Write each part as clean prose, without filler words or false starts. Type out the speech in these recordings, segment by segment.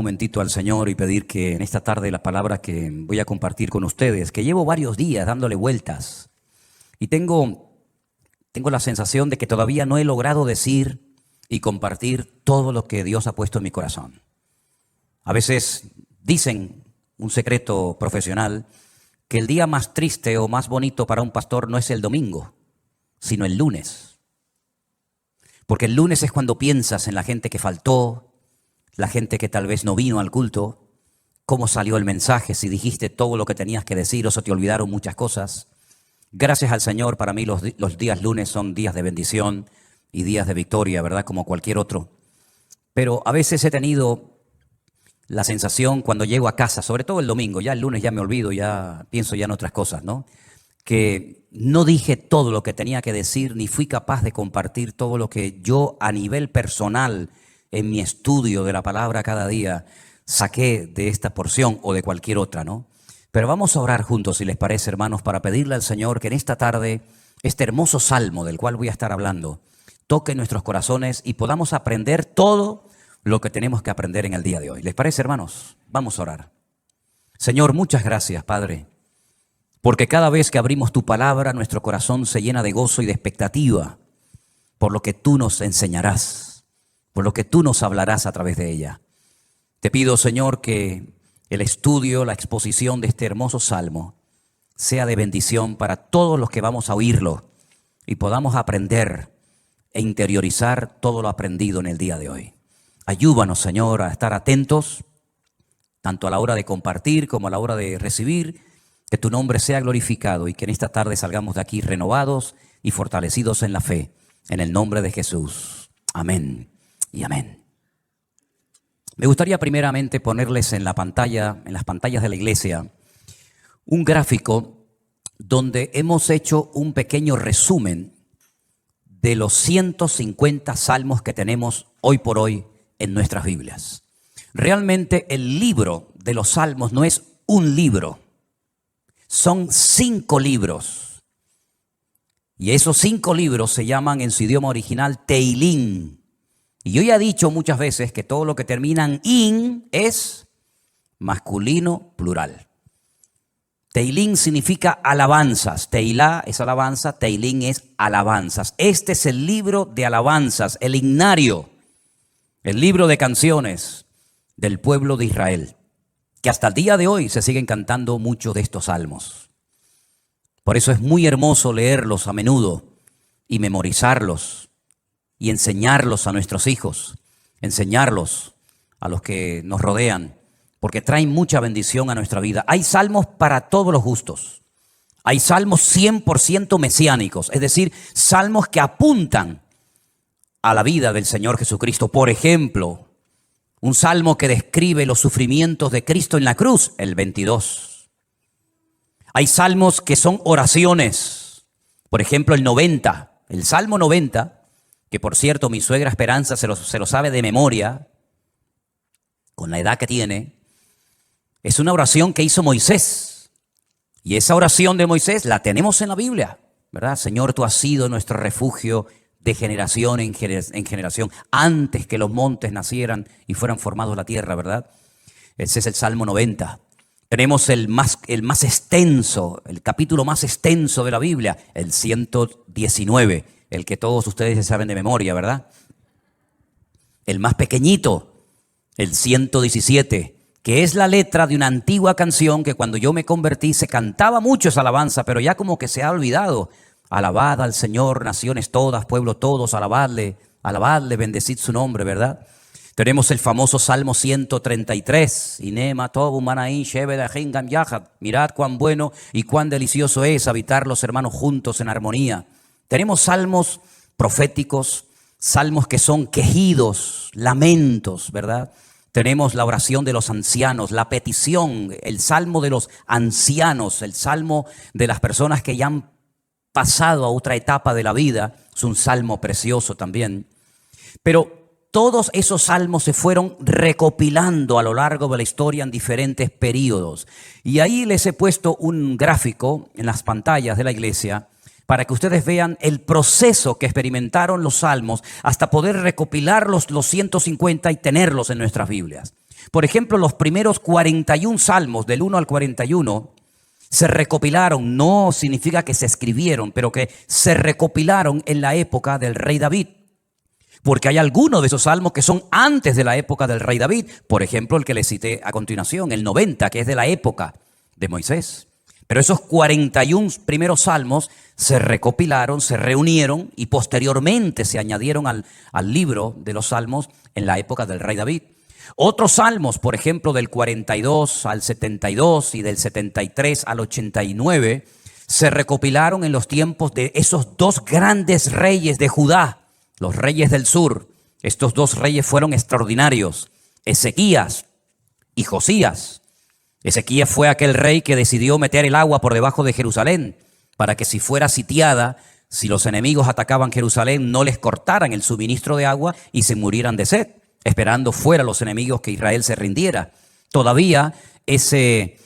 momentito al Señor y pedir que en esta tarde la palabra que voy a compartir con ustedes, que llevo varios días dándole vueltas y tengo la sensación de que todavía no he logrado decir y compartir todo lo que Dios ha puesto en mi corazón. A veces dicen, un secreto profesional, que el día más triste o más bonito para un pastor no es el domingo, sino el lunes. Porque el lunes es cuando piensas en la gente que faltó, la gente que tal vez no vino al culto, cómo salió el mensaje, si dijiste todo lo que tenías que decir o se te olvidaron muchas cosas. Gracias al Señor, para mí los días lunes son días de bendición y días de victoria, ¿verdad? Como cualquier otro. Pero a veces he tenido la sensación cuando llego a casa, sobre todo el domingo, ya el lunes ya me olvido, ya pienso ya en otras cosas, ¿no? Que no dije todo lo que tenía que decir, ni fui capaz de compartir todo lo que yo a nivel personal, en mi estudio de la palabra cada día, saqué de esta porción o de cualquier otra, ¿no? Pero vamos a orar juntos, si les parece, hermanos, para pedirle al Señor que en esta tarde, este hermoso salmo del cual voy a estar hablando, toque nuestros corazones y podamos aprender todo lo que tenemos que aprender en el día de hoy. ¿Les parece, hermanos? Vamos a orar. Señor, muchas gracias, Padre, porque cada vez que abrimos tu palabra, nuestro corazón se llena de gozo y de expectativa por lo que tú nos enseñarás, por lo que tú nos hablarás a través de ella. Te pido, Señor, que el estudio, la exposición de este hermoso salmo sea de bendición para todos los que vamos a oírlo y podamos aprender e interiorizar todo lo aprendido en el día de hoy. Ayúdanos, Señor, a estar atentos, tanto a la hora de compartir como a la hora de recibir, que tu nombre sea glorificado y que en esta tarde salgamos de aquí renovados y fortalecidos en la fe, en el nombre de Jesús. Amén y amén. Me gustaría primeramente ponerles en la pantalla, en las pantallas de la iglesia, un gráfico donde hemos hecho un pequeño resumen de los 150 salmos que tenemos hoy por hoy en nuestras Biblias. Realmente el libro de los salmos no es un libro, son 5 libros. Y esos 5 libros se llaman en su idioma original Teilín. Y yo ya he dicho muchas veces que todo lo que termina en in es masculino plural. Teilín significa alabanzas. Teilá es alabanza, Teilín es alabanzas. Este es el libro de alabanzas, el himnario, el libro de canciones del pueblo de Israel, que hasta el día de hoy se siguen cantando muchos de estos salmos. Por eso es muy hermoso leerlos a menudo y memorizarlos y enseñarlos a nuestros hijos, enseñarlos a los que nos rodean, porque traen mucha bendición a nuestra vida. Hay salmos para todos los gustos. Hay salmos 100% mesiánicos, es decir, salmos que apuntan a la vida del Señor Jesucristo. Por ejemplo, un salmo que describe los sufrimientos de Cristo en la cruz, el 22. Hay salmos que son oraciones. Por ejemplo, el 90, el Salmo 90, que por cierto mi suegra Esperanza se lo sabe de memoria, con la edad que tiene, es una oración que hizo Moisés. Y esa oración de Moisés la tenemos en la Biblia, ¿verdad? Señor, tú has sido nuestro refugio de generación en generación, antes que los montes nacieran y fueran formados la tierra, ¿verdad? Ese es el Salmo 90. Tenemos el más extenso, el capítulo más extenso de la Biblia, el 119, el que todos ustedes se saben de memoria, ¿verdad? El más pequeñito, el 117, que es la letra de una antigua canción que cuando yo me convertí se cantaba mucho esa alabanza, pero ya como que se ha olvidado. Alabad al Señor, naciones todas, pueblos todos, alabadle, bendecid su nombre, ¿verdad? Tenemos el famoso Salmo 133. Inema tobu manaín shebed ahingam yahad. Mirad cuán bueno y cuán delicioso es habitar los hermanos juntos en armonía. Tenemos salmos proféticos, salmos que son quejidos, lamentos, ¿verdad? Tenemos la oración de los ancianos, la petición, el salmo de los ancianos, el salmo de las personas que ya han pasado a otra etapa de la vida. Es un salmo precioso también. Pero todos esos salmos se fueron recopilando a lo largo de la historia en diferentes periodos. Y ahí les he puesto un gráfico en las pantallas de la iglesia para que ustedes vean el proceso que experimentaron los salmos hasta poder recopilar los 150 y tenerlos en nuestras Biblias. Por ejemplo, los primeros 41 salmos, del 1 al 41, se recopilaron. No significa que se escribieron, pero que se recopilaron en la época del rey David. Porque hay algunos de esos salmos que son antes de la época del rey David. Por ejemplo, el que le cité a continuación, el 90, que es de la época de Moisés. Pero esos 41 primeros salmos se recopilaron, se reunieron y posteriormente se añadieron al libro de los salmos en la época del rey David. Otros salmos, por ejemplo, del 42 al 72 y del 73 al 89, se recopilaron en los tiempos de esos dos grandes reyes de Judá, los reyes del sur. Estos dos reyes fueron extraordinarios, Ezequías y Josías. Ezequías fue aquel rey que decidió meter el agua por debajo de Jerusalén para que si fuera sitiada, si los enemigos atacaban Jerusalén, no les cortaran el suministro de agua y se murieran de sed, esperando fuera los enemigos que Israel se rindiera. Todavía ese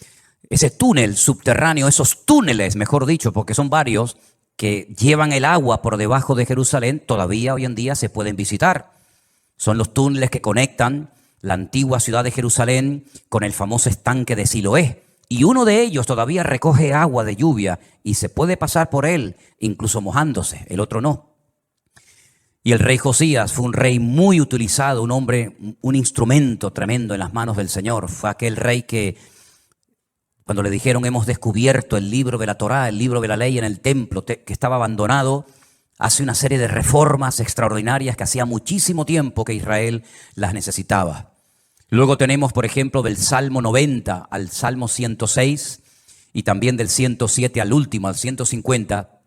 túnel subterráneo, esos túneles, mejor dicho, porque son varios, que llevan el agua por debajo de Jerusalén, todavía hoy en día se pueden visitar. Son los túneles que conectan la antigua ciudad de Jerusalén con el famoso estanque de Siloé. Y uno de ellos todavía recoge agua de lluvia y se puede pasar por él, incluso mojándose, el otro no. Y el rey Josías fue un rey muy utilizado, un hombre, un instrumento tremendo en las manos del Señor. Fue aquel rey que cuando le dijeron hemos descubierto el libro de la Torá, el libro de la ley en el templo que estaba abandonado, hace una serie de reformas extraordinarias que hacía muchísimo tiempo que Israel las necesitaba. Luego tenemos, por ejemplo, del Salmo 90 al Salmo 106 y también del 107 al último, al 150,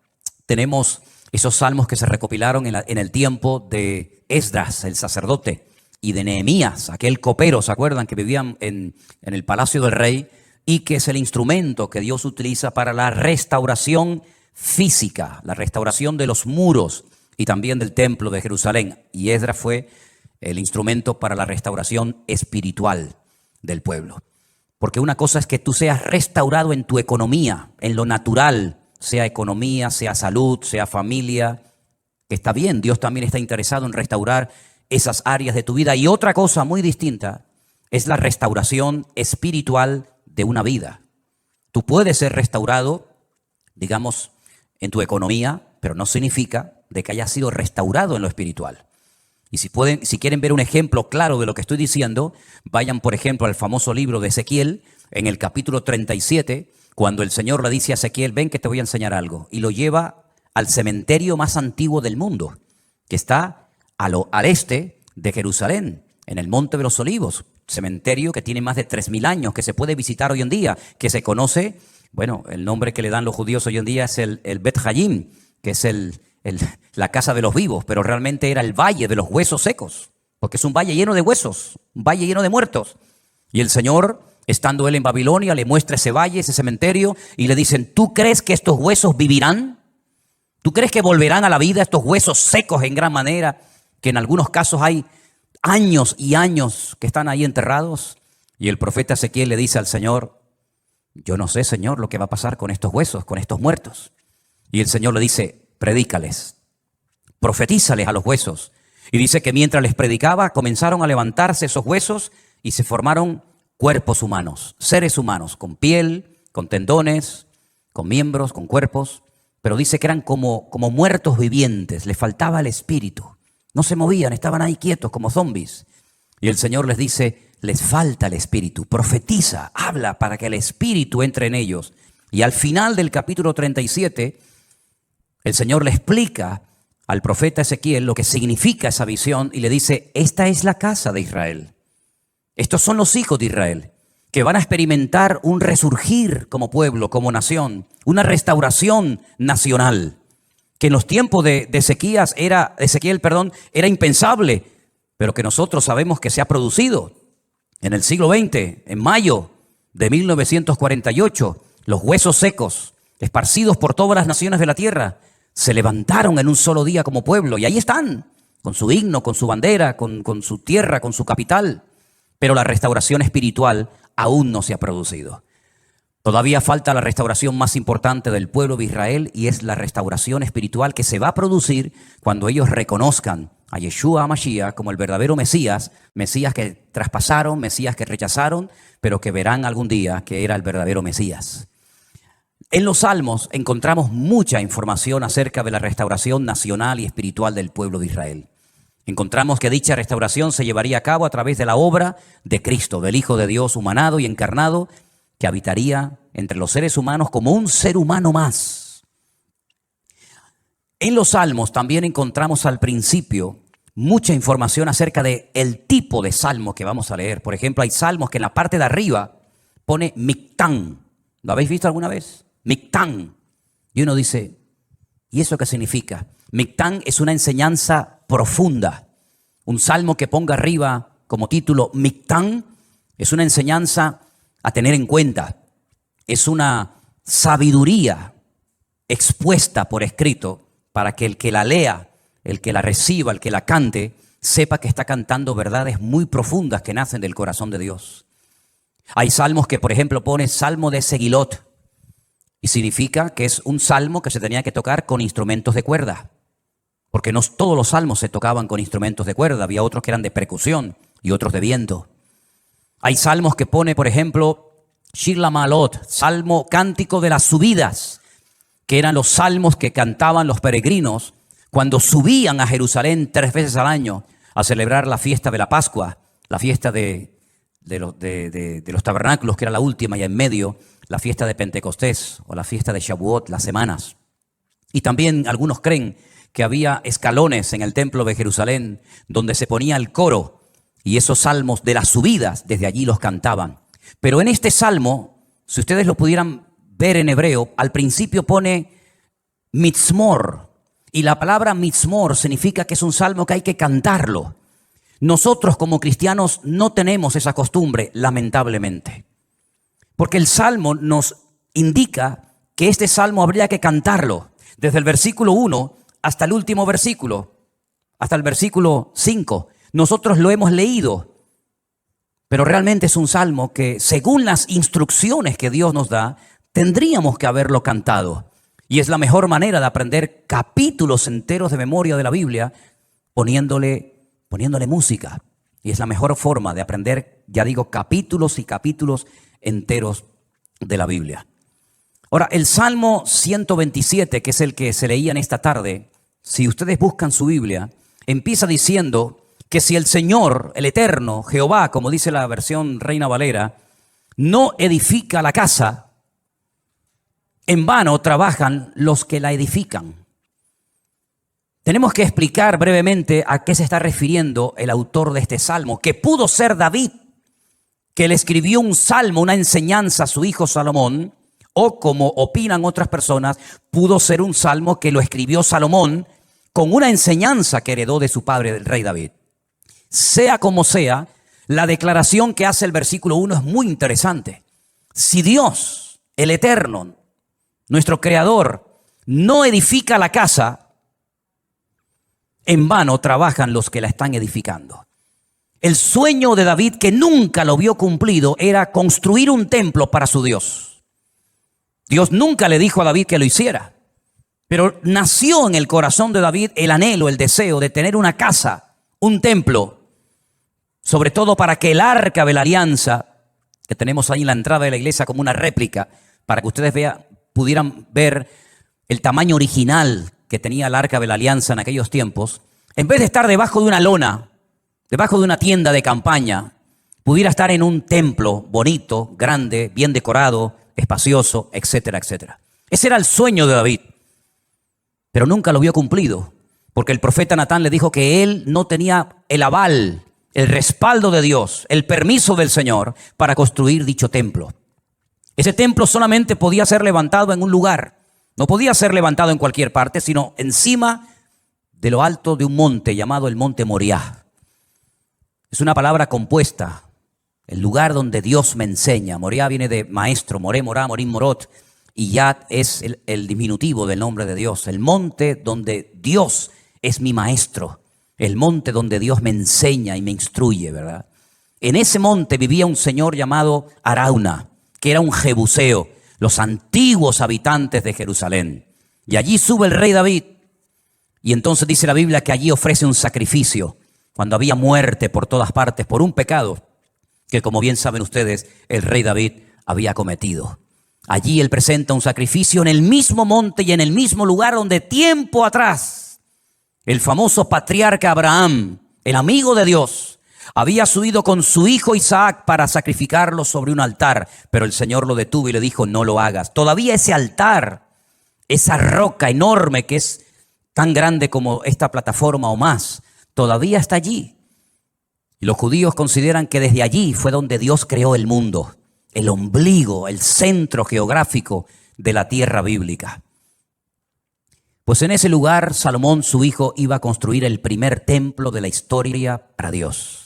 tenemos esos salmos que se recopilaron en el tiempo de Esdras, el sacerdote, y de Nehemías, aquel copero, ¿se acuerdan? Que vivían en el palacio del rey y que es el instrumento que Dios utiliza para la restauración física, la restauración de los muros y también del templo de Jerusalén. Y Esdras fue el instrumento para la restauración espiritual del pueblo. Porque una cosa es que tú seas restaurado en tu economía, en lo natural, sea economía, sea salud, sea familia, que está bien, Dios también está interesado en restaurar esas áreas de tu vida. Y otra cosa muy distinta es la restauración espiritual de una vida. Tú puedes ser restaurado, digamos, en tu economía, pero no significa de que hayas sido restaurado en lo espiritual. Y si quieren ver un ejemplo claro de lo que estoy diciendo, vayan, por ejemplo, al famoso libro de Ezequiel, en el capítulo 37, cuando el Señor le dice a Ezequiel, ven que te voy a enseñar algo, y lo lleva al cementerio más antiguo del mundo, que está al este de Jerusalén, en el Monte de los Olivos, cementerio que tiene más de 3000 años, que se puede visitar hoy en día, que se conoce, bueno, el nombre que le dan los judíos hoy en día es el Bet Hayim, que es la casa de los vivos, pero realmente era el valle de los huesos secos, porque es un valle lleno de huesos, un valle lleno de muertos. Y el Señor, estando él en Babilonia, le muestra ese valle, ese cementerio, y le dicen, ¿tú crees que estos huesos vivirán? ¿Tú crees que volverán a la vida estos huesos secos en gran manera, que en algunos casos hay años y años que están ahí enterrados? Y el profeta Ezequiel le dice al Señor, yo no sé, Señor, lo que va a pasar con estos huesos, con estos muertos. Y el Señor le dice, predícales, profetízales a los huesos. Y dice que mientras les predicaba, comenzaron a levantarse esos huesos y se formaron cuerpos humanos, seres humanos, con piel, con tendones, con miembros, con cuerpos. Pero dice que eran como muertos vivientes, les faltaba el espíritu. No se movían, estaban ahí quietos como zombies. Y el Señor les dice, les falta el espíritu, profetiza, habla para que el espíritu entre en ellos. Y al final del capítulo 37, el Señor le explica al profeta Ezequiel lo que significa esa visión y le dice, esta es la casa de Israel. Estos son los hijos de Israel que van a experimentar un resurgir como pueblo, como nación, una restauración nacional, que en los tiempos de Ezequiel era impensable, pero que nosotros sabemos que se ha producido. En el siglo XX, en mayo de 1948, los huesos secos, esparcidos por todas las naciones de la tierra, se levantaron en un solo día como pueblo. Y ahí están, con su himno, con su bandera, con su tierra, con su capital. Pero la restauración espiritual aún no se ha producido. Todavía falta la restauración más importante del pueblo de Israel y es la restauración espiritual que se va a producir cuando ellos reconozcan a Yeshua HaMashiach como el verdadero Mesías, Mesías que traspasaron, Mesías que rechazaron, pero que verán algún día que era el verdadero Mesías. En los Salmos encontramos mucha información acerca de la restauración nacional y espiritual del pueblo de Israel. Encontramos que dicha restauración se llevaría a cabo a través de la obra de Cristo, del Hijo de Dios humanado y encarnado, que habitaría entre los seres humanos como un ser humano más. En los Salmos también encontramos al principio mucha información acerca del tipo de salmo que vamos a leer. Por ejemplo, hay salmos que en la parte de arriba pone Mictán. ¿Lo habéis visto alguna vez? Mictán. Y uno dice, ¿y eso qué significa? Mictán es una enseñanza profunda. Un salmo que ponga arriba como título Mictán es una enseñanza a tener en cuenta. Es una sabiduría expuesta por escrito para que el que la lea, el que la reciba, el que la cante, sepa que está cantando verdades muy profundas que nacen del corazón de Dios. Hay salmos que, por ejemplo, pone Salmo de Segilot, y significa que es un salmo que se tenía que tocar con instrumentos de cuerda, porque no todos los salmos se tocaban con instrumentos de cuerda, había otros que eran de percusión y otros de viento. Hay salmos que pone, por ejemplo, Shir LaMa'alot, salmo cántico de las subidas, que eran los salmos que cantaban los peregrinos cuando subían a Jerusalén 3 veces al año a celebrar la fiesta de la Pascua, la fiesta de los tabernáculos, que era la última, y en medio la fiesta de Pentecostés o la fiesta de Shavuot, las semanas. Y también algunos creen que había escalones en el templo de Jerusalén donde se ponía el coro, y esos salmos de las subidas desde allí los cantaban. Pero en este salmo, si ustedes lo pudieran ver en hebreo, al principio pone mitzmor, y la palabra mitzmor significa que es un salmo que hay que cantarlo. Nosotros como cristianos no tenemos esa costumbre, lamentablemente, porque el salmo nos indica que este salmo habría que cantarlo desde el versículo 1 hasta el último versículo, hasta el versículo 5. Nosotros lo hemos leído, pero realmente es un salmo que, según las instrucciones que Dios nos da, tendríamos que haberlo cantado. Y es la mejor manera de aprender capítulos enteros de memoria de la Biblia, poniéndole música. Y es la mejor forma de aprender, ya digo, capítulos y capítulos enteros de la Biblia. Ahora, el Salmo 127, que es el que se leía en esta tarde, si ustedes buscan su Biblia, empieza diciendo que si el Señor, el Eterno, Jehová, como dice la versión Reina Valera, no edifica la casa, en vano trabajan los que la edifican. Tenemos que explicar brevemente a qué se está refiriendo el autor de este salmo, que pudo ser David, que le escribió un salmo, una enseñanza a su hijo Salomón, o como opinan otras personas, pudo ser un salmo que lo escribió Salomón con una enseñanza que heredó de su padre, el rey David. Sea como sea, la declaración que hace el versículo 1 es muy interesante. Si Dios, el Eterno, nuestro Creador, no edifica la casa, en vano trabajan los que la están edificando. El sueño de David, que nunca lo vio cumplido, era construir un templo para su Dios. Dios nunca le dijo a David que lo hiciera, pero nació en el corazón de David el anhelo, el deseo de tener una casa, un templo, sobre todo para que el arca de la alianza, que tenemos ahí en la entrada de la iglesia como una réplica, para que ustedes pudieran ver el tamaño original que tenía el arca de la alianza en aquellos tiempos, en vez de estar debajo de una lona, debajo de una tienda de campaña, pudiera estar en un templo bonito, grande, bien decorado, espacioso, etcétera, etcétera. Ese era el sueño de David, pero nunca lo vio cumplido, porque el profeta Natán le dijo que él no tenía el aval, el respaldo de Dios, el permiso del Señor para construir dicho templo. Ese templo solamente podía ser levantado en un lugar, no podía ser levantado en cualquier parte, sino encima de lo alto de un monte llamado el monte Moriah. Es una palabra compuesta, el lugar donde Dios me enseña. Moriah viene de maestro, Moré, Morá, Morim, Morot, y Yad es el diminutivo del nombre de Dios. El monte donde Dios es mi maestro, el monte donde Dios me enseña y me instruye, ¿verdad? En ese monte vivía un señor llamado Arauna, que era un jebuseo, los antiguos habitantes de Jerusalén. Y allí sube el rey David Y entonces dice la Biblia que allí ofrece un sacrificio, cuando había muerte por todas partes, por un pecado que, como bien saben ustedes, el rey David había cometido. Allí él presenta un sacrificio en el mismo monte y en el mismo lugar donde tiempo atrás el famoso patriarca Abraham, el amigo de Dios, había subido con su hijo Isaac para sacrificarlo sobre un altar, pero el Señor lo detuvo y le dijo: no lo hagas. Todavía ese altar, esa roca enorme que es tan grande como esta plataforma o más, todavía está allí. Y los judíos consideran que desde allí fue donde Dios creó el mundo, el ombligo, el centro geográfico de la tierra bíblica. Pues en ese lugar Salomón, su hijo, iba a construir el primer templo de la historia para Dios.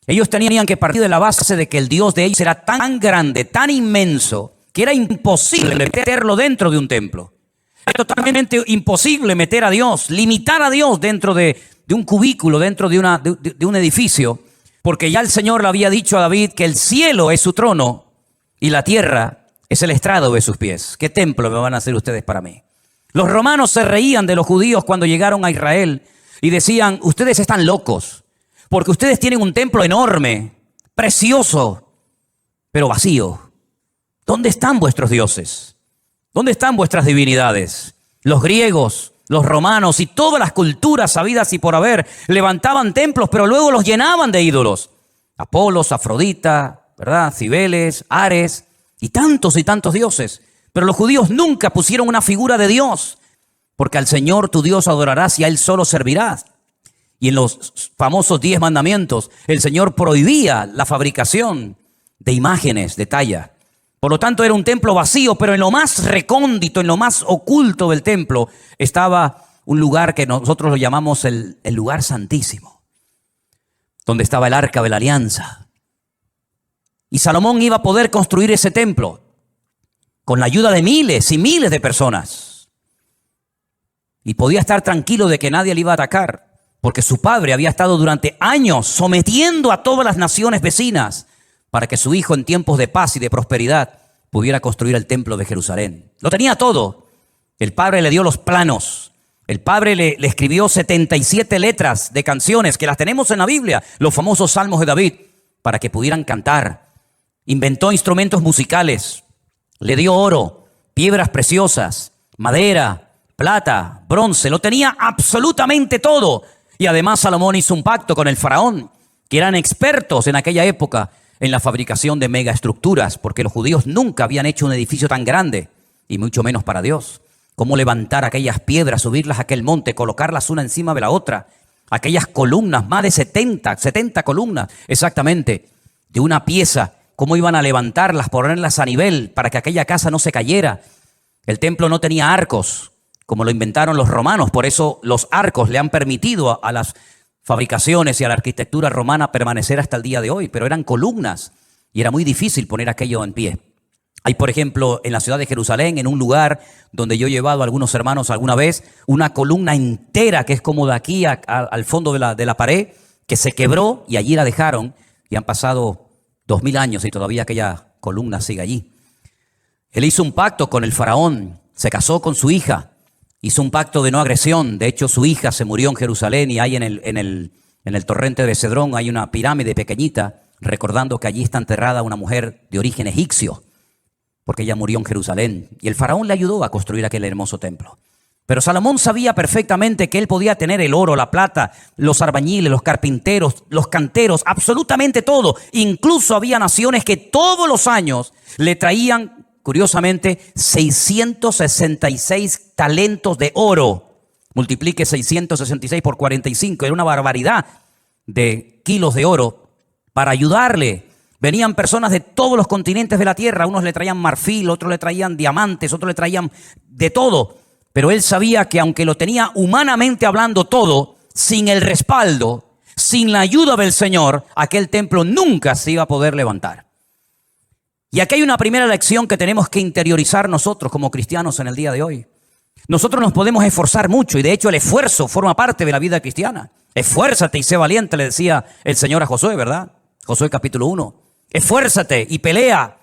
Ellos tenían que partir de la base de que el Dios de ellos era tan grande, tan inmenso, que era imposible meterlo dentro de un templo. Era totalmente imposible meter a Dios, limitar a Dios dentro de un cubículo, dentro de un edificio, porque ya el Señor le había dicho a David que el cielo es su trono y la tierra es el estrado de sus pies. ¿Qué templo me van a hacer ustedes para mí? Los romanos se reían de los judíos cuando llegaron a Israel y decían: ustedes están locos, porque ustedes tienen un templo enorme, precioso, pero vacío. ¿Dónde están vuestros dioses? ¿Dónde están vuestras divinidades? Los griegos, los romanos y todas las culturas habidas y por haber levantaban templos, pero luego los llenaban de ídolos. Apolos, Afrodita, ¿verdad? Cibeles, Ares y tantos dioses. Pero los judíos nunca pusieron una figura de Dios, porque al Señor tu Dios adorarás y a Él solo servirás. Y en los famosos 10 mandamientos, el Señor prohibía la fabricación de imágenes de talla. Por lo tanto, era un templo vacío, pero en lo más recóndito, en lo más oculto del templo, estaba un lugar que nosotros lo llamamos el lugar santísimo, donde estaba el arca de la alianza. Y Salomón iba a poder construir ese templo con la ayuda de miles y miles de personas. Y podía estar tranquilo de que nadie le iba a atacar, porque su padre había estado durante años sometiendo a todas las naciones vecinas para que su hijo en tiempos de paz y de prosperidad pudiera construir el templo de Jerusalén. Lo tenía todo. El padre le dio los planos. El padre le escribió 77 letras de canciones que las tenemos en la Biblia, los famosos salmos de David, para que pudieran cantar. Inventó instrumentos musicales. Le dio oro, piedras preciosas, madera, plata, bronce. Lo tenía absolutamente todo. Y además Salomón hizo un pacto con el faraón, que eran expertos en aquella época en la fabricación de megaestructuras, porque los judíos nunca habían hecho un edificio tan grande, y mucho menos para Dios. Cómo levantar aquellas piedras, subirlas a aquel monte, colocarlas una encima de la otra. Aquellas columnas, más de 70 columnas exactamente, de una pieza. Cómo iban a levantarlas, ponerlas a nivel para que aquella casa no se cayera. El templo no tenía arcos, como lo inventaron los romanos. Por eso los arcos le han permitido a las fabricaciones y a la arquitectura romana permanecer hasta el día de hoy, pero eran columnas y era muy difícil poner aquello en pie. Hay, por ejemplo, en la ciudad de Jerusalén, en un lugar donde yo he llevado a algunos hermanos alguna vez, una columna entera que es como de aquí al fondo de la pared, que se quebró y allí la dejaron, y han pasado 2000 años y todavía aquella columna sigue allí. Él hizo un pacto con el faraón, se casó con su hija, hizo un pacto de no agresión. De hecho, su hija se murió en Jerusalén y hay en el torrente de Cedrón hay una pirámide pequeñita, recordando que allí está enterrada una mujer de origen egipcio, porque ella murió en Jerusalén. Y el faraón le ayudó a construir aquel hermoso templo. Pero Salomón sabía perfectamente que él podía tener el oro, la plata, los albañiles, los carpinteros, los canteros, absolutamente todo. Incluso había naciones que todos los años le traían, curiosamente, 666 talentos de oro. Multiplique 666 por 45, era una barbaridad de kilos de oro para ayudarle. Venían personas de todos los continentes de la tierra, unos le traían marfil, otros le traían diamantes, otros le traían de todo. Pero él sabía que aunque lo tenía humanamente hablando todo, sin el respaldo, sin la ayuda del Señor, aquel templo nunca se iba a poder levantar. Y aquí hay una primera lección que tenemos que interiorizar nosotros como cristianos en el día de hoy. Nosotros nos podemos esforzar mucho y de hecho el esfuerzo forma parte de la vida cristiana. Esfuérzate y sé valiente, le decía el Señor a Josué, ¿verdad? Josué capítulo 1. Esfuérzate y pelea,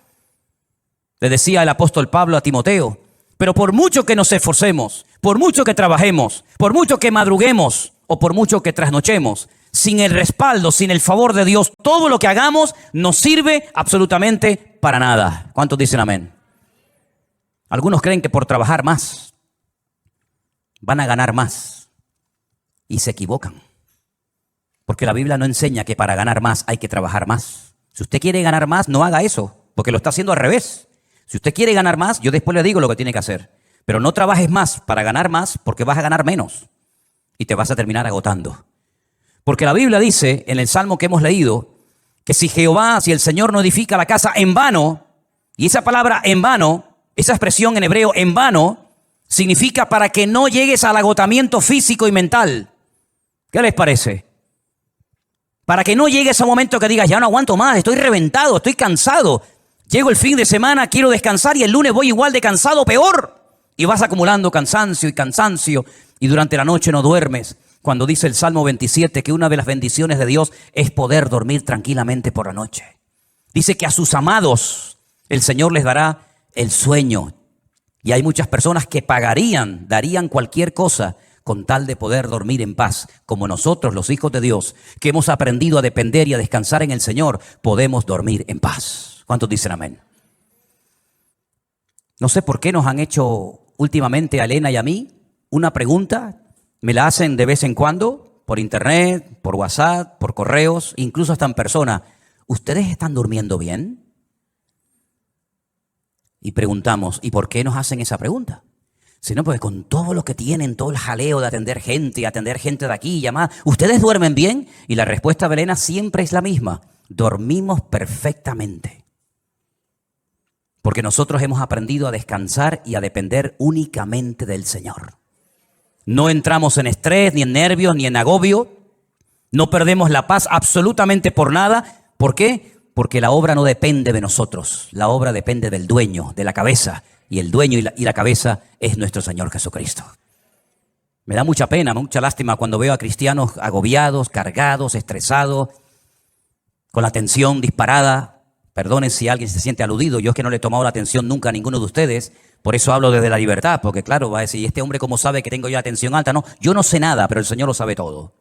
le decía el apóstol Pablo a Timoteo. Pero por mucho que nos esforcemos, Por mucho que trabajemos, por mucho que madruguemos o por mucho que trasnochemos, sin el respaldo, sin el favor de Dios, todo lo que hagamos no sirve absolutamente para nada. ¿Cuántos dicen amén? Algunos creen que por trabajar más van a ganar más y se equivocan. Porque la Biblia no enseña que para ganar más hay que trabajar más. Si usted quiere ganar más, no haga eso, porque lo está haciendo al revés. Si usted quiere ganar más, yo después le digo lo que tiene que hacer. Pero no trabajes más para ganar más, porque vas a ganar menos y te vas a terminar agotando. Porque la Biblia dice en el Salmo que hemos leído que si el Señor no edifica la casa en vano, y esa palabra en vano, esa expresión en hebreo en vano, significa para que no llegues al agotamiento físico y mental. ¿Qué les parece? Para que no llegues a un momento que digas, ya no aguanto más, estoy reventado, estoy cansado. Llego el fin de semana, quiero descansar y el lunes voy igual de cansado, peor. Y vas acumulando cansancio y durante la noche no duermes. Cuando dice el Salmo 27 que una de las bendiciones de Dios es poder dormir tranquilamente por la noche. Dice que a sus amados el Señor les dará el sueño. Y hay muchas personas que darían cualquier cosa con tal de poder dormir en paz, como nosotros, los hijos de Dios, que hemos aprendido a depender y a descansar en el Señor, podemos dormir en paz. ¿Cuántos dicen amén? No sé por qué nos han hecho últimamente a Elena y a mí una pregunta, me la hacen de vez en cuando, por internet, por WhatsApp, por correos, incluso hasta en persona. ¿Ustedes están durmiendo bien? Y preguntamos, ¿y por qué nos hacen esa pregunta? Sino porque con todo lo que tienen, todo el jaleo de atender gente de aquí y llamar, ¿ustedes duermen bien? Y la respuesta de Elena siempre es la misma, dormimos perfectamente. Porque nosotros hemos aprendido a descansar y a depender únicamente del Señor. No entramos en estrés, ni en nervios, ni en agobio. No perdemos la paz absolutamente por nada. ¿Por qué? Porque la obra no depende de nosotros. La obra depende del dueño, de la cabeza. Y el dueño y la cabeza es nuestro Señor Jesucristo. Me da mucha pena, mucha lástima cuando veo a cristianos agobiados, cargados, estresados, con la tensión disparada. Perdonen si alguien se siente aludido. Yo es que no le he tomado la atención nunca a ninguno de ustedes. Por eso hablo desde la libertad. Porque claro, va a decir, ¿y este hombre cómo sabe que tengo yo la tensión alta? No, yo no sé nada, pero el Señor lo sabe todo.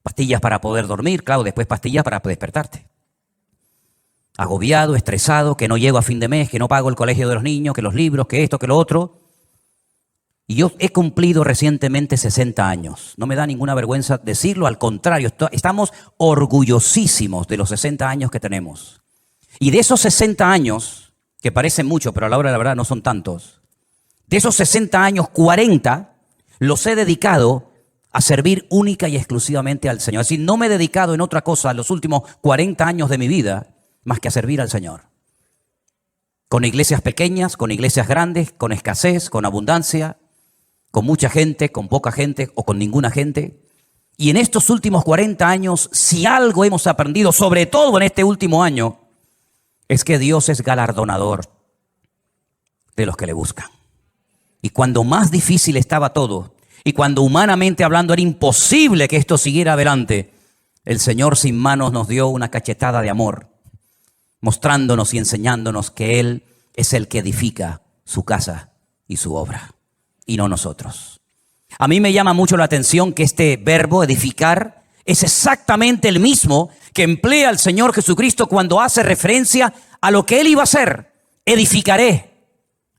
Pastillas para poder dormir, claro, después pastillas para despertarte. Agobiado, estresado, que no llego a fin de mes, que no pago el colegio de los niños, que los libros, que esto, que lo otro. Y yo he cumplido recientemente 60 años. No me da ninguna vergüenza decirlo, al contrario, estamos orgullosísimos de los 60 años que tenemos. Y de esos 60 años, que parecen mucho, pero a la hora de la verdad no son tantos, de esos 60 años, 40 los he dedicado a servir única y exclusivamente al Señor. Es decir, no me he dedicado en otra cosa los últimos 40 años de mi vida más que a servir al Señor. Con iglesias pequeñas, con iglesias grandes, con escasez, con abundancia, con mucha gente, con poca gente o con ninguna gente. Y en estos últimos 40 años, si algo hemos aprendido, sobre todo en este último año, es que Dios es galardonador de los que le buscan. Y cuando más difícil estaba todo, y cuando humanamente hablando era imposible que esto siguiera adelante, el Señor sin manos nos dio una cachetada de amor, mostrándonos y enseñándonos que Él es el que edifica su casa y su obra, y no nosotros. A mí me llama mucho la atención que este verbo edificar es exactamente el mismo que emplea el Señor Jesucristo cuando hace referencia a lo que Él iba a hacer. Edificaré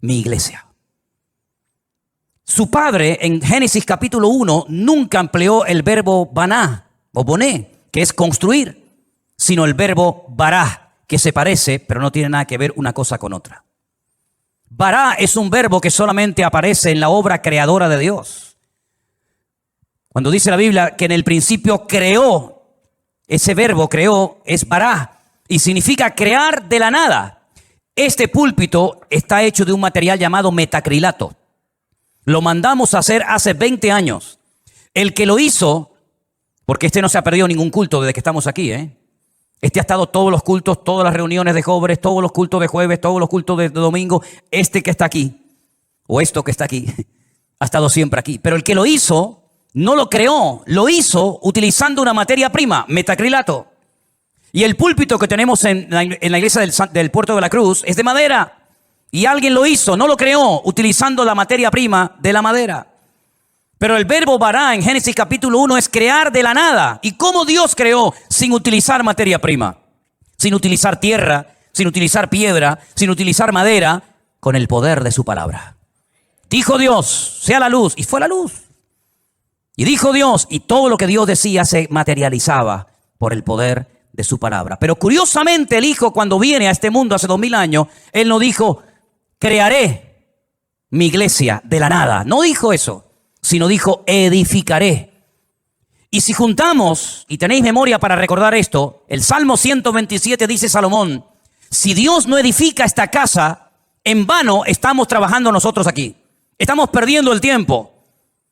mi iglesia. Su padre en Génesis capítulo 1 nunca empleó el verbo baná o boné, que es construir, sino el verbo bará, que se parece, pero no tiene nada que ver una cosa con otra. Bará es un verbo que solamente aparece en la obra creadora de Dios. Cuando dice la Biblia que en el principio creó, ese verbo creó es bará y significa crear de la nada. Este púlpito está hecho de un material llamado metacrilato. Lo mandamos a hacer hace 20 años. El que lo hizo, porque este no se ha perdido ningún culto desde que estamos aquí, Este ha estado todos los cultos, todas las reuniones de jóvenes, todos los cultos de jueves, todos los cultos de domingo. Este que está aquí, o esto que está aquí, ha estado siempre aquí. Pero el que lo hizo, no lo creó, lo hizo utilizando una materia prima, metacrilato. Y el púlpito que tenemos en la iglesia del Puerto de la Cruz es de madera. Y alguien lo hizo, no lo creó, utilizando la materia prima de la madera. Pero el verbo bara en Génesis capítulo 1 es crear de la nada. ¿Y cómo Dios creó? Sin utilizar materia prima, sin utilizar tierra, sin utilizar piedra, sin utilizar madera, con el poder de su palabra. Dijo Dios, sea la luz, y fue la luz. Y dijo Dios, y todo lo que Dios decía se materializaba por el poder de su palabra. Pero curiosamente el Hijo, cuando viene a este mundo hace 2000 años, Él no dijo, crearé mi iglesia de la nada. No dijo eso, sino dijo, edificaré. Y si juntamos, y tenéis memoria para recordar esto, el Salmo 127 dice Salomón, si Dios no edifica esta casa, en vano estamos trabajando nosotros aquí. Estamos perdiendo el tiempo.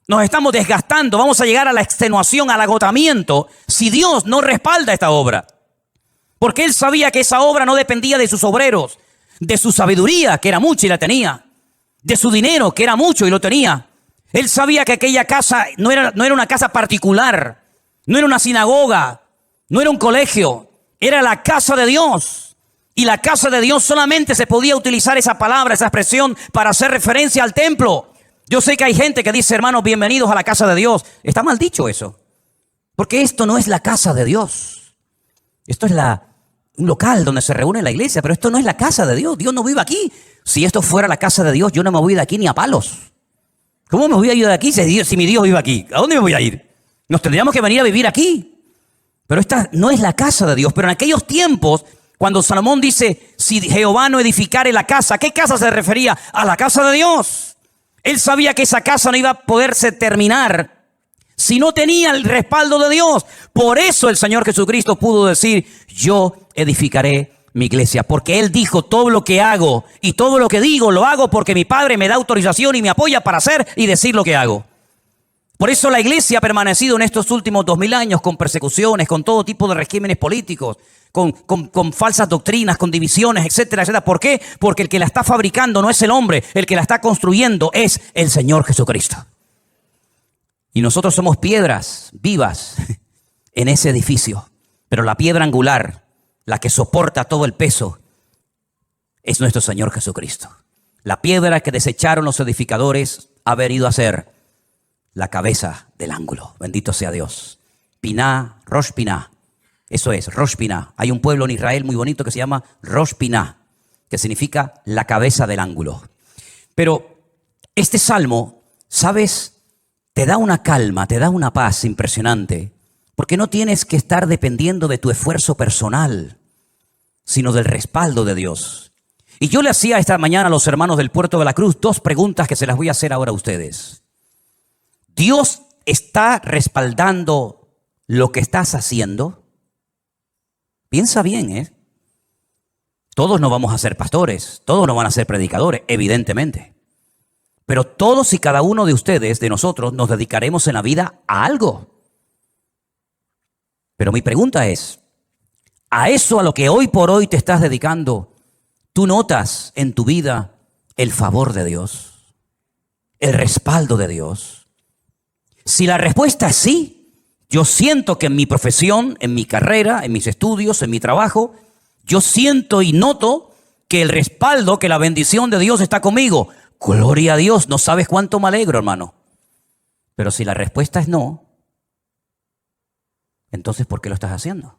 Nos estamos desgastando. Vamos a llegar a la extenuación, al agotamiento, si Dios no respalda esta obra. Porque Él sabía que esa obra no dependía de sus obreros, de su sabiduría, que era mucha y la tenía, de su dinero, que era mucho y lo tenía. Él sabía que aquella casa no era una casa particular, no era una sinagoga, no era un colegio, era la casa de Dios. Y la casa de Dios solamente se podía utilizar esa palabra, esa expresión, para hacer referencia al templo. Yo sé que hay gente que dice, hermanos, bienvenidos a la casa de Dios. Está mal dicho eso. Porque esto no es la casa de Dios. Esto es un local donde se reúne la iglesia, pero esto no es la casa de Dios. Dios no vive aquí. Si esto fuera la casa de Dios, yo no me voy de aquí ni a palos. ¿Cómo me voy a ir de aquí si mi Dios vive aquí? ¿A dónde me voy a ir? Nos tendríamos que venir a vivir aquí. Pero esta no es la casa de Dios. Pero en aquellos tiempos, cuando Salomón dice, si Jehová no edificare la casa, ¿a qué casa se refería? A la casa de Dios. Él sabía que esa casa no iba a poderse terminar si no tenía el respaldo de Dios. Por eso el Señor Jesucristo pudo decir, yo edificaré mi iglesia. Porque Él dijo, todo lo que hago y todo lo que digo, lo hago porque mi Padre me da autorización y me apoya para hacer y decir lo que hago. Por eso la iglesia ha permanecido en estos últimos 2000 años con persecuciones, con todo tipo de regímenes políticos, con falsas doctrinas, con divisiones, etcétera, etcétera. ¿Por qué? Porque el que la está fabricando no es el hombre, el que la está construyendo es el Señor Jesucristo. Y nosotros somos piedras vivas en ese edificio. Pero la piedra angular, la que soporta todo el peso, es nuestro Señor Jesucristo. La piedra que desecharon los edificadores ha venido a ser la cabeza del ángulo. Bendito sea Dios. Piná, Rosh Piná. Eso es, Rosh Piná. Hay un pueblo en Israel muy bonito que se llama Rosh Piná, que significa la cabeza del ángulo. Pero este salmo, ¿sabes? Te da una calma, te da una paz impresionante, porque no tienes que estar dependiendo de tu esfuerzo personal, sino del respaldo de Dios. Y yo le hacía esta mañana a los hermanos del Puerto de la Cruz 2 preguntas que se las voy a hacer ahora a ustedes. ¿Dios está respaldando lo que estás haciendo? Piensa bien, Todos no vamos a ser pastores, todos no van a ser predicadores, evidentemente. Pero todos y cada uno de ustedes, de nosotros, nos dedicaremos en la vida a algo. Pero mi pregunta es, ¿a eso a lo que hoy por hoy te estás dedicando, tú notas en tu vida el favor de Dios, el respaldo de Dios? Si la respuesta es sí, yo siento que en mi profesión, en mi carrera, en mis estudios, en mi trabajo, yo siento y noto que el respaldo, que la bendición de Dios está conmigo. Gloria a Dios, no sabes cuánto me alegro, hermano. Pero si la respuesta es no, entonces ¿por qué lo estás haciendo?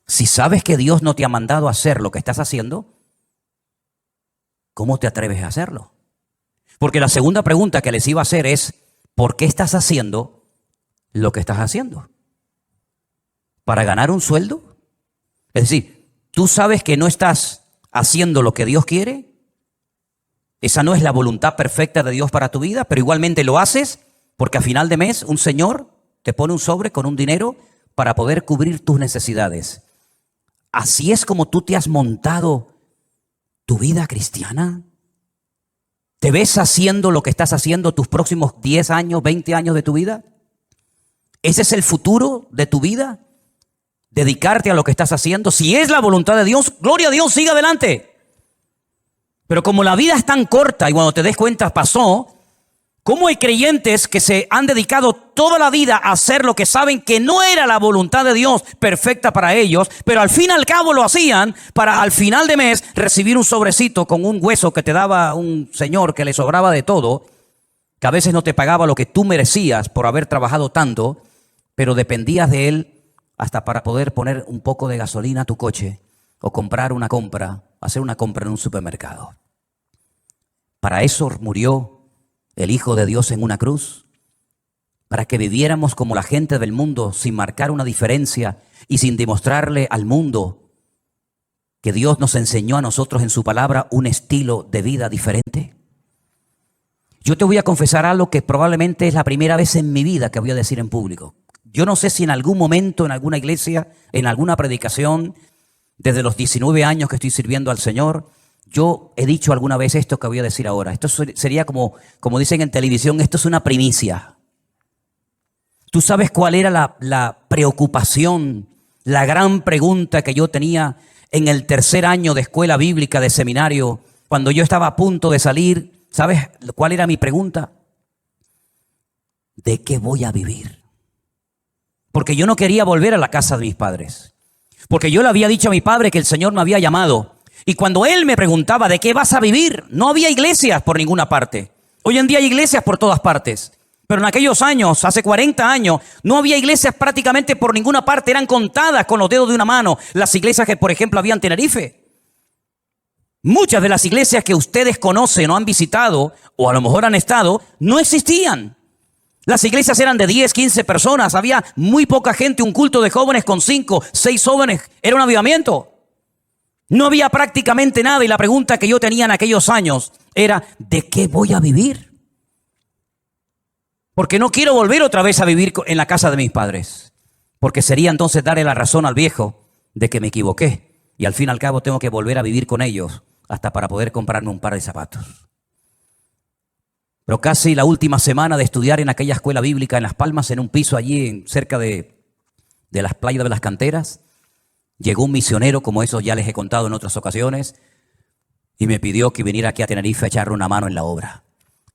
Si sabes que Dios no te ha mandado a hacer lo que estás haciendo, ¿cómo te atreves a hacerlo? Porque la segunda pregunta que les iba a hacer es, ¿por qué estás haciendo lo que estás haciendo? ¿Para ganar un sueldo? Es decir, ¿tú sabes que no estás haciendo lo que Dios quiere? Esa no es la voluntad perfecta de Dios para tu vida, pero igualmente lo haces porque a final de mes un señor te pone un sobre con un dinero para poder cubrir tus necesidades. ¿Así es como tú te has montado tu vida cristiana? ¿Te ves haciendo lo que estás haciendo tus próximos 10 años, 20 años de tu vida? ¿Ese es el futuro de tu vida? ¿Dedicarte a lo que estás haciendo? Si es la voluntad de Dios, gloria a Dios, sigue adelante. Pero como la vida es tan corta y cuando te des cuenta pasó, ¿cómo hay creyentes que se han dedicado toda la vida a hacer lo que saben que no era la voluntad de Dios perfecta para ellos, pero al fin y al cabo lo hacían para al final de mes recibir un sobrecito con un hueso que te daba un señor que le sobraba de todo, que a veces no te pagaba lo que tú merecías por haber trabajado tanto, pero dependías de él hasta para poder poner un poco de gasolina a tu coche o hacer una compra en un supermercado. Para eso murió el Hijo de Dios en una cruz, para que viviéramos como la gente del mundo, sin marcar una diferencia y sin demostrarle al mundo que Dios nos enseñó a nosotros en su palabra un estilo de vida diferente. Yo te voy a confesar algo que probablemente es la primera vez en mi vida que voy a decir en público. Yo no sé si en algún momento, en alguna iglesia, en alguna predicación, desde los 19 años que estoy sirviendo al Señor, yo he dicho alguna vez esto que voy a decir ahora. Esto sería como dicen en televisión, esto es una primicia. ¿Tú sabes cuál era la preocupación, la gran pregunta que yo tenía en el tercer año de escuela bíblica, de seminario, cuando yo estaba a punto de salir? ¿Sabes cuál era mi pregunta? ¿De qué voy a vivir? Porque yo no quería volver a la casa de mis padres. Porque yo le había dicho a mi padre que el Señor me había llamado. Y cuando él me preguntaba, ¿de qué vas a vivir? No había iglesias por ninguna parte. Hoy en día hay iglesias por todas partes. Pero en aquellos años, hace 40 años, no había iglesias prácticamente por ninguna parte. Eran contadas con los dedos de una mano las iglesias que, por ejemplo, había en Tenerife. Muchas de las iglesias que ustedes conocen o han visitado, o a lo mejor han estado, no existían. Las iglesias eran de 10, 15 personas. Había muy poca gente, un culto de jóvenes con 5, 6 jóvenes. Era un avivamiento. No había prácticamente nada y la pregunta que yo tenía en aquellos años era, ¿de qué voy a vivir? Porque no quiero volver otra vez a vivir en la casa de mis padres. Porque sería entonces darle la razón al viejo de que me equivoqué. Y al fin y al cabo tengo que volver a vivir con ellos hasta para poder comprarme un par de zapatos. Pero casi la última semana de estudiar en aquella escuela bíblica en Las Palmas, en un piso allí cerca de las playas de las canteras, llegó un misionero, como eso ya les he contado en otras ocasiones, y me pidió que viniera aquí a Tenerife a echarle una mano en la obra.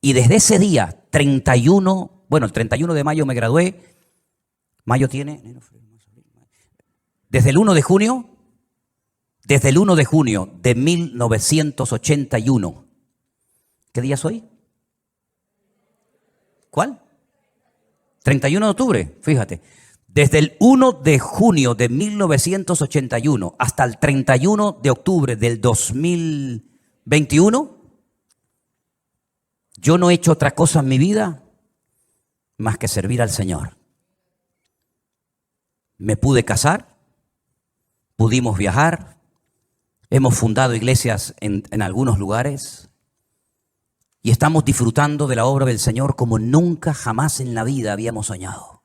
Y desde ese día, el 31 de mayo me gradué. Mayo tiene... Desde el 1 de junio de 1981. ¿Qué día es hoy? ¿Cuál? 31 de octubre, fíjate. Desde el 1 de junio de 1981 hasta el 31 de octubre del 2021, yo no he hecho otra cosa en mi vida más que servir al Señor. Me pude casar, pudimos viajar, hemos fundado iglesias en algunos lugares y estamos disfrutando de la obra del Señor como nunca jamás en la vida habíamos soñado.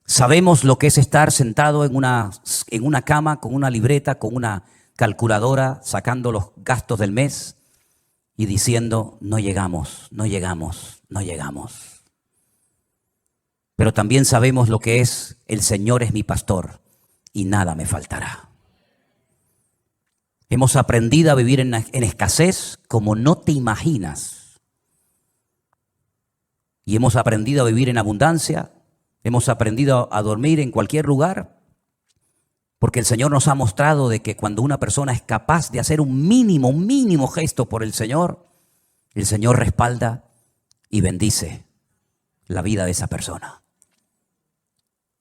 Sabemos lo que es estar sentado en una cama con una libreta, con una calculadora, sacando los gastos del mes y diciendo, no llegamos. Pero también sabemos lo que es, el Señor es mi pastor y nada me faltará. Hemos aprendido a vivir en escasez como no te imaginas. Y hemos aprendido a vivir en abundancia. Hemos aprendido a dormir en cualquier lugar. Porque el Señor nos ha mostrado de que cuando una persona es capaz de hacer un mínimo gesto por el Señor respalda y bendice la vida de esa persona.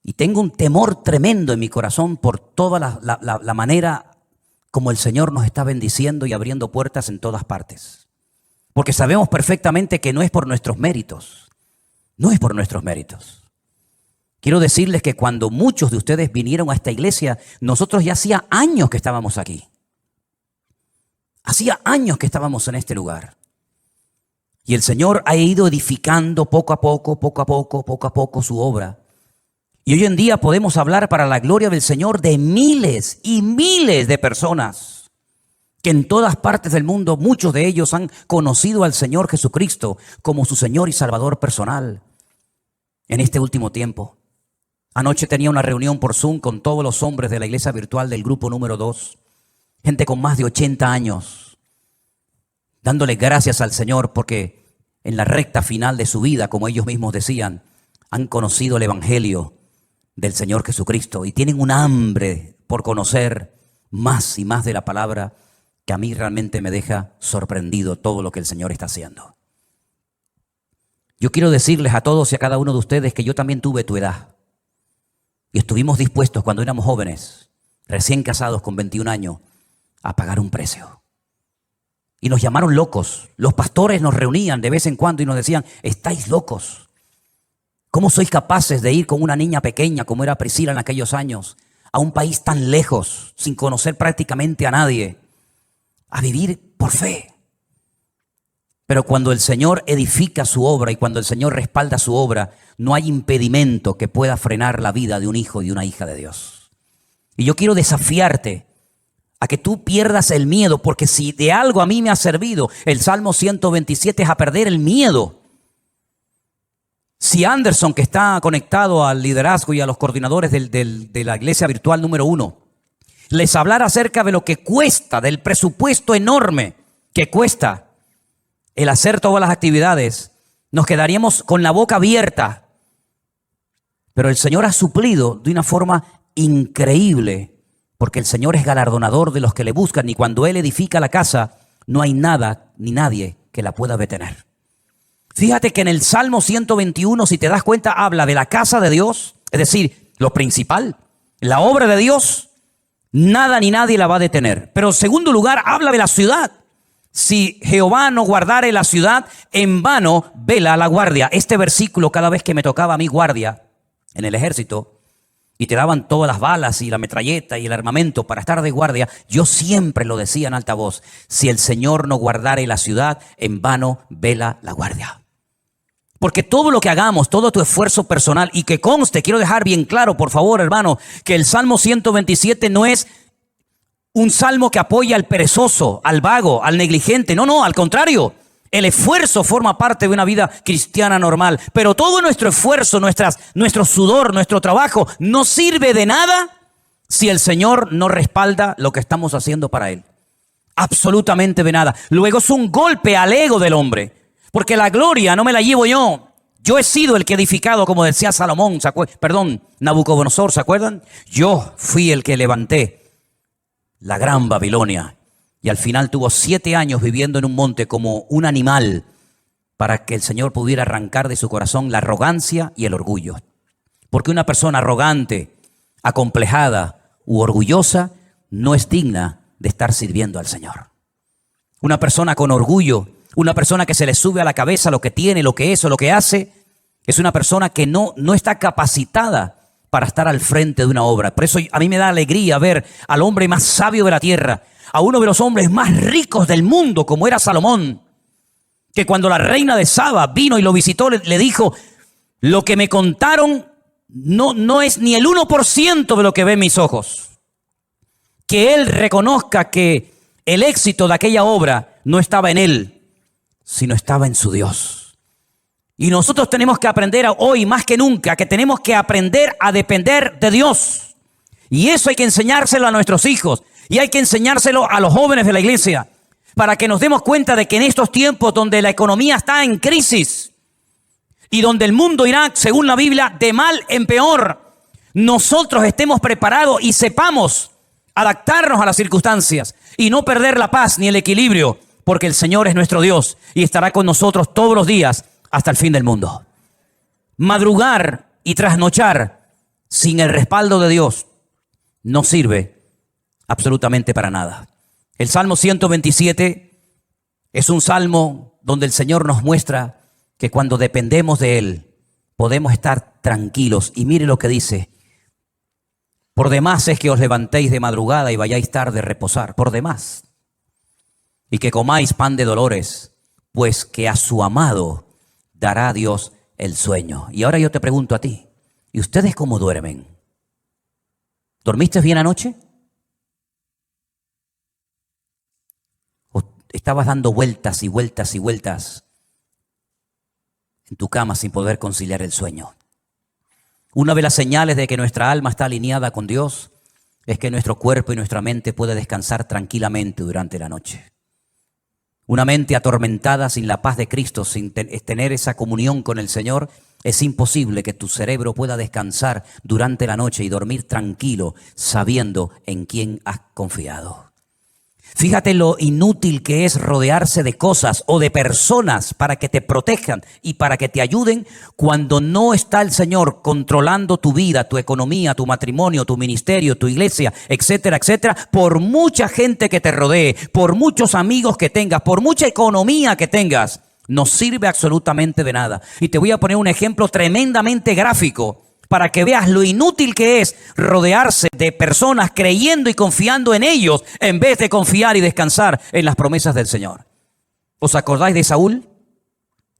Y tengo un temor tremendo en mi corazón por toda la manera como el Señor nos está bendiciendo y abriendo puertas en todas partes. Porque sabemos perfectamente que no es por nuestros méritos. No es por nuestros méritos. Quiero decirles que cuando muchos de ustedes vinieron a esta iglesia, nosotros ya hacía años que estábamos aquí. Hacía años que estábamos en este lugar. Y el Señor ha ido edificando poco a poco su obra. Y hoy en día podemos hablar para la gloria del Señor de miles y miles de personas que en todas partes del mundo, muchos de ellos han conocido al Señor Jesucristo como su Señor y Salvador personal en este último tiempo. Anoche tenía una reunión por Zoom con todos los hombres de la iglesia virtual del grupo número 2, gente con más de 80 años, dándole gracias al Señor porque en la recta final de su vida, como ellos mismos decían, han conocido el Evangelio del Señor Jesucristo y tienen un hambre por conocer más y más de la palabra que a mí realmente me deja sorprendido todo lo que el Señor está haciendo. Yo quiero decirles a todos y a cada uno de ustedes que yo también tuve tu edad. Y estuvimos dispuestos cuando éramos jóvenes, recién casados con 21 años, a pagar un precio. Y nos llamaron locos. Los pastores nos reunían de vez en cuando y nos decían: estáis locos. ¿Cómo sois capaces de ir con una niña pequeña como era Priscila en aquellos años a un país tan lejos, sin conocer prácticamente a nadie, a vivir por fe? Pero cuando el Señor edifica su obra y cuando el Señor respalda su obra, no hay impedimento que pueda frenar la vida de un hijo y una hija de Dios. Y yo quiero desafiarte a que tú pierdas el miedo, porque si de algo a mí me ha servido el Salmo 127 es a perder el miedo. Si Anderson, que está conectado al liderazgo y a los coordinadores de la iglesia virtual número 1, les hablara acerca de lo que cuesta, del presupuesto enorme que cuesta el hacer todas las actividades, nos quedaríamos con la boca abierta. Pero el Señor ha suplido de una forma increíble, porque el Señor es galardonador de los que le buscan, y cuando Él edifica la casa, no hay nada ni nadie que la pueda detener. Fíjate que en el Salmo 121, si te das cuenta, habla de la casa de Dios, es decir, lo principal, la obra de Dios, nada ni nadie la va a detener. Pero en segundo lugar, habla de la ciudad. Si Jehová no guardare la ciudad, en vano vela la guardia. Este versículo, cada vez que me tocaba a mí guardia en el ejército y te daban todas las balas y la metralleta y el armamento para estar de guardia, yo siempre lo decía en alta voz: si el Señor no guardare la ciudad, en vano vela la guardia. Porque todo lo que hagamos, todo tu esfuerzo personal, y que conste, quiero dejar bien claro, por favor, hermano, que el Salmo 127 no es un salmo que apoya al perezoso, al vago, al negligente. No, al contrario. El esfuerzo forma parte de una vida cristiana normal. Pero todo nuestro esfuerzo, nuestro sudor, nuestro trabajo, no sirve de nada si el Señor no respalda lo que estamos haciendo para Él. Absolutamente de nada. Luego es un golpe al ego del hombre. Porque la gloria no me la llevo yo. Yo he sido el que he edificado, como decía Salomón, Nabucodonosor, ¿se acuerdan? Yo fui el que levanté la gran Babilonia, y al final tuvo 7 años viviendo en un monte como un animal, para que el Señor pudiera arrancar de su corazón la arrogancia y el orgullo. Porque una persona arrogante, acomplejada u orgullosa no es digna de estar sirviendo al Señor. Una persona con orgullo, una persona que se le sube a la cabeza lo que tiene, lo que es o lo que hace, es una persona que no está capacitada para estar al frente de una obra. Por eso a mí me da alegría ver al hombre más sabio de la tierra, a uno de los hombres más ricos del mundo, como era Salomón, que cuando la reina de Saba vino y lo visitó, le dijo: lo que me contaron no es ni el 1% de lo que ven mis ojos. Que él reconozca que el éxito de aquella obra no estaba en él, sino estaba en su Dios. Y nosotros tenemos que aprender hoy más que nunca, que tenemos que aprender a depender de Dios. Y eso hay que enseñárselo a nuestros hijos y hay que enseñárselo a los jóvenes de la iglesia, para que nos demos cuenta de que en estos tiempos donde la economía está en crisis y donde el mundo irá, según la Biblia, de mal en peor, nosotros estemos preparados y sepamos adaptarnos a las circunstancias y no perder la paz ni el equilibrio, porque el Señor es nuestro Dios y estará con nosotros todos los días hasta el fin del mundo. Madrugar y trasnochar sin el respaldo de Dios no sirve absolutamente para nada. El Salmo 127 es un salmo donde el Señor nos muestra que cuando dependemos de Él podemos estar tranquilos. Y mire lo que dice: por demás es que os levantéis de madrugada y vayáis tarde a reposar, por demás. Y que comáis pan de dolores, pues que a su amado dará a Dios el sueño. Y ahora yo te pregunto a ti, ¿y ustedes cómo duermen? ¿Dormiste bien anoche? ¿O estabas dando vueltas y vueltas y vueltas en tu cama sin poder conciliar el sueño? Una de las señales de que nuestra alma está alineada con Dios es que nuestro cuerpo y nuestra mente puede descansar tranquilamente durante la noche. Una mente atormentada sin la paz de Cristo, sin tener esa comunión con el Señor, es imposible que tu cerebro pueda descansar durante la noche y dormir tranquilo, sabiendo en quién has confiado. Fíjate lo inútil que es rodearse de cosas o de personas para que te protejan y para que te ayuden cuando no está el Señor controlando tu vida, tu economía, tu matrimonio, tu ministerio, tu iglesia, etcétera, etcétera. Por mucha gente que te rodee, por muchos amigos que tengas, por mucha economía que tengas, no sirve absolutamente de nada. Y te voy a poner un ejemplo tremendamente gráfico para que veas lo inútil que es rodearse de personas creyendo y confiando en ellos en vez de confiar y descansar en las promesas del Señor. ¿Os acordáis de Saúl?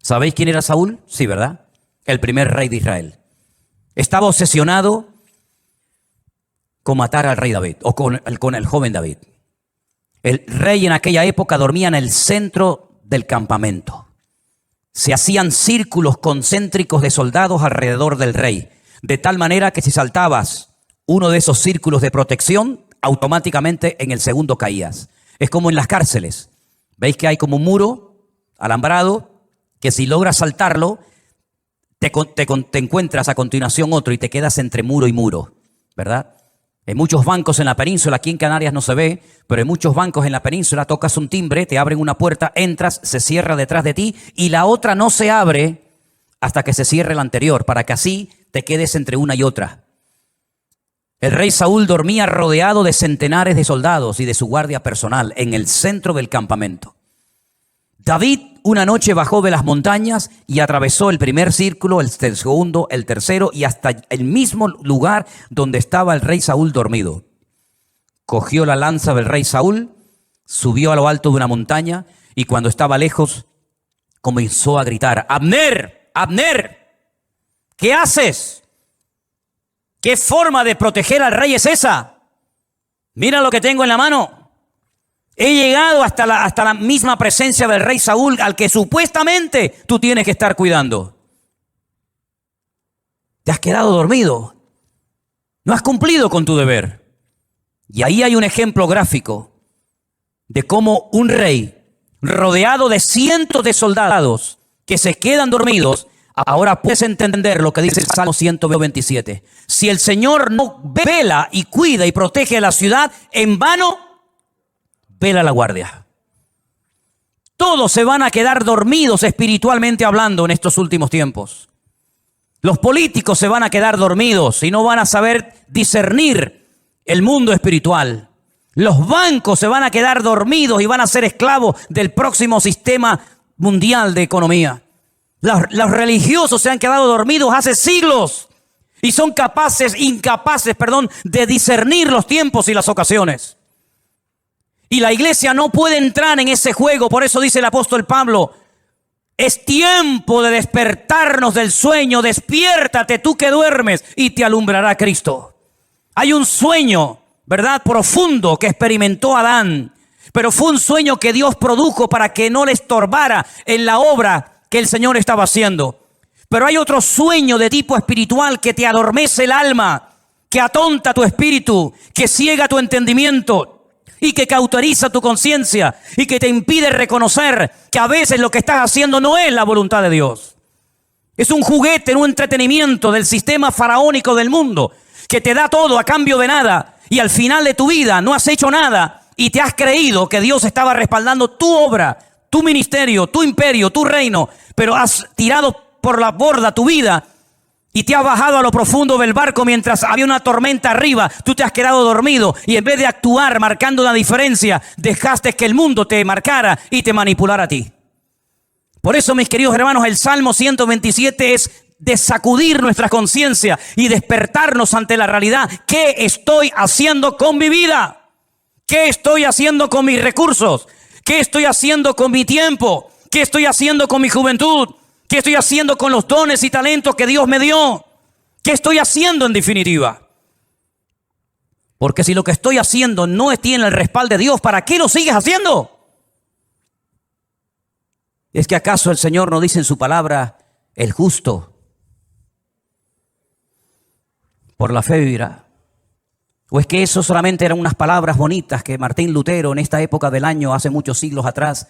¿Sabéis quién era Saúl? Sí, ¿verdad? El primer rey de Israel. Estaba obsesionado con matar al rey David o con el joven David. El rey en aquella época dormía en el centro del campamento. Se hacían círculos concéntricos de soldados alrededor del rey. De tal manera que si saltabas uno de esos círculos de protección, automáticamente en el segundo caías. Es como en las cárceles. ¿Veis que hay como un muro alambrado que si logras saltarlo, te encuentras a continuación otro y te quedas entre muro y muro, ¿verdad? En muchos bancos en la península, aquí en Canarias no se ve, pero en muchos bancos en la península tocas un timbre, te abren una puerta, entras, se cierra detrás de ti y la otra no se abre hasta que se cierre la anterior, para que así te quedes entre una y otra. El rey Saúl dormía rodeado de centenares de soldados y de su guardia personal en el centro del campamento. David una noche bajó de las montañas y atravesó el primer círculo, el segundo, el tercero y hasta el mismo lugar donde estaba el rey Saúl dormido. Cogió la lanza del rey Saúl, subió a lo alto de una montaña y cuando estaba lejos comenzó a gritar: ¡Abner! ¡Abner! ¿Qué haces? ¿Qué forma de proteger al rey es esa? Mira lo que tengo en la mano. He llegado hasta la misma presencia del rey Saúl, al que supuestamente tú tienes que estar cuidando. Te has quedado dormido. No has cumplido con tu deber. Y ahí hay un ejemplo gráfico de cómo un rey rodeado de cientos de soldados que se quedan dormidos. Ahora puedes entender lo que dice el Salmo 127. Si el Señor no vela y cuida y protege la ciudad, en vano vela la guardia. Todos se van a quedar dormidos espiritualmente hablando en estos últimos tiempos. Los políticos se van a quedar dormidos y no van a saber discernir el mundo espiritual. Los bancos se van a quedar dormidos y van a ser esclavos del próximo sistema mundial de economía. Los religiosos se han quedado dormidos hace siglos y son incapaces de discernir los tiempos y las ocasiones. Y la iglesia no puede entrar en ese juego. Por eso dice el apóstol Pablo: es tiempo de despertarnos del sueño. Despiértate tú que duermes y te alumbrará Cristo. Hay un sueño, ¿verdad?, profundo que experimentó Adán, pero fue un sueño que Dios produjo para que no le estorbara en la obra que el Señor estaba haciendo. Pero hay otro sueño de tipo espiritual que te adormece el alma, que atonta tu espíritu, que ciega tu entendimiento y que cauteriza tu conciencia y que te impide reconocer que a veces lo que estás haciendo no es la voluntad de Dios. Es un juguete, un entretenimiento del sistema faraónico del mundo que te da todo a cambio de nada y al final de tu vida no has hecho nada y te has creído que Dios estaba respaldando tu obra, tu ministerio, tu imperio, tu reino, pero has tirado por la borda tu vida y te has bajado a lo profundo del barco mientras había una tormenta arriba. Tú te has quedado dormido y en vez de actuar marcando una diferencia, dejaste que el mundo te marcara y te manipulara a ti. Por eso, mis queridos hermanos, el Salmo 127 es de sacudir nuestra conciencia y despertarnos ante la realidad. ¿Qué estoy haciendo con mi vida? ¿Qué estoy haciendo con mis recursos? ¿Qué estoy haciendo con mi tiempo? ¿Qué estoy haciendo con mi juventud? ¿Qué estoy haciendo con los dones y talentos que Dios me dio? ¿Qué estoy haciendo en definitiva? Porque si lo que estoy haciendo no tiene el respaldo de Dios, ¿para qué lo sigues haciendo? ¿Es que acaso el Señor no dice en su palabra: el justo por la fe vivirá? ¿O es que eso solamente eran unas palabras bonitas que Martín Lutero en esta época del año, hace muchos siglos atrás,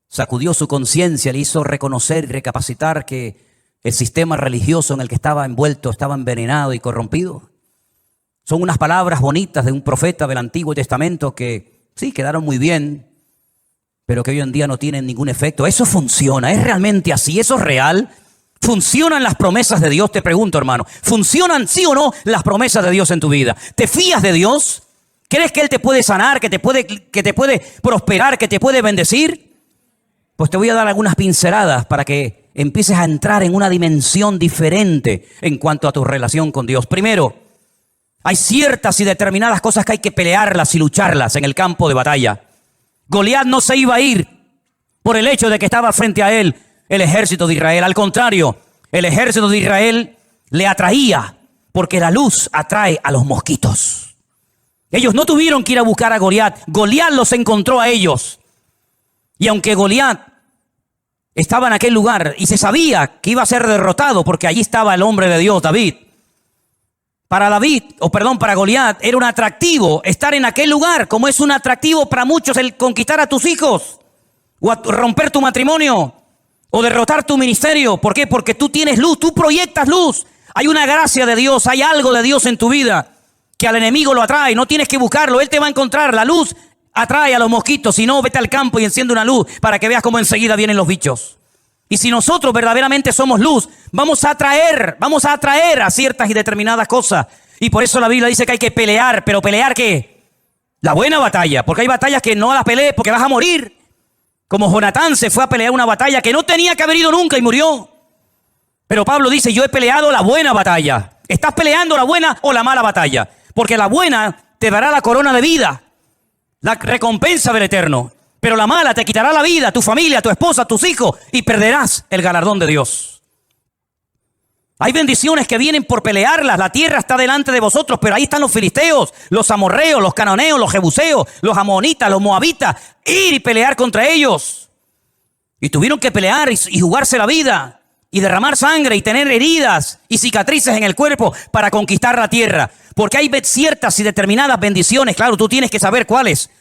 sacudió su conciencia, le hizo reconocer y recapacitar que el sistema religioso en el que estaba envuelto estaba envenenado y corrompido? Son unas palabras bonitas de un profeta del Antiguo Testamento que sí, quedaron muy bien, pero que hoy en día no tienen ningún efecto. Eso funciona, es realmente así, eso es real. ¿Funcionan las promesas de Dios? Te pregunto, hermano. ¿Funcionan sí o no las promesas de Dios en tu vida? ¿Te fías de Dios? ¿Crees que Él te puede sanar, que te puede prosperar, que te puede bendecir? Pues te voy a dar algunas pinceladas para que empieces a entrar en una dimensión diferente en cuanto a tu relación con Dios. Primero, hay ciertas y determinadas cosas que hay que pelearlas y lucharlas en el campo de batalla. Goliat no se iba a ir por el hecho de que estaba frente a él el ejército de Israel. Al contrario, el ejército de Israel le atraía, porque la luz atrae a los mosquitos. Ellos no tuvieron que ir a buscar a Goliat. Goliat los encontró a ellos. Y aunque Goliat estaba en aquel lugar y se sabía que iba a ser derrotado, porque allí estaba el hombre de Dios, David. Para Goliat era un atractivo estar en aquel lugar, como es un atractivo para muchos el conquistar a tus hijos, o romper tu matrimonio, o derrotar tu ministerio. ¿Por qué? Porque tú tienes luz, tú proyectas luz. Hay una gracia de Dios, hay algo de Dios en tu vida que al enemigo lo atrae. No tienes que buscarlo, él te va a encontrar. La luz atrae a los mosquitos. Si no, vete al campo y enciende una luz para que veas cómo enseguida vienen los bichos. Y si nosotros verdaderamente somos luz, vamos a atraer a ciertas y determinadas cosas. Y por eso la Biblia dice que hay que pelear. ¿Pero pelear qué? La buena batalla. Porque hay batallas que no las pelees porque vas a morir. Como Jonatán se fue a pelear una batalla que no tenía que haber ido nunca y murió. Pero Pablo dice, yo he peleado la buena batalla. ¿Estás peleando la buena o la mala batalla? Porque la buena te dará la corona de vida, la recompensa del eterno. Pero la mala te quitará la vida, tu familia, tu esposa, tus hijos, y perderás el galardón de Dios. Hay bendiciones que vienen por pelearlas. La tierra está delante de vosotros, pero ahí están los filisteos, los amorreos, los cananeos, los jebuseos, los amonitas, los moabitas. Ir y pelear contra ellos. Y tuvieron que pelear y jugarse la vida, y derramar sangre, y tener heridas y cicatrices en el cuerpo para conquistar la tierra. Porque hay ciertas y determinadas bendiciones, claro, tú tienes que saber cuáles,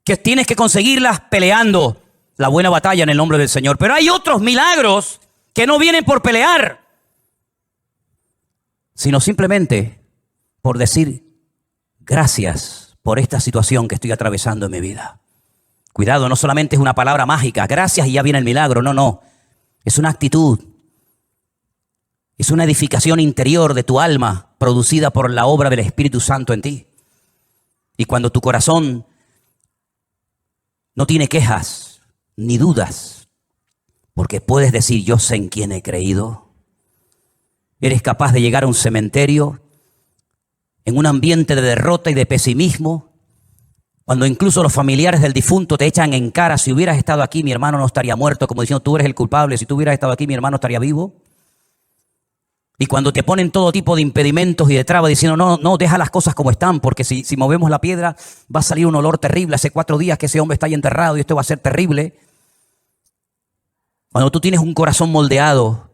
que tienes que conseguirlas peleando la buena batalla en el nombre del Señor. Pero hay otros milagros que no vienen por pelear, sino simplemente por decir gracias por esta situación que estoy atravesando en mi vida. Cuidado, no solamente es una palabra mágica, gracias y ya viene el milagro. No, es una actitud. Es una edificación interior de tu alma producida por la obra del Espíritu Santo en ti. Y cuando tu corazón no tiene quejas ni dudas, porque puedes decir, yo sé en quién he creído. Eres capaz de llegar a un cementerio en un ambiente de derrota y de pesimismo, cuando incluso los familiares del difunto te echan en cara, si hubieras estado aquí mi hermano no estaría muerto, como diciendo tú eres el culpable, si tú hubieras estado aquí mi hermano estaría vivo. Y cuando te ponen todo tipo de impedimentos y de trabas diciendo no, deja las cosas como están, porque si movemos la piedra va a salir un olor terrible. Hace 4 días que ese hombre está ahí enterrado y esto va a ser terrible. Cuando tú tienes un corazón moldeado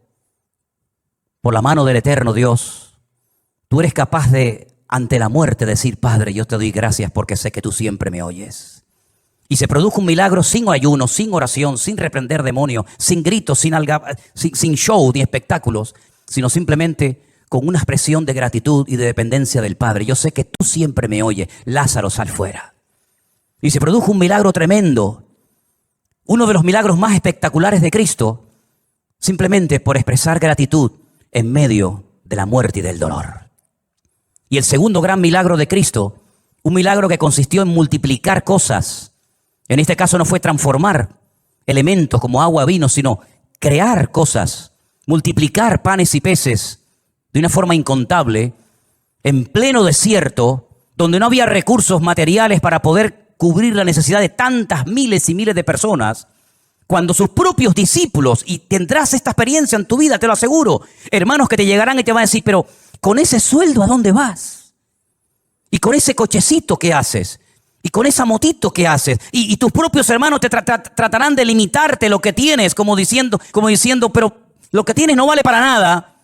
por la mano del eterno Dios, tú eres capaz de, ante la muerte, decir, Padre, yo te doy gracias porque sé que tú siempre me oyes. Y se produjo un milagro sin ayuno, sin oración, sin reprender demonios, sin gritos, sin show ni espectáculos, sino simplemente con una expresión de gratitud y de dependencia del Padre. Yo sé que tú siempre me oyes. Lázaro, sal fuera. Y se produjo un milagro tremendo. Uno de los milagros más espectaculares de Cristo, simplemente por expresar gratitud en medio de la muerte y del dolor. Y el segundo gran milagro de Cristo, un milagro que consistió en multiplicar cosas. En este caso no fue transformar elementos como agua, vino, sino crear cosas. Multiplicar panes y peces de una forma incontable en pleno desierto, donde no había recursos materiales para poder cubrir la necesidad de tantas miles y miles de personas, cuando sus propios discípulos, y tendrás esta experiencia en tu vida, te lo aseguro, hermanos que te llegarán y te van a decir, pero con ese sueldo ¿a dónde vas? Y con ese cochecito ¿qué haces? Y con esa motito ¿qué haces? Y tus propios hermanos te tratarán de limitarte lo que tienes, como diciendo, pero lo que tienes no vale para nada.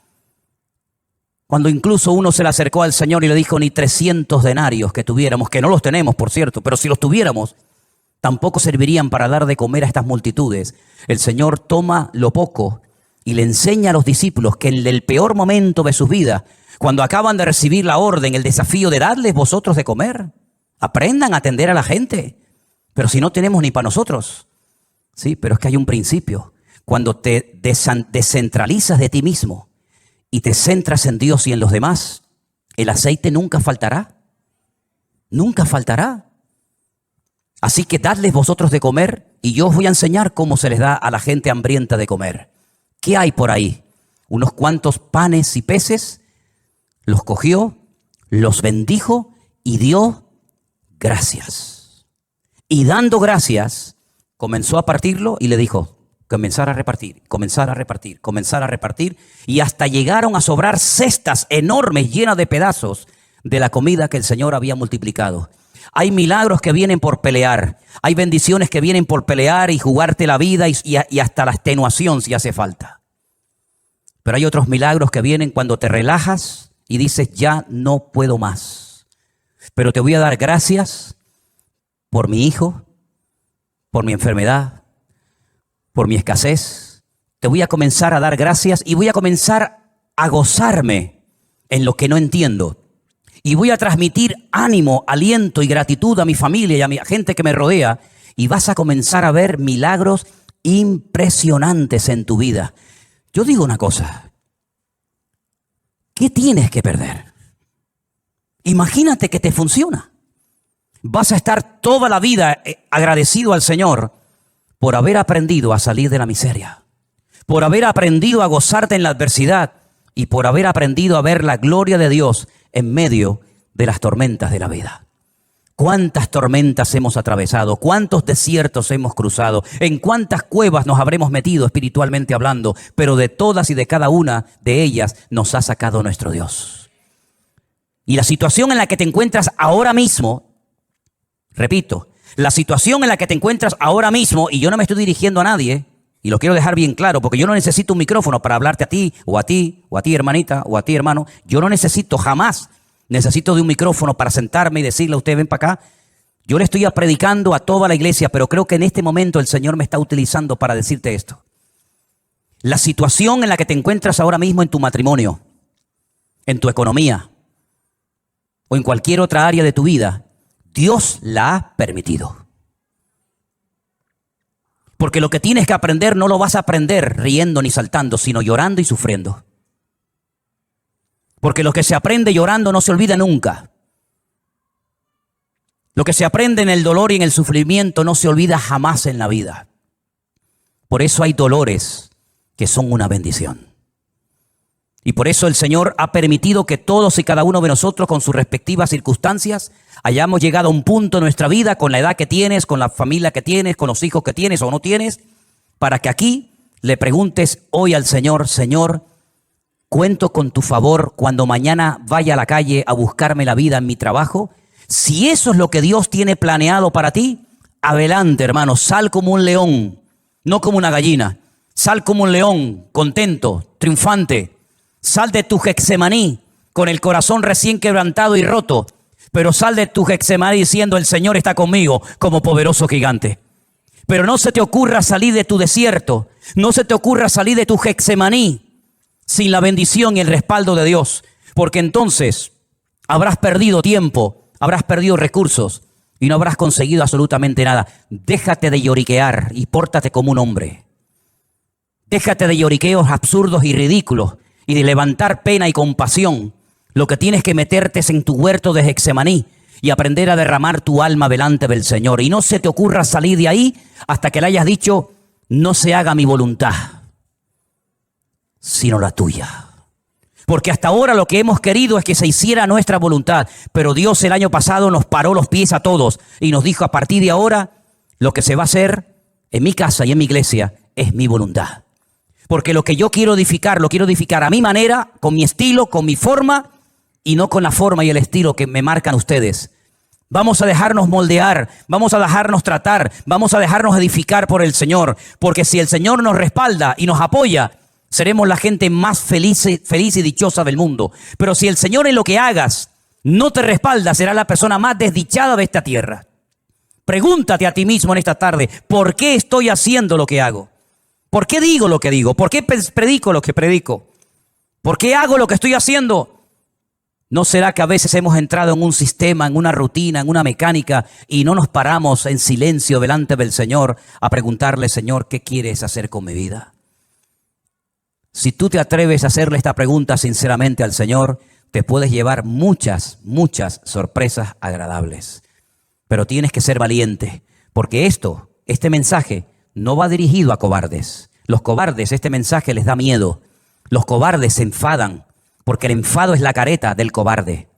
Cuando incluso uno se le acercó al Señor y le dijo, ni 300 denarios que tuviéramos, que no los tenemos, por cierto, pero si los tuviéramos, tampoco servirían para dar de comer a estas multitudes. El Señor toma lo poco y le enseña a los discípulos que en el peor momento de sus vidas, cuando acaban de recibir la orden, el desafío de darles vosotros de comer, aprendan a atender a la gente. Pero si no tenemos ni para nosotros. Sí, pero es que hay un principio. Cuando te descentralizas de ti mismo y te centras en Dios y en los demás, el aceite nunca faltará. Nunca faltará. Así que dadles vosotros de comer y yo os voy a enseñar cómo se les da a la gente hambrienta de comer. ¿Qué hay por ahí? Unos cuantos panes y peces. Los cogió, los bendijo y dio gracias. Y dando gracias, comenzó a partirlo y le dijo, comenzar a repartir, comenzar a repartir, comenzar a repartir. Y hasta llegaron a sobrar cestas enormes llenas de pedazos de la comida que el Señor había multiplicado. Hay milagros que vienen por pelear. Hay bendiciones que vienen por pelear y jugarte la vida y hasta la extenuación si hace falta. Pero hay otros milagros que vienen cuando te relajas y dices, ya no puedo más. Pero te voy a dar gracias por mi hijo, por mi enfermedad, por mi escasez. Te voy a comenzar a dar gracias y voy a comenzar a gozarme en lo que no entiendo. Y voy a transmitir ánimo, aliento y gratitud a mi familia y a mi gente que me rodea. Y vas a comenzar a ver milagros impresionantes en tu vida. Yo digo una cosa. ¿Qué tienes que perder? Imagínate que te funciona. Vas a estar toda la vida agradecido al Señor por haber aprendido a salir de la miseria, por haber aprendido a gozarte en la adversidad y por haber aprendido a ver la gloria de Dios en medio de las tormentas de la vida. ¿Cuántas tormentas hemos atravesado? ¿Cuántos desiertos hemos cruzado? ¿En cuántas cuevas nos habremos metido espiritualmente hablando? Pero de todas y de cada una de ellas nos ha sacado nuestro Dios. Y la situación en la que te encuentras ahora mismo, repito, la situación en la que te encuentras ahora mismo, y yo no me estoy dirigiendo a nadie, y lo quiero dejar bien claro, porque yo no necesito un micrófono para hablarte a ti, o a ti, o a ti hermanita, o a ti hermano. Yo no necesito jamás. Necesito de un micrófono para sentarme y decirle a usted, ven para acá. Yo le estoy predicando a toda la iglesia, pero creo que en este momento el Señor me está utilizando para decirte esto. La situación en la que te encuentras ahora mismo en tu matrimonio, en tu economía, o en cualquier otra área de tu vida, Dios la ha permitido. Porque lo que tienes que aprender no lo vas a aprender riendo ni saltando, sino llorando y sufriendo. Porque lo que se aprende llorando no se olvida nunca. Lo que se aprende en el dolor y en el sufrimiento no se olvida jamás en la vida. Por eso hay dolores que son una bendición. Y por eso el Señor ha permitido que todos y cada uno de nosotros, con sus respectivas circunstancias, hayamos llegado a un punto en nuestra vida, con la edad que tienes, con la familia que tienes, con los hijos que tienes o no tienes, para que aquí le preguntes hoy al Señor, Señor, cuento con tu favor cuando mañana vaya a la calle a buscarme la vida en mi trabajo. Si eso es lo que Dios tiene planeado para ti, adelante, hermano, sal como un león, no como una gallina. Sal como un león, contento, triunfante. Sal de tu Getsemaní con el corazón recién quebrantado y roto, pero sal de tu Getsemaní diciendo, el Señor está conmigo como poderoso gigante. Pero no se te ocurra salir de tu desierto, no se te ocurra salir de tu Getsemaní sin la bendición y el respaldo de Dios, porque entonces habrás perdido tiempo, habrás perdido recursos y no habrás conseguido absolutamente nada. Déjate de lloriquear y pórtate como un hombre. Déjate de lloriqueos absurdos y ridículos y de levantar pena y compasión. Lo que tienes que meterte es en tu huerto de Getsemaní y aprender a derramar tu alma delante del Señor. Y no se te ocurra salir de ahí hasta que le hayas dicho, no se haga mi voluntad, sino la tuya. Porque hasta ahora lo que hemos querido es que se hiciera nuestra voluntad, pero Dios el año pasado nos paró los pies a todos y nos dijo, a partir de ahora, lo que se va a hacer en mi casa y en mi iglesia es mi voluntad. Porque lo que yo quiero edificar, lo quiero edificar a mi manera, con mi estilo, con mi forma, y no con la forma y el estilo que me marcan ustedes. Vamos a dejarnos moldear, vamos a dejarnos tratar, vamos a dejarnos edificar por el Señor. Porque si el Señor nos respalda y nos apoya, seremos la gente más feliz y dichosa del mundo. Pero si el Señor en lo que hagas no te respalda, serás la persona más desdichada de esta tierra. Pregúntate a ti mismo en esta tarde, ¿por qué estoy haciendo lo que hago? ¿Por qué digo lo que digo? ¿Por qué predico lo que predico? ¿Por qué hago lo que estoy haciendo? ¿No será que a veces hemos entrado en un sistema, en una rutina, en una mecánica y no nos paramos en silencio delante del Señor a preguntarle, Señor, ¿qué quieres hacer con mi vida? Si tú te atreves a hacerle esta pregunta sinceramente al Señor, te puedes llevar muchas sorpresas agradables. Pero tienes que ser valiente, porque este mensaje no va dirigido a cobardes. Los cobardes, este mensaje les da miedo. Los cobardes se enfadan, porque el enfado es la careta del cobarde.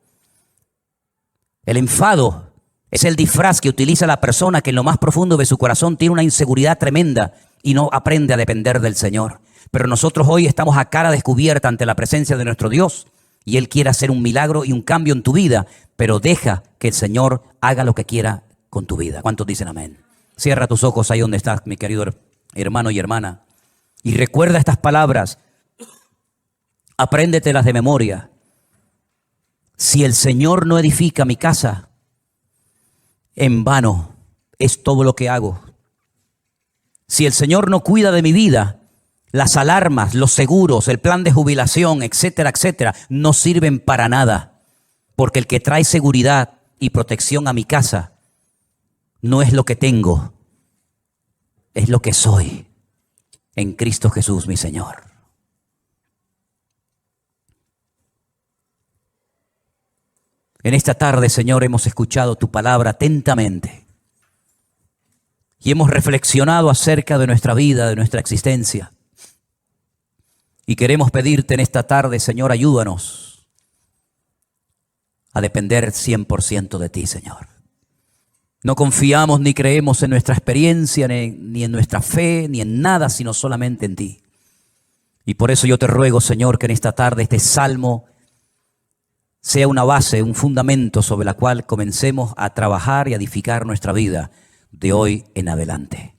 El enfado es el disfraz que utiliza la persona que en lo más profundo de su corazón tiene una inseguridad tremenda y no aprende a depender del Señor. Pero nosotros hoy estamos a cara descubierta ante la presencia de nuestro Dios y Él quiere hacer un milagro y un cambio en tu vida, pero deja que el Señor haga lo que quiera con tu vida. ¿Cuántos dicen amén? Cierra tus ojos ahí donde estás, mi querido hermano y hermana, y recuerda estas palabras. Apréndetelas de memoria. Si el Señor no edifica mi casa, en vano es todo lo que hago. Si el Señor no cuida de mi vida, las alarmas, los seguros, el plan de jubilación, etcétera, etcétera, no sirven para nada. Porque el que trae seguridad y protección a mi casa no es lo que tengo, es lo que soy en Cristo Jesús, mi Señor. En esta tarde, Señor, hemos escuchado tu palabra atentamente y hemos reflexionado acerca de nuestra vida, de nuestra existencia. Y queremos pedirte en esta tarde, Señor, ayúdanos a depender 100% de ti, Señor. No confiamos ni creemos en nuestra experiencia, ni en nuestra fe, ni en nada, sino solamente en ti. Y por eso yo te ruego, Señor, que en esta tarde este salmo sea una base, un fundamento sobre la cual comencemos a trabajar y a edificar nuestra vida de hoy en adelante.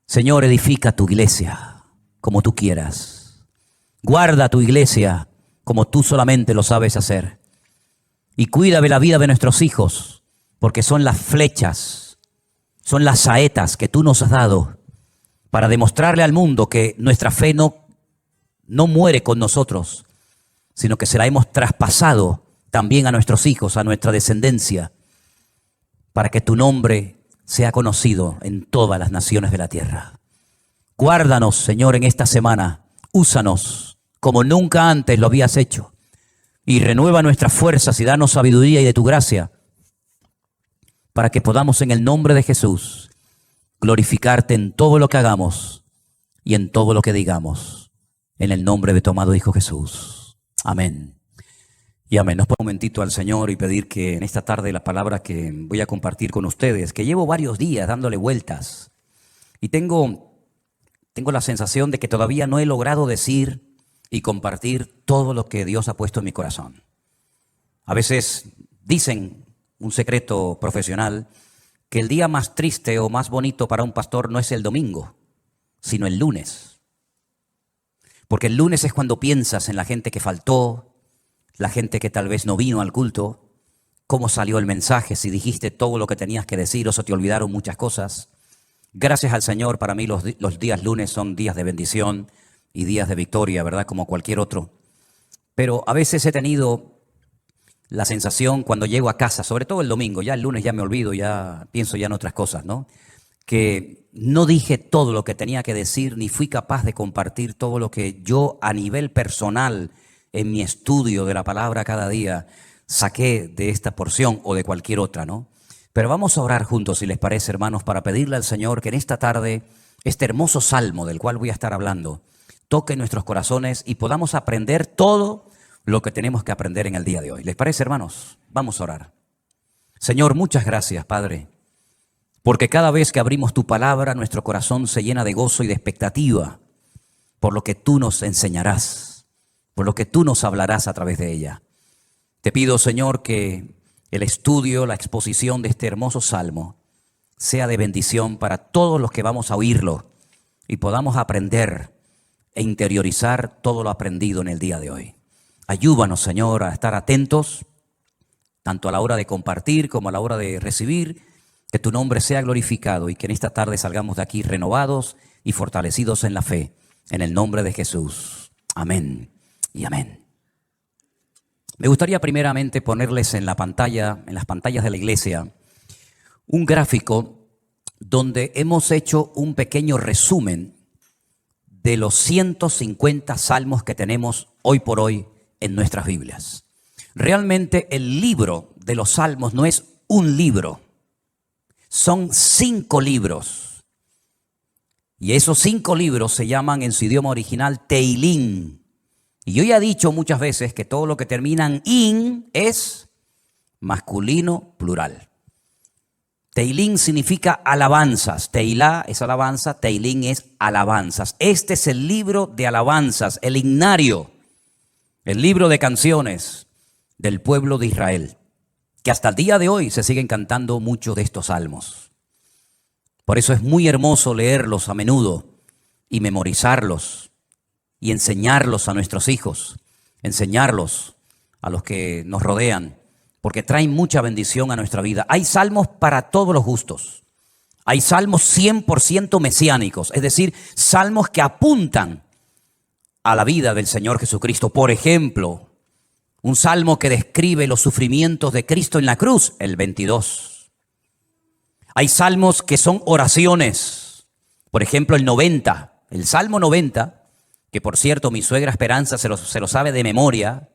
Señor, edifica tu iglesia como tú quieras. Guarda tu iglesia como tú solamente lo sabes hacer. Y cuida de la vida de nuestros hijos, porque son las flechas, son las saetas que tú nos has dado para demostrarle al mundo que nuestra fe no muere con nosotros, sino que se la hemos traspasado también a nuestros hijos, a nuestra descendencia, para que tu nombre sea conocido en todas las naciones de la tierra. Guárdanos, Señor, en esta semana. Úsanos como nunca antes lo habías hecho. Y renueva nuestras fuerzas y danos sabiduría y de tu gracia, para que podamos en el nombre de Jesús glorificarte en todo lo que hagamos y en todo lo que digamos. En el nombre de tu amado Hijo Jesús. Amén. Y amén. Nos ponemos un momentito al Señor y pedir que en esta tarde la palabra que voy a compartir con ustedes, que llevo varios días dándole vueltas y tengo la sensación de que todavía no he logrado decir y compartir todo lo que Dios ha puesto en mi corazón. A veces dicen, un secreto profesional, que el día más triste o más bonito para un pastor no es el domingo, sino el lunes. Porque el lunes es cuando piensas en la gente que faltó, la gente que tal vez no vino al culto, cómo salió el mensaje, si dijiste todo lo que tenías que decir o se te olvidaron muchas cosas. Gracias al Señor, para mí los días lunes son días de bendición y días de victoria, ¿verdad? Como cualquier otro. Pero a veces he tenido la sensación cuando llego a casa, sobre todo el domingo, ya el lunes ya me olvido, ya pienso ya en otras cosas, ¿no? Que no dije todo lo que tenía que decir, ni fui capaz de compartir todo lo que yo a nivel personal, en mi estudio de la palabra cada día, saqué de esta porción o de cualquier otra, ¿no? Pero vamos a orar juntos, si les parece, hermanos, para pedirle al Señor que en esta tarde, este hermoso salmo del cual voy a estar hablando, toque nuestros corazones y podamos aprender todo lo que tenemos que aprender en el día de hoy. ¿Les parece, hermanos? Vamos a orar. Señor, muchas gracias, Padre, porque cada vez que abrimos tu palabra, nuestro corazón se llena de gozo y de expectativa por lo que tú nos enseñarás, por lo que tú nos hablarás a través de ella. Te pido, Señor, que el estudio, la exposición de este hermoso salmo sea de bendición para todos los que vamos a oírlo y podamos aprender e interiorizar todo lo aprendido en el día de hoy. Ayúdanos, Señor, a estar atentos, tanto a la hora de compartir como a la hora de recibir, que tu nombre sea glorificado y que en esta tarde salgamos de aquí renovados y fortalecidos en la fe, en el nombre de Jesús. Amén y amén. Me gustaría primeramente ponerles en la pantalla, en las pantallas de la iglesia, un gráfico donde hemos hecho un pequeño resumen de los 150 salmos que tenemos hoy por hoy en nuestras Biblias. Realmente el libro de los salmos no es un libro, son 5 libros. Y esos 5 libros se llaman en su idioma original Teilín. Y yo ya he dicho muchas veces que todo lo que termina en in es masculino plural. Teilín significa alabanzas. Teilá es alabanza, Teilín es alabanzas. Este es el libro de alabanzas, el himnario, el libro de canciones del pueblo de Israel, que hasta el día de hoy se siguen cantando muchos de estos salmos. Por eso es muy hermoso leerlos a menudo y memorizarlos y enseñarlos a nuestros hijos, enseñarlos a los que nos rodean, porque traen mucha bendición a nuestra vida. Hay salmos para todos los gustos. Hay salmos 100% mesiánicos, es decir, salmos que apuntan a la vida del Señor Jesucristo. Por ejemplo, un salmo que describe los sufrimientos de Cristo en la cruz, el 22. Hay salmos que son oraciones. Por ejemplo, el 90, el Salmo 90, que por cierto mi suegra Esperanza se lo sabe de memoria,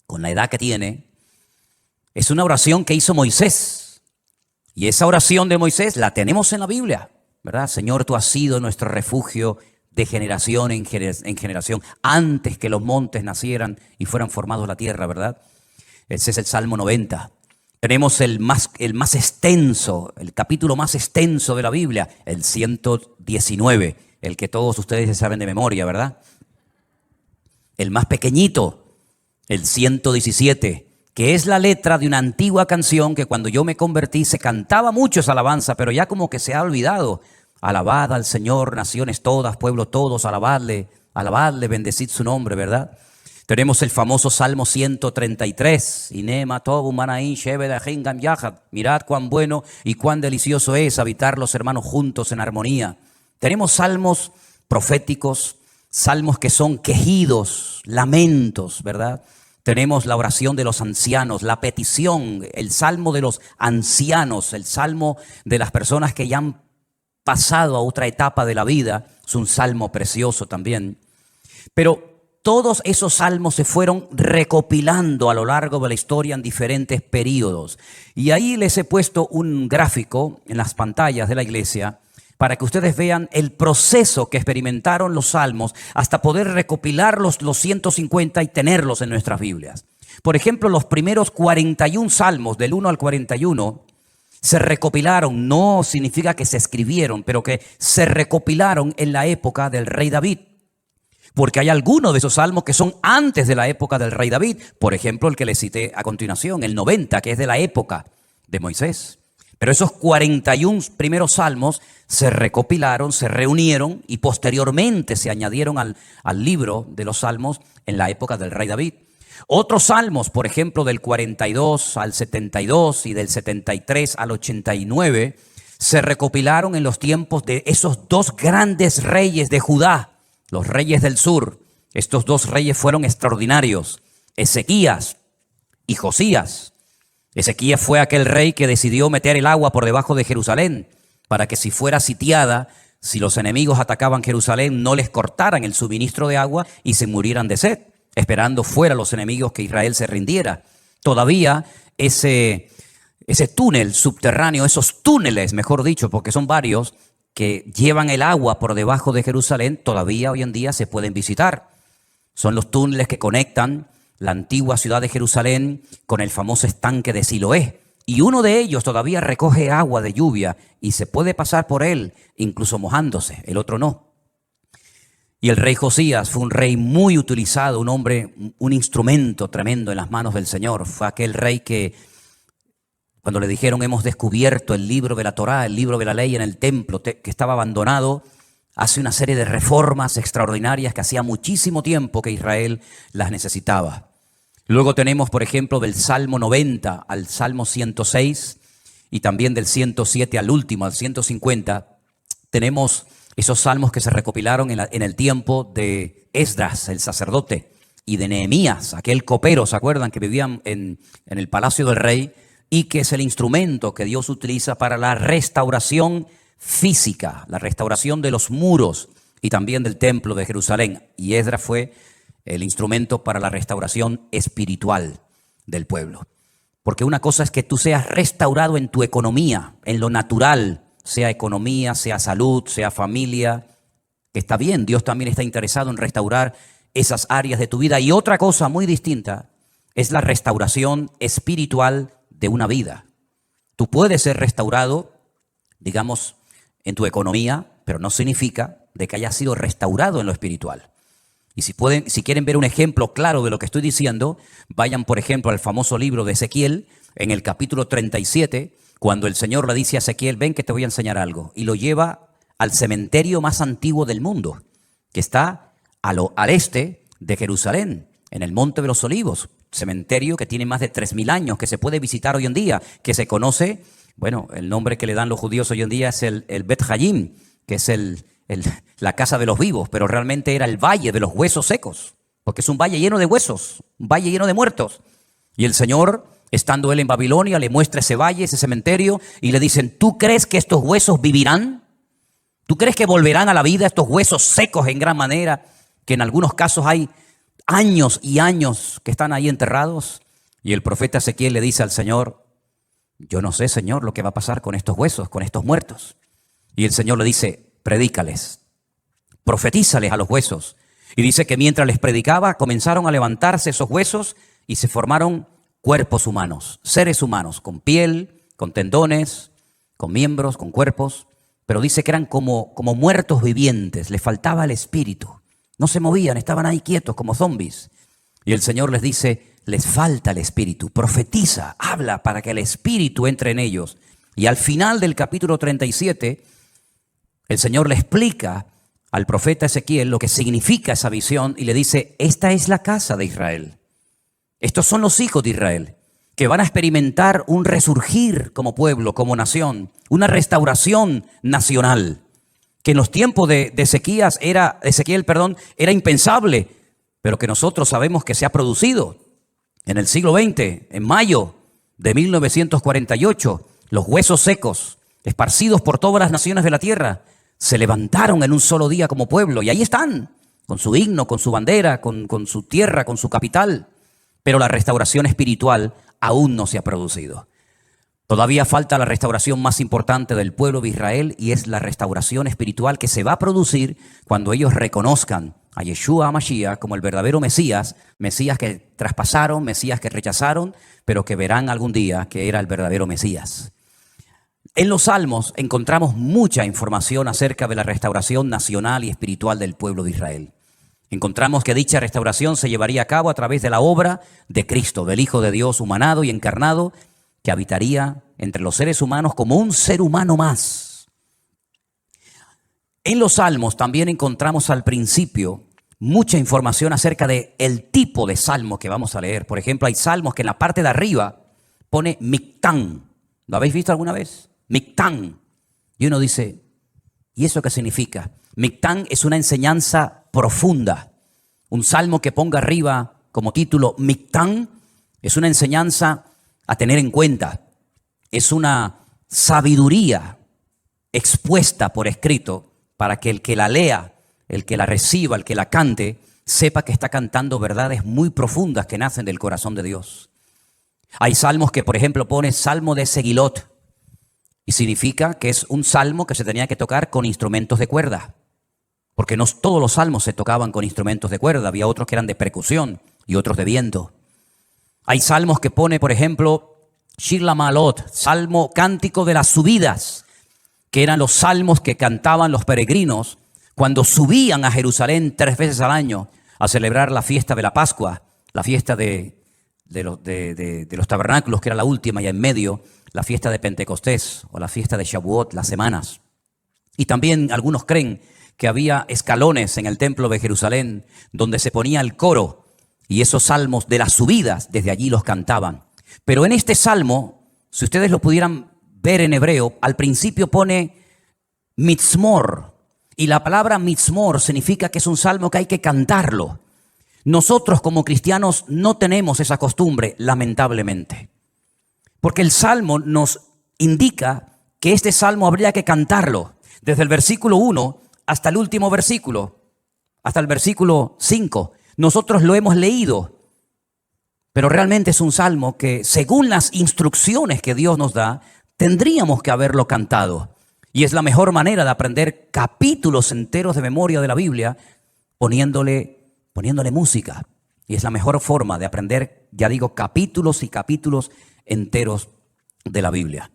con la edad que tiene. Es una oración que hizo Moisés. Y esa oración de Moisés la tenemos en la Biblia, ¿verdad? Señor, tú has sido nuestro refugio de generación en generación, antes que los montes nacieran y fueran formados la tierra, ¿verdad? Ese es el Salmo 90. Tenemos el más extenso, el capítulo más extenso de la Biblia, el 119, el que todos ustedes saben de memoria, ¿verdad? El más pequeñito, el 117, que es la letra de una antigua canción que cuando yo me convertí se cantaba mucho esa alabanza, pero ya como que se ha olvidado. Alabad al Señor, naciones todas, pueblos todos, alabadle, alabadle, bendecid su nombre, ¿verdad? Tenemos el famoso Salmo 133. Inema tobu manaín shebed hingam yahad. Mirad cuán bueno y cuán delicioso es habitar los hermanos juntos en armonía. Tenemos salmos proféticos, salmos que son quejidos, lamentos, ¿verdad? Tenemos la oración de los ancianos, la petición, el salmo de los ancianos, el salmo de las personas que ya han pasado a otra etapa de la vida. Es un salmo precioso también. Pero todos esos salmos se fueron recopilando a lo largo de la historia en diferentes periodos. Y ahí les he puesto un gráfico en las pantallas de la iglesia para que ustedes vean el proceso que experimentaron los salmos hasta poder recopilar los 150 y tenerlos en nuestras Biblias. Por ejemplo, los primeros 41 salmos, del 1 al 41, se recopilaron. No significa que se escribieron, pero que se recopilaron en la época del rey David. Porque hay algunos de esos salmos que son antes de la época del rey David. Por ejemplo, el que les cité a continuación, el 90, que es de la época de Moisés. Pero esos 41 primeros salmos se recopilaron, se reunieron y posteriormente se añadieron al libro de los salmos en la época del rey David. Otros salmos, por ejemplo, del 42 al 72 y del 73 al 89, se recopilaron en los tiempos de esos 2 grandes reyes de Judá, los reyes del sur. Estos 2 reyes fueron extraordinarios, Ezequías y Josías. Ezequías fue aquel rey que decidió meter el agua por debajo de Jerusalén para que si fuera sitiada, si los enemigos atacaban Jerusalén, no les cortaran el suministro de agua y se murieran de sed, esperando fuera los enemigos que Israel se rindiera. Todavía ese túnel subterráneo, esos túneles, mejor dicho, porque son varios, que llevan el agua por debajo de Jerusalén, todavía hoy en día se pueden visitar. Son los túneles que conectan la antigua ciudad de Jerusalén con el famoso estanque de Siloé. Y uno de ellos todavía recoge agua de lluvia y se puede pasar por él, incluso mojándose, el otro no. Y el rey Josías fue un rey muy utilizado, un hombre, un instrumento tremendo en las manos del Señor. Fue aquel rey que cuando le dijeron hemos descubierto el libro de la Torá, el libro de la ley en el templo que estaba abandonado, hace una serie de reformas extraordinarias que hacía muchísimo tiempo que Israel las necesitaba. Luego tenemos, por ejemplo, del Salmo 90 al Salmo 106 y también del 107 al último, al 150, tenemos esos salmos que se recopilaron en el tiempo de Esdras, el sacerdote, y de Nehemías, aquel copero, ¿se acuerdan? Que vivían en el palacio del rey y que es el instrumento que Dios utiliza para la restauración física, la restauración de los muros y también del templo de Jerusalén. Y Esdras fue el instrumento para la restauración espiritual del pueblo. Porque una cosa es que tú seas restaurado en tu economía, en lo natural, sea economía, sea salud, sea familia, que está bien, Dios también está interesado en restaurar esas áreas de tu vida. Y otra cosa muy distinta es la restauración espiritual de una vida. Tú puedes ser restaurado, digamos, en tu economía, pero no significa de que hayas sido restaurado en lo espiritual. Y si quieren ver un ejemplo claro de lo que estoy diciendo, vayan, por ejemplo, al famoso libro de Ezequiel, en el capítulo 37, cuando el Señor le dice a Ezequiel, ven que te voy a enseñar algo, y lo lleva al cementerio más antiguo del mundo, que está al este de Jerusalén, en el Monte de los Olivos, cementerio que tiene más de 3.000 años, que se puede visitar hoy en día, que se conoce, bueno, el nombre que le dan los judíos hoy en día es el Bet Hayim, que es la casa de los vivos, pero realmente era el valle de los huesos secos, porque es un valle lleno de huesos, un valle lleno de muertos. Y el Señor, estando él en Babilonia, le muestra ese valle, ese cementerio, y le dicen, ¿tú crees que estos huesos vivirán? ¿Tú crees que volverán a la vida estos huesos secos en gran manera, que en algunos casos hay años y años que están ahí enterrados? Y el profeta Ezequiel le dice al Señor, yo no sé, Señor, lo que va a pasar con estos huesos, con estos muertos. Y el Señor le dice, predícales, profetízales a los huesos. Y dice que mientras les predicaba, comenzaron a levantarse esos huesos y se formaron cuerpos humanos, seres humanos, con piel, con tendones, con miembros, con cuerpos. Pero dice que eran como muertos vivientes, les faltaba el espíritu. No se movían, estaban ahí quietos como zombies. Y el Señor les dice, les falta el espíritu, profetiza, habla para que el espíritu entre en ellos. Y al final del capítulo 37, el Señor le explica al profeta Ezequiel lo que significa esa visión y le dice, esta es la casa de Israel. Estos son los hijos de Israel, que van a experimentar un resurgir como pueblo, como nación, una restauración nacional, que en los tiempos de Ezequiel era impensable, pero que nosotros sabemos que se ha producido. En el siglo XX, en mayo de 1948, los huesos secos, esparcidos por todas las naciones de la tierra, se levantaron en un solo día como pueblo, y ahí están, con su himno, con su bandera, con su tierra, con su capital. Pero la restauración espiritual aún no se ha producido. Todavía falta la restauración más importante del pueblo de Israel, y es la restauración espiritual que se va a producir cuando ellos reconozcan a Yeshua HaMashiach como el verdadero Mesías que traspasaron, Mesías que rechazaron, pero que verán algún día que era el verdadero Mesías. En los Salmos encontramos mucha información acerca de la restauración nacional y espiritual del pueblo de Israel. Encontramos que dicha restauración se llevaría a cabo a través de la obra de Cristo, del Hijo de Dios humanado y encarnado, que habitaría entre los seres humanos como un ser humano más. En los Salmos también encontramos al principio mucha información acerca del tipo de salmo que vamos a leer. Por ejemplo, hay salmos que en la parte de arriba pone Mictán. ¿Lo habéis visto alguna vez? Mictán. Y uno dice, ¿y eso qué significa? Mictán es una enseñanza profunda. Un salmo que ponga arriba como título Mictán es una enseñanza a tener en cuenta. Es una sabiduría expuesta por escrito para que el que la lea, el que la reciba, el que la cante, sepa que está cantando verdades muy profundas que nacen del corazón de Dios. Hay salmos que, por ejemplo, pone Salmo de Segilot, y significa que es un salmo que se tenía que tocar con instrumentos de cuerda, porque no todos los salmos se tocaban con instrumentos de cuerda, había otros que eran de percusión y otros de viento. Hay salmos que pone, por ejemplo, Shir LaMa'alot, salmo cántico de las subidas, que eran los salmos que cantaban los peregrinos cuando subían a Jerusalén 3 veces al año a celebrar la fiesta de la Pascua, la fiesta de los tabernáculos, que era la última, y en medio la fiesta de Pentecostés o la fiesta de Shavuot, las semanas. Y también algunos creen que había escalones en el templo de Jerusalén donde se ponía el coro, y esos salmos de las subidas desde allí los cantaban. Pero en este salmo, si ustedes lo pudieran ver en hebreo, al principio pone mitzmor, y la palabra mitzmor significa que es un salmo que hay que cantarlo. Nosotros como cristianos no tenemos esa costumbre, lamentablemente. Porque el Salmo nos indica que este Salmo habría que cantarlo desde el versículo 1 hasta el último versículo, hasta el versículo 5. Nosotros lo hemos leído, pero realmente es un Salmo que, según las instrucciones que Dios nos da, tendríamos que haberlo cantado. Y es la mejor manera de aprender capítulos enteros de memoria de la Biblia poniéndole música. Y es la mejor forma de aprender, ya digo, capítulos y capítulos enteros de la Biblia.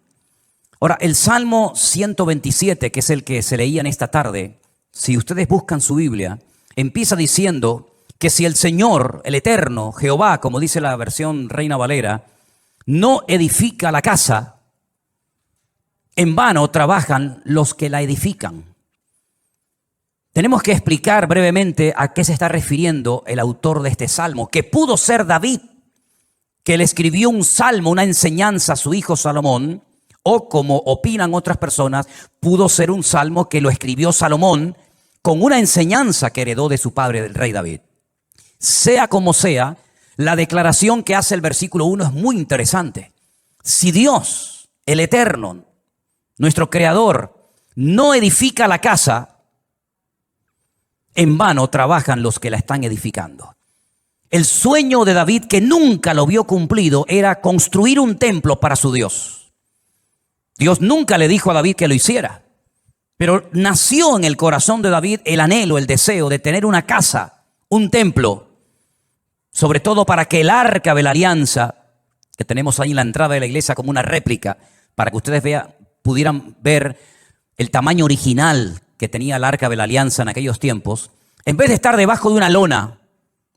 Ahora, el Salmo 127, que es el que se leía en esta tarde, si ustedes buscan su Biblia, empieza diciendo que si el Señor, el Eterno, Jehová, como dice la versión Reina Valera, no edifica la casa, en vano trabajan los que la edifican. Tenemos que explicar brevemente a qué se está refiriendo el autor de este salmo, que pudo ser David, que le escribió un salmo, una enseñanza a su hijo Salomón, o como opinan otras personas, pudo ser un salmo que lo escribió Salomón con una enseñanza que heredó de su padre, el rey David. Sea como sea, la declaración que hace el versículo 1 es muy interesante. Si Dios, el Eterno, nuestro Creador, no edifica la casa, en vano trabajan los que la están edificando. El sueño de David, que nunca lo vio cumplido, era construir un templo para su Dios. Dios nunca le dijo a David que lo hiciera, pero nació en el corazón de David el anhelo, el deseo de tener una casa, un templo, sobre todo para que el arca de la alianza, que tenemos ahí en la entrada de la iglesia como una réplica, para que ustedes pudieran ver el tamaño original que tenía el arca de la alianza en aquellos tiempos, en vez de estar debajo de una lona,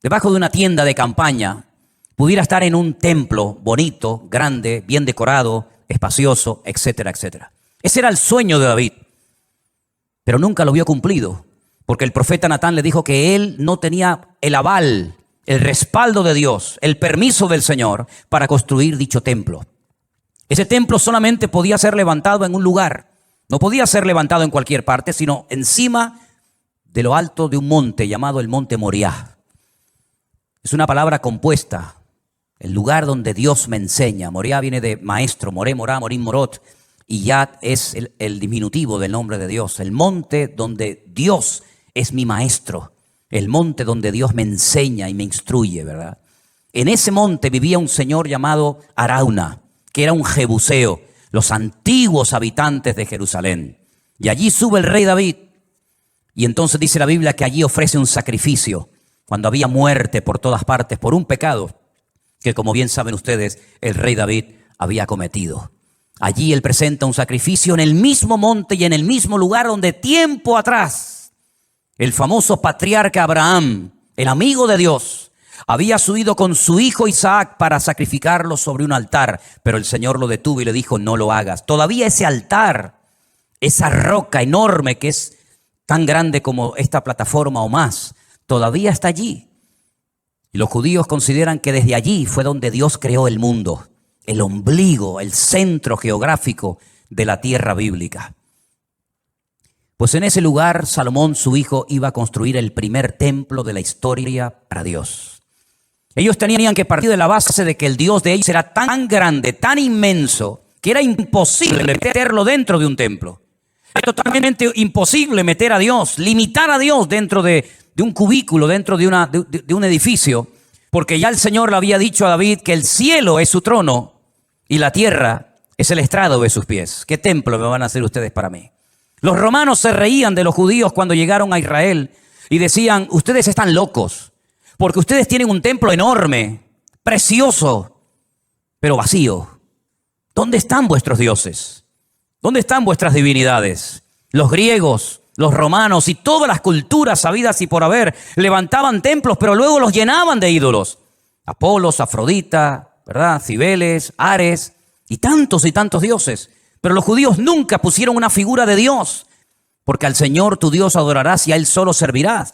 debajo de una tienda de campaña, pudiera estar en un templo bonito, grande, bien decorado, espacioso, etcétera, etcétera. Ese era el sueño de David, pero nunca lo vio cumplido, porque el profeta Natán le dijo que él no tenía el aval, el respaldo de Dios, el permiso del Señor para construir dicho templo. Ese templo solamente podía ser levantado en un lugar, no podía ser levantado en cualquier parte, sino encima de lo alto de un monte llamado el monte Moriah. Es una palabra compuesta, el lugar donde Dios me enseña. Moriah viene de maestro, Moré, Morá, Morim, Morot, y Yad es el diminutivo del nombre de Dios. El monte donde Dios es mi maestro, el monte donde Dios me enseña y me instruye, ¿verdad? En ese monte vivía un señor llamado Arauna, que era un jebuseo, los antiguos habitantes de Jerusalén. Y allí sube el rey David. Y entonces dice la Biblia que allí ofrece un sacrificio, cuando había muerte por todas partes, por un pecado que, como bien saben ustedes, el rey David había cometido. Allí él presenta un sacrificio en el mismo monte y en el mismo lugar donde tiempo atrás el famoso patriarca Abraham, el amigo de Dios, había subido con su hijo Isaac para sacrificarlo sobre un altar, pero el Señor lo detuvo y le dijo: no lo hagas. Todavía ese altar, esa roca enorme que es tan grande como esta plataforma o más, todavía está allí. Y los judíos consideran que desde allí fue donde Dios creó el mundo, el ombligo, el centro geográfico de la tierra bíblica. Pues en ese lugar Salomón, su hijo, iba a construir el primer templo de la historia para Dios. Ellos tenían que partir de la base de que el Dios de ellos era tan grande, tan inmenso, que era imposible meterlo dentro de un templo. Era totalmente imposible meter a Dios, limitar a Dios dentro de un cubículo, dentro de un edificio, porque ya el Señor le había dicho a David que el cielo es su trono y la tierra es el estrado de sus pies. ¿Qué templo me van a hacer ustedes para mí? Los romanos se reían de los judíos cuando llegaron a Israel y decían: ustedes están locos, porque ustedes tienen un templo enorme, precioso, pero vacío. ¿Dónde están vuestros dioses? ¿Dónde están vuestras divinidades? Los griegos, los romanos y todas las culturas habidas y por haber levantaban templos, pero luego los llenaban de ídolos. Apolos, Afrodita, ¿verdad? Cibeles, Ares y tantos dioses. Pero los judíos nunca pusieron una figura de Dios, porque al Señor tu Dios adorarás y a Él solo servirás.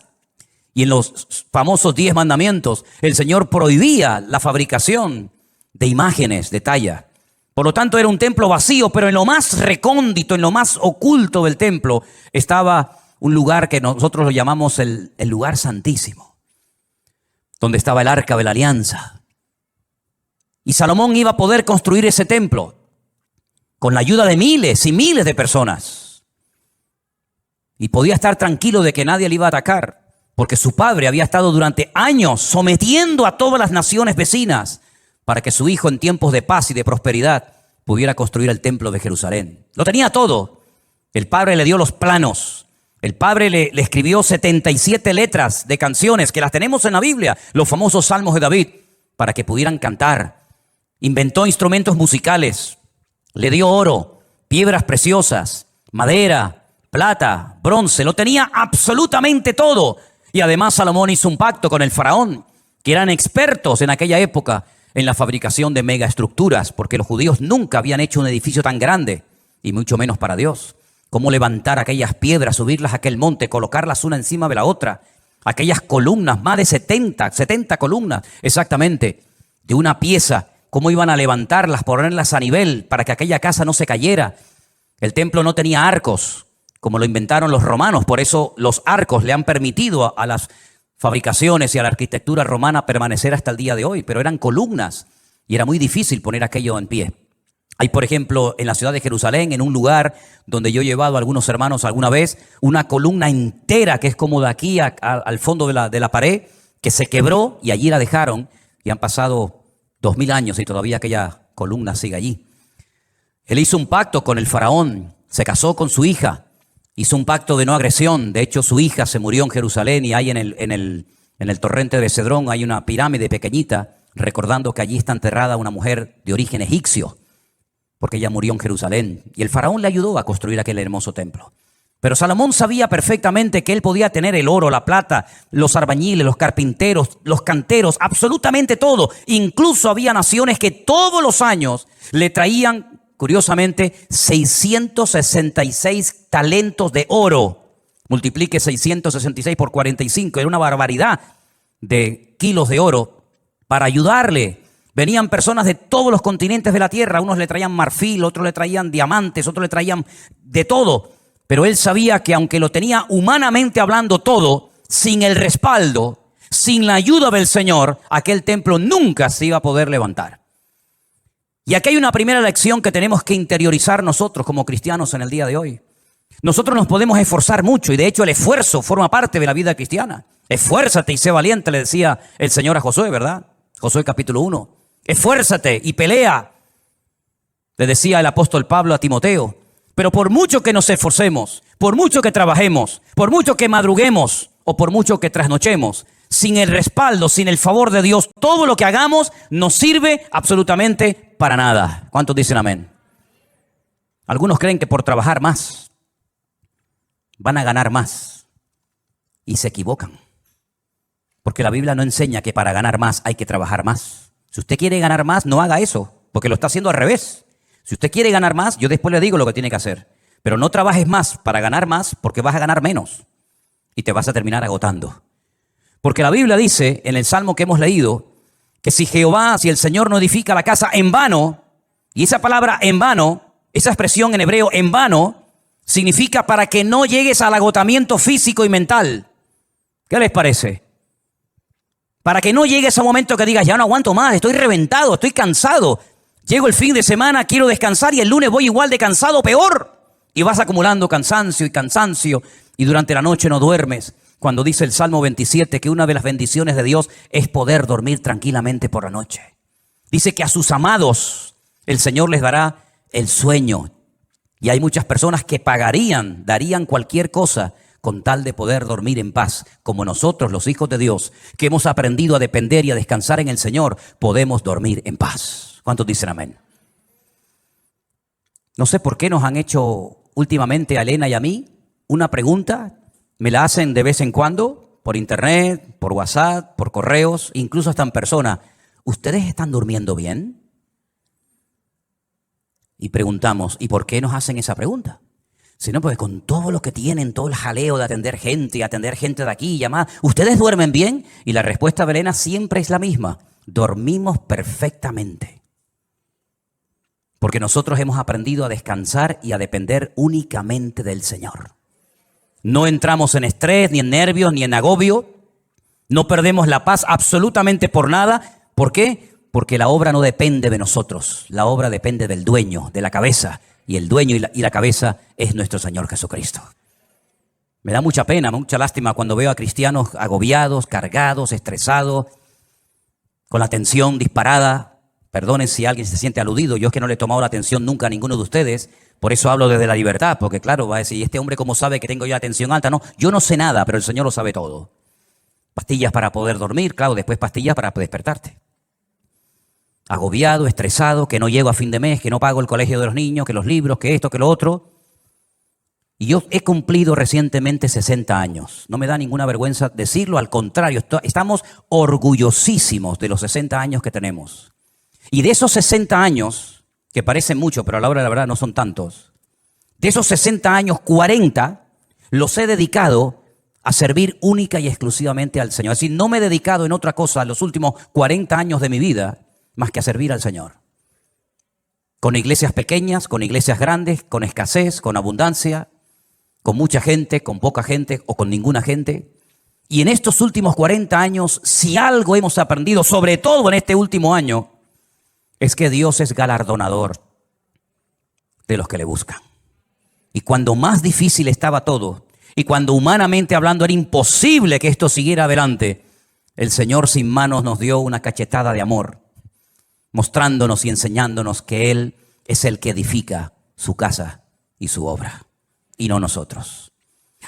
Y en los famosos 10 mandamientos, el Señor prohibía la fabricación de imágenes de talla. Por lo tanto, era un templo vacío, pero en lo más recóndito, en lo más oculto del templo, estaba un lugar que nosotros lo llamamos el lugar santísimo. donde estaba el arca de la alianza. Y Salomón iba a poder construir ese templo con la ayuda de miles y miles de personas. Y podía estar tranquilo de que nadie le iba a atacar, porque su padre había estado durante años sometiendo a todas las naciones vecinas para que su hijo en tiempos de paz y de prosperidad pudiera construir el templo de Jerusalén. Lo tenía todo. El padre le dio los planos. El padre le escribió 77 letras de canciones que las tenemos en la Biblia, los famosos salmos de David, para que pudieran cantar. Inventó instrumentos musicales, le dio oro, piedras preciosas, madera, plata, bronce, lo tenía absolutamente todo. Y además Salomón hizo un pacto con el faraón, que eran expertos en aquella época en la fabricación de megaestructuras, porque los judíos nunca habían hecho un edificio tan grande, y mucho menos para Dios. Cómo levantar aquellas piedras, subirlas a aquel monte, colocarlas una encima de la otra. Aquellas columnas, más de 70 columnas exactamente, de una pieza. Cómo iban a levantarlas, ponerlas a nivel para que aquella casa no se cayera. El templo no tenía arcos, como lo inventaron los romanos. Por eso los arcos le han permitido a las fabricaciones y a la arquitectura romana permanecer hasta el día de hoy. Pero eran columnas y era muy difícil poner aquello en pie. Hay, por ejemplo, en la ciudad de Jerusalén, en un lugar donde yo he llevado a algunos hermanos alguna vez, una columna entera que es como de aquí al fondo de la pared, que se quebró y allí la dejaron, y han pasado 2000 años y todavía aquella columna sigue allí. Él hizo un pacto con el faraón, se casó con su hija, hizo un pacto de no agresión. De hecho, su hija se murió en Jerusalén, y hay en el torrente de Cedrón hay una pirámide pequeñita, recordando que allí está enterrada una mujer de origen egipcio, porque ella murió en Jerusalén, y el faraón le ayudó a construir aquel hermoso templo. Pero Salomón sabía perfectamente que él podía tener el oro, la plata, los albañiles, los carpinteros, los canteros, absolutamente todo. Incluso había naciones que todos los años le traían, curiosamente, 666 talentos de oro. Multiplique 666 por 45, era una barbaridad de kilos de oro para ayudarle. Venían personas de todos los continentes de la tierra. Unos le traían marfil, otros le traían diamantes, otros le traían de todo. Pero él sabía que aunque lo tenía humanamente hablando todo, sin el respaldo, sin la ayuda del Señor, aquel templo nunca se iba a poder levantar. Y aquí hay una primera lección que tenemos que interiorizar nosotros como cristianos en el día de hoy. Nosotros nos podemos esforzar mucho, y de hecho el esfuerzo forma parte de la vida cristiana. Esfuérzate y sé valiente, le decía el Señor a Josué, ¿verdad? Josué capítulo 1. Esfuérzate y pelea, le decía el apóstol Pablo a Timoteo. Pero por mucho que nos esforcemos, por mucho que trabajemos, por mucho que madruguemos o por mucho que trasnochemos, sin el respaldo, sin el favor de Dios, todo lo que hagamos no sirve absolutamente para nada. ¿Cuántos dicen amén? Algunos creen que por trabajar más van a ganar más, y se equivocan. Porque la Biblia no enseña que para ganar más hay que trabajar más. Si usted quiere ganar más, no haga eso, porque lo está haciendo al revés. Si usted quiere ganar más, yo después le digo lo que tiene que hacer. Pero no trabajes más para ganar más, porque vas a ganar menos y te vas a terminar agotando. Porque la Biblia dice, en el Salmo que hemos leído, que si el Señor no edifica la casa en vano, y esa palabra en vano, esa expresión en hebreo en vano, significa para que no llegues al agotamiento físico y mental. ¿Qué les parece? Para que no llegues a un momento que digas, ya no aguanto más, estoy reventado, estoy cansado. Llego el fin de semana, quiero descansar, y el lunes voy igual de cansado, peor. Y vas acumulando cansancio, y durante la noche no duermes. Cuando dice el Salmo 27 que una de las bendiciones de Dios es poder dormir tranquilamente por la noche. Dice que a sus amados el Señor les dará el sueño. Y hay muchas personas que darían cualquier cosa con tal de poder dormir en paz, como nosotros, los hijos de Dios, que hemos aprendido a depender y a descansar en el Señor, podemos dormir en paz. ¿Cuántos dicen amén? No sé por qué nos han hecho últimamente a Elena y a mí una pregunta. Me la hacen de vez en cuando, por internet, por WhatsApp, por correos, incluso hasta en persona. ¿Ustedes están durmiendo bien? Y preguntamos, ¿y por qué nos hacen esa pregunta? Sino porque con todo lo que tienen, todo el jaleo de atender gente de aquí y llamar, ¿ustedes duermen bien? Y la respuesta de Elena siempre es la misma: dormimos perfectamente. Porque nosotros hemos aprendido a descansar y a depender únicamente del Señor. No entramos en estrés, ni en nervios, ni en agobio. No perdemos la paz absolutamente por nada. ¿Por qué? Porque la obra no depende de nosotros. La obra depende del dueño, de la cabeza. Y el dueño y la cabeza es nuestro Señor Jesucristo. Me da mucha pena, mucha lástima cuando veo a cristianos agobiados, cargados, estresados, con la tensión disparada. Perdonen si alguien se siente aludido. Yo es que no le he tomado la atención nunca a ninguno de ustedes. Por eso hablo desde la libertad. Porque claro, va a decir, ¿y este hombre cómo sabe que tengo yo la tensión alta? No, yo no sé nada, pero el Señor lo sabe todo. Pastillas para poder dormir, claro, después pastillas para despertarte. Agobiado, estresado, que no llego a fin de mes, que no pago el colegio de los niños, que los libros, que esto, que lo otro. Y yo he cumplido recientemente 60 años. No me da ninguna vergüenza decirlo, al contrario, estamos orgullosísimos de los 60 años que tenemos. Y de esos 60 años, que parecen mucho, pero a la hora de la verdad no son tantos, de esos 60 años, 40 los he dedicado a servir única y exclusivamente al Señor. Es decir, no me he dedicado en otra cosa los últimos 40 años de mi vida más que a servir al Señor. Con iglesias pequeñas, con iglesias grandes, con escasez, con abundancia, con mucha gente, con poca gente o con ninguna gente. Y en estos últimos 40 años, si algo hemos aprendido, sobre todo en este último año, es que Dios es galardonador de los que le buscan. Y cuando más difícil estaba todo, y cuando humanamente hablando era imposible que esto siguiera adelante, el Señor sin manos nos dio una cachetada de amor, mostrándonos y enseñándonos que Él es el que edifica su casa y su obra, y no nosotros.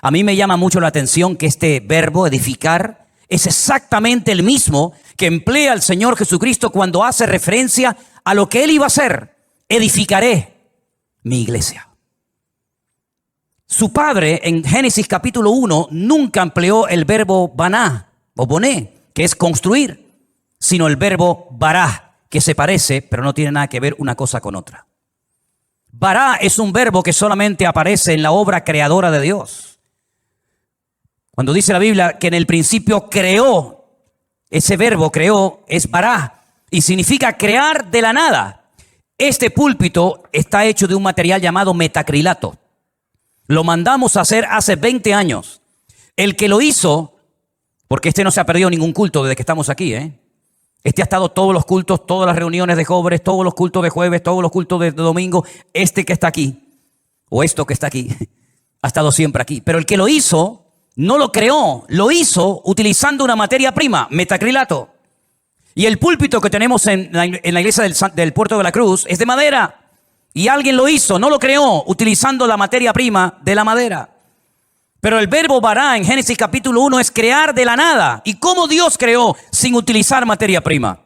A mí me llama mucho la atención que este verbo edificar es exactamente el mismo que emplea el Señor Jesucristo cuando hace referencia a lo que Él iba a hacer. Edificaré mi iglesia. Su padre en Génesis capítulo 1 nunca empleó el verbo baná o boné, que es construir, sino el verbo bará, que se parece, pero no tiene nada que ver una cosa con otra. Bará es un verbo que solamente aparece en la obra creadora de Dios. Cuando dice la Biblia que en el principio creó, ese verbo creó es bará y significa crear de la nada. Este púlpito está hecho de un material llamado metacrilato. Lo mandamos a hacer hace 20 años. El que lo hizo, porque este no se ha perdido ningún culto desde que estamos aquí, Este ha estado todos los cultos, todas las reuniones de jóvenes, todos los cultos de jueves, todos los cultos de domingo. Este que está aquí, o esto que está aquí, ha estado siempre aquí. Pero el que lo hizo, no lo creó, lo hizo utilizando una materia prima, metacrilato. Y el púlpito que tenemos en la iglesia del Puerto de la Cruz es de madera. Y alguien lo hizo, no lo creó, utilizando la materia prima de la madera. Pero el verbo bará en Génesis capítulo 1 es crear de la nada. ¿Y cómo Dios creó sin utilizar materia prima?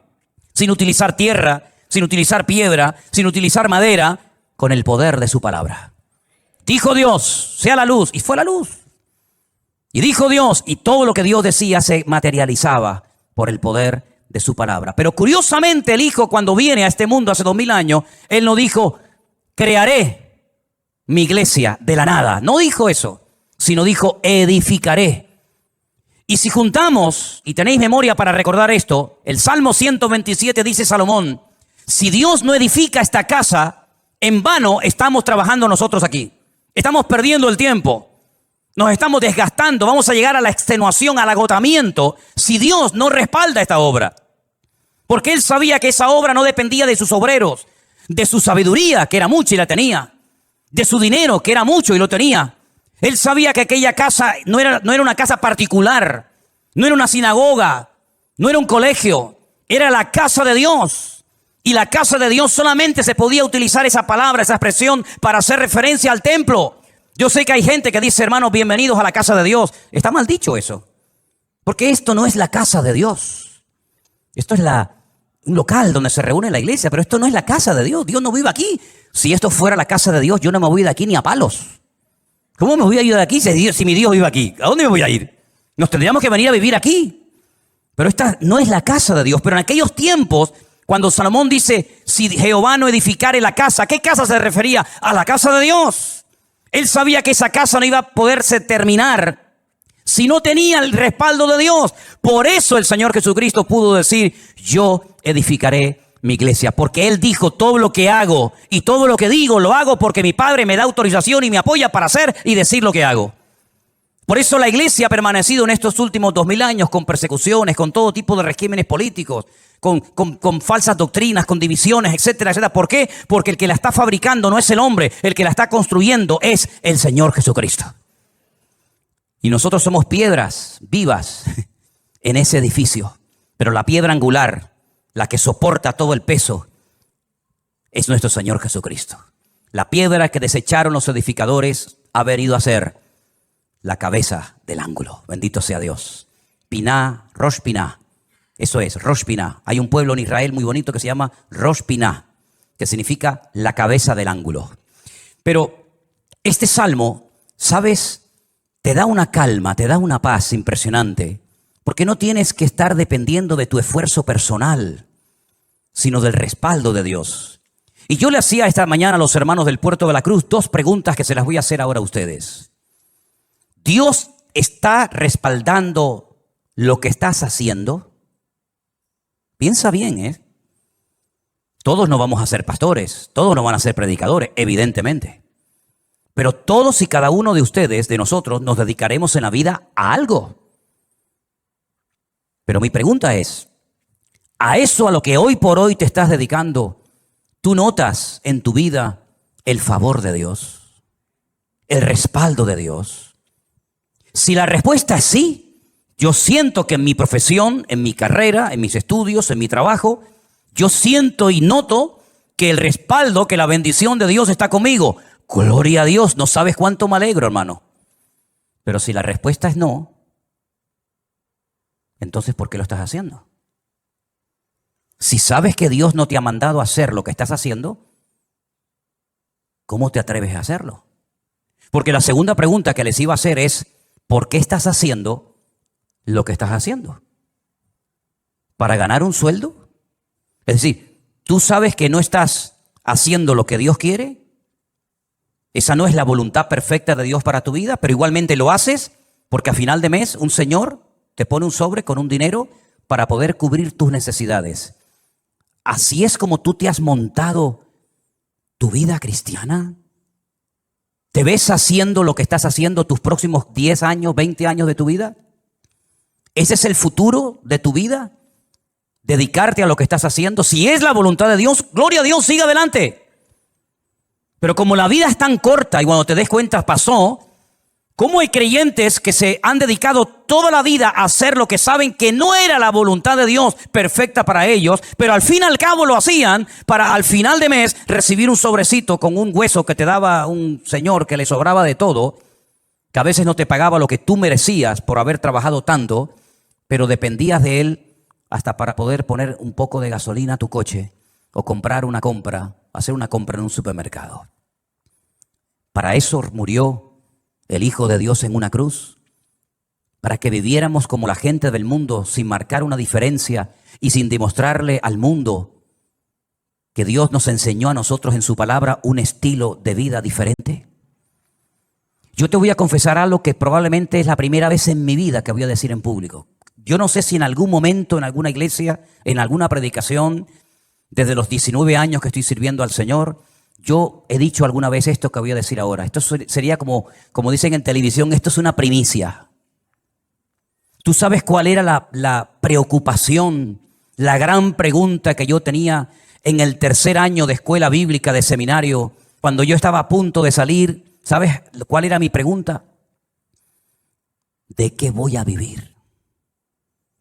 Sin utilizar tierra, sin utilizar piedra, sin utilizar madera, con el poder de su palabra. Dijo Dios, sea la luz, y fue la luz. Y dijo Dios, y todo lo que Dios decía se materializaba por el poder de su palabra. Pero curiosamente el Hijo, cuando viene a este mundo hace 2000 años, Él no dijo, crearé mi iglesia de la nada. No dijo eso, sino dijo, edificaré. Y si juntamos, y tenéis memoria para recordar esto, el Salmo 127 dice Salomón, si Dios no edifica esta casa, en vano estamos trabajando nosotros aquí. Estamos perdiendo el tiempo. Nos estamos desgastando. Vamos a llegar a la extenuación, al agotamiento, si Dios no respalda esta obra. Porque Él sabía que esa obra no dependía de sus obreros, de su sabiduría, que era mucha y la tenía, de su dinero, que era mucho y lo tenía. Él sabía que aquella casa no era una casa particular, no era una sinagoga, no era un colegio, era la casa de Dios. Y la casa de Dios solamente se podía utilizar esa palabra, esa expresión, para hacer referencia al templo. Yo sé que hay gente que dice, hermanos, bienvenidos a la casa de Dios. Está mal dicho eso, porque esto no es la casa de Dios. Esto es un local donde se reúne la iglesia, pero esto no es la casa de Dios. Dios no vive aquí. Si esto fuera la casa de Dios, yo no me voy de aquí ni a palos. ¿Cómo me voy a ir de aquí si mi Dios vive aquí? ¿A dónde me voy a ir? Nos tendríamos que venir a vivir aquí. Pero esta no es la casa de Dios. Pero en aquellos tiempos, cuando Salomón dice, si Jehová no edificare la casa, ¿a qué casa se refería? A la casa de Dios. Él sabía que esa casa no iba a poderse terminar si no tenía el respaldo de Dios. Por eso el Señor Jesucristo pudo decir, yo edificaré mi iglesia, porque Él dijo, todo lo que hago y todo lo que digo lo hago porque mi Padre me da autorización y me apoya para hacer y decir lo que hago. Por eso la iglesia ha permanecido en estos últimos 2000 años con persecuciones, con todo tipo de regímenes políticos, con falsas doctrinas, con divisiones, etcétera, etcétera. ¿Por qué? Porque el que la está fabricando no es el hombre, el que la está construyendo es el Señor Jesucristo. Y nosotros somos piedras vivas en ese edificio. Pero la piedra angular, la que soporta todo el peso, es nuestro Señor Jesucristo. La piedra que desecharon los edificadores ha venido a ser la cabeza del ángulo. Bendito sea Dios. Piná, Rosh Piná. Eso es, Rosh Piná. Hay un pueblo en Israel muy bonito que se llama Rosh Piná, que significa la cabeza del ángulo. Pero este salmo, ¿sabes? Te da una calma, te da una paz impresionante, porque no tienes que estar dependiendo de tu esfuerzo personal, sino del respaldo de Dios. Y yo le hacía esta mañana a los hermanos del Puerto de la Cruz 2 preguntas que se las voy a hacer ahora a ustedes. ¿Dios está respaldando lo que estás haciendo? Piensa bien, ¿eh? Todos no vamos a ser pastores, todos no van a ser predicadores, evidentemente. Pero todos y cada uno de ustedes, de nosotros, nos dedicaremos en la vida a algo. Pero mi pregunta es, ¿a eso a lo que hoy por hoy te estás dedicando, tú notas en tu vida el favor de Dios, el respaldo de Dios? Si la respuesta es sí, yo siento que en mi profesión, en mi carrera, en mis estudios, en mi trabajo, yo siento y noto que el respaldo, que la bendición de Dios está conmigo. Gloria a Dios, no sabes cuánto me alegro, hermano. Pero si la respuesta es no, entonces ¿por qué lo estás haciendo? Si sabes que Dios no te ha mandado a hacer lo que estás haciendo, ¿cómo te atreves a hacerlo? Porque la segunda pregunta que les iba a hacer es, ¿por qué estás haciendo lo que estás haciendo? ¿Para ganar un sueldo? Es decir, ¿tú sabes que no estás haciendo lo que Dios quiere? Esa no es la voluntad perfecta de Dios para tu vida, pero igualmente lo haces porque a final de mes un señor te pone un sobre con un dinero para poder cubrir tus necesidades. ¿Así es como tú te has montado tu vida cristiana? ¿Te ves haciendo lo que estás haciendo tus próximos 10 años, 20 años de tu vida? ¿Ese es el futuro de tu vida? ¿Dedicarte a lo que estás haciendo? Si es la voluntad de Dios, gloria a Dios, sigue adelante. Pero como la vida es tan corta y cuando te des cuenta pasó, ¿cómo hay creyentes que se han dedicado toda la vida a hacer lo que saben que no era la voluntad de Dios perfecta para ellos, pero al fin y al cabo lo hacían para al final de mes recibir un sobrecito con un hueso que te daba un señor que le sobraba de todo, que a veces no te pagaba lo que tú merecías por haber trabajado tanto, pero dependías de él hasta para poder poner un poco de gasolina a tu coche o hacer una compra en un supermercado? Para eso murió el Hijo de Dios en una cruz, para que viviéramos como la gente del mundo, sin marcar una diferencia y sin demostrarle al mundo que Dios nos enseñó a nosotros en su palabra un estilo de vida diferente. Yo te voy a confesar algo que probablemente es la primera vez en mi vida que voy a decir en público. Yo no sé si en algún momento, en alguna iglesia, en alguna predicación, desde los 19 años que estoy sirviendo al Señor, yo he dicho alguna vez esto que voy a decir ahora. Esto sería como dicen en televisión, esto es una primicia. ¿Tú sabes cuál era la preocupación, la gran pregunta que yo tenía en el tercer año de escuela bíblica, de seminario, cuando yo estaba a punto de salir? ¿Sabes cuál era mi pregunta? ¿De qué voy a vivir?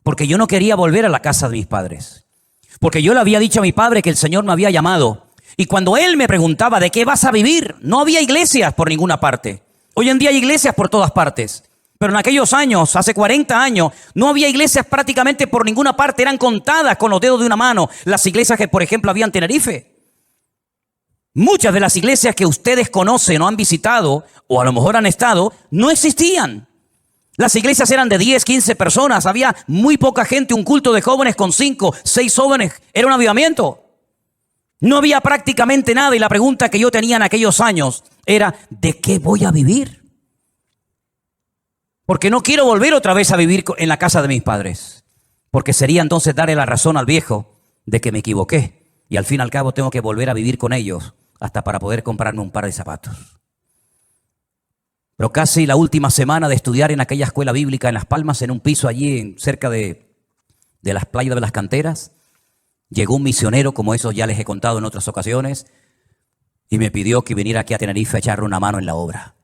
Porque yo no quería volver a la casa de mis padres. Porque yo le había dicho a mi padre que el Señor me había llamado. Y cuando él me preguntaba ¿de qué vas a vivir? No había iglesias por ninguna parte. Hoy en día hay iglesias por todas partes. Pero en aquellos años, hace 40 años, no había iglesias prácticamente por ninguna parte. Eran contadas con los dedos de una mano las iglesias que, por ejemplo, había en Tenerife. Muchas de las iglesias que ustedes conocen o han visitado, o a lo mejor han estado, no existían. Las iglesias eran de 10, 15 personas. Había muy poca gente, un culto de jóvenes con 5, 6 jóvenes. Era un avivamiento. No había prácticamente nada y la pregunta que yo tenía en aquellos años era ¿de qué voy a vivir? Porque no quiero volver otra vez a vivir en la casa de mis padres. Porque sería entonces darle la razón al viejo de que me equivoqué. Y al fin y al cabo tengo que volver a vivir con ellos hasta para poder comprarme un par de zapatos. Pero casi la última semana de estudiar en aquella escuela bíblica en Las Palmas, en un piso allí cerca de las playas de las canteras, llegó un misionero, como eso ya les he contado en otras ocasiones, y me pidió que viniera aquí a Tenerife a echarle una mano en la obra.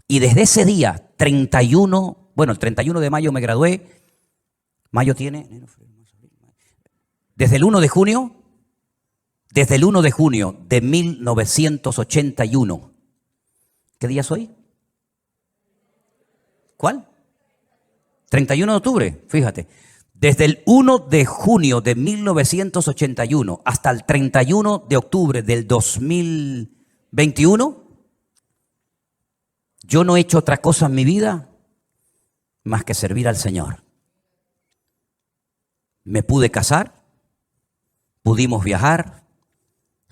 Y desde ese día, el 31 de mayo me gradué. Mayo tiene, desde el 1 de junio de 1981. ¿Qué día es hoy? ¿Cuál? 31 de octubre, fíjate. Desde el 1 de junio de 1981 hasta el 31 de octubre del 2021, yo no he hecho otra cosa en mi vida más que servir al Señor. Me pude casar, pudimos viajar,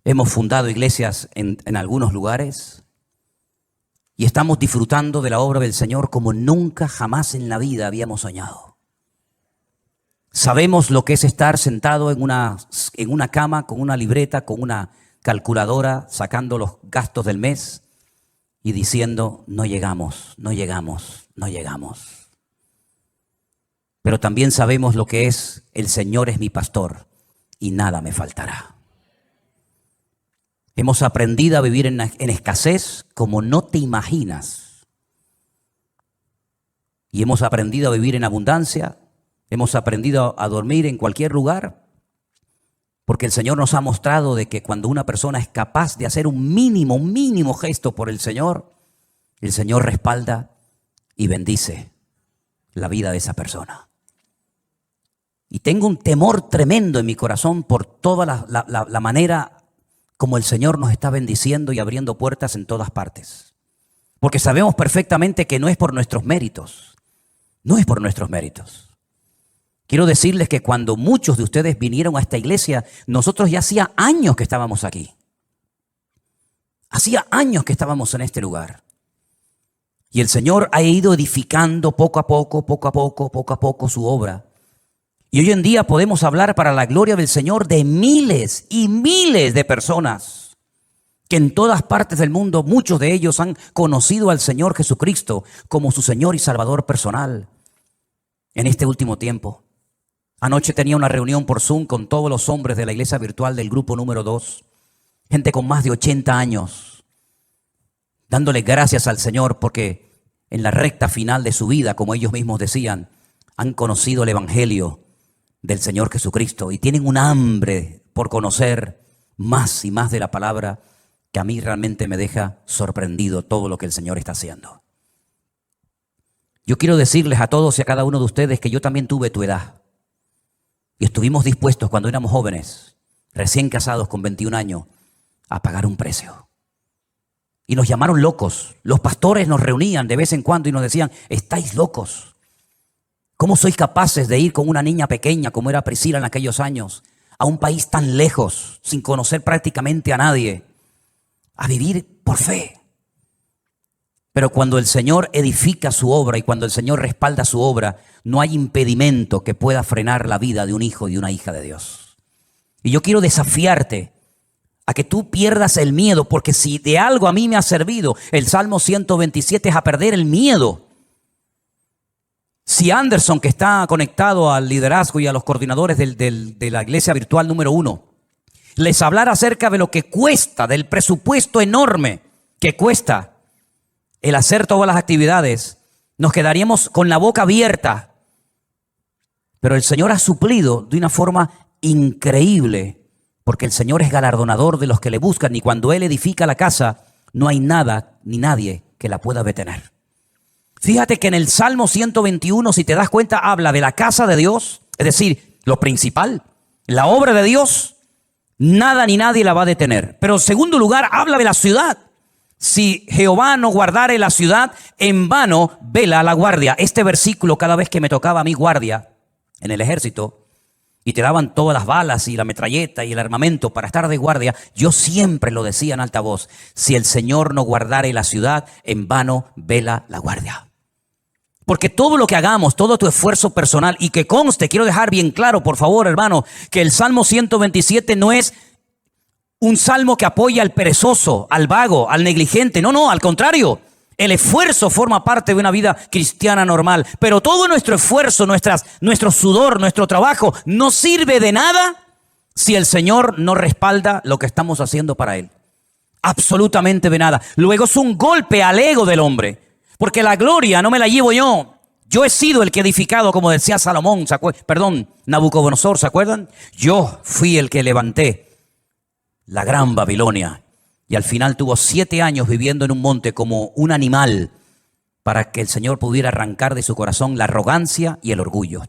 hemos fundado iglesias en algunos lugares y estamos disfrutando de la obra del Señor como nunca jamás en la vida habíamos soñado. Sabemos lo que es estar sentado en una cama con una libreta, con una calculadora, sacando los gastos del mes y diciendo, no llegamos, no llegamos, no llegamos. Pero también sabemos lo que es, el Señor es mi pastor y nada me faltará. Hemos aprendido a vivir en escasez como no te imaginas. Y hemos aprendido a vivir en abundancia. Hemos aprendido a dormir en cualquier lugar. Porque el Señor nos ha mostrado de que cuando una persona es capaz de hacer un mínimo gesto por el Señor respalda y bendice la vida de esa persona. Y tengo un temor tremendo en mi corazón por toda la manera como el Señor nos está bendiciendo y abriendo puertas en todas partes. Porque sabemos perfectamente que no es por nuestros méritos. No es por nuestros méritos. Quiero decirles que cuando muchos de ustedes vinieron a esta iglesia, nosotros ya hacía años que estábamos aquí. Hacía años que estábamos en este lugar. Y el Señor ha ido edificando poco a poco su obra. Y hoy en día podemos hablar para la gloria del Señor de miles y miles de personas que en todas partes del mundo, muchos de ellos han conocido al Señor Jesucristo como su Señor y Salvador personal en este último tiempo. Anoche tenía una reunión por Zoom con todos los hombres de la iglesia virtual del grupo número 2, gente con más de 80 años, dándole gracias al Señor porque en la recta final de su vida, como ellos mismos decían, han conocido el evangelio del Señor Jesucristo y tienen un hambre por conocer más y más de la palabra que a mí realmente me deja sorprendido todo lo que el Señor está haciendo. Yo quiero decirles a todos y a cada uno de ustedes que yo también tuve tu edad. Y estuvimos dispuestos cuando éramos jóvenes, recién casados con 21 años, a pagar un precio. Y nos llamaron locos. Los pastores nos reunían de vez en cuando y nos decían, estáis locos. ¿Cómo sois capaces de ir con una niña pequeña como era Priscila en aquellos años a un país tan lejos, sin conocer prácticamente a nadie, a vivir por fe? Pero cuando el Señor edifica su obra y cuando el Señor respalda su obra, no hay impedimento que pueda frenar la vida de un hijo y una hija de Dios. Y yo quiero desafiarte a que tú pierdas el miedo, porque si de algo a mí me ha servido el Salmo 127 es a perder el miedo. Si Anderson, que está conectado al liderazgo y a los coordinadores de la iglesia virtual número 1, les hablara acerca de lo que cuesta, del presupuesto enorme que cuesta el hacer todas las actividades, nos quedaríamos con la boca abierta. Pero el Señor ha suplido de una forma increíble, porque el Señor es galardonador de los que le buscan y cuando Él edifica la casa, no hay nada ni nadie que la pueda detener. Fíjate que en el Salmo 121, si te das cuenta, habla de la casa de Dios, es decir, lo principal, la obra de Dios, nada ni nadie la va a detener. Pero en segundo lugar, habla de la ciudad. Si Jehová no guardare la ciudad, en vano vela la guardia. Este versículo, cada vez que me tocaba a mí guardia en el ejército y te daban todas las balas y la metralleta y el armamento para estar de guardia, yo siempre lo decía en alta voz: si el Señor no guardare la ciudad, en vano vela la guardia. Porque todo lo que hagamos, todo tu esfuerzo personal, y que conste, quiero dejar bien claro, por favor, hermano, que el Salmo 127 no es un salmo que apoya al perezoso, al vago, al negligente. No, al contrario. El esfuerzo forma parte de una vida cristiana normal, pero todo nuestro esfuerzo, nuestro sudor, nuestro trabajo no sirve de nada si el Señor no respalda lo que estamos haciendo para Él. Absolutamente de nada. Luego es un golpe al ego del hombre, porque la gloria no me la llevo yo. Yo he sido el que he edificado, como decía Salomón, Nabucodonosor, ¿se acuerdan? Yo fui el que levanté la gran Babilonia. Y al final tuvo 7 años viviendo en un monte como un animal para que el Señor pudiera arrancar de su corazón la arrogancia y el orgullo.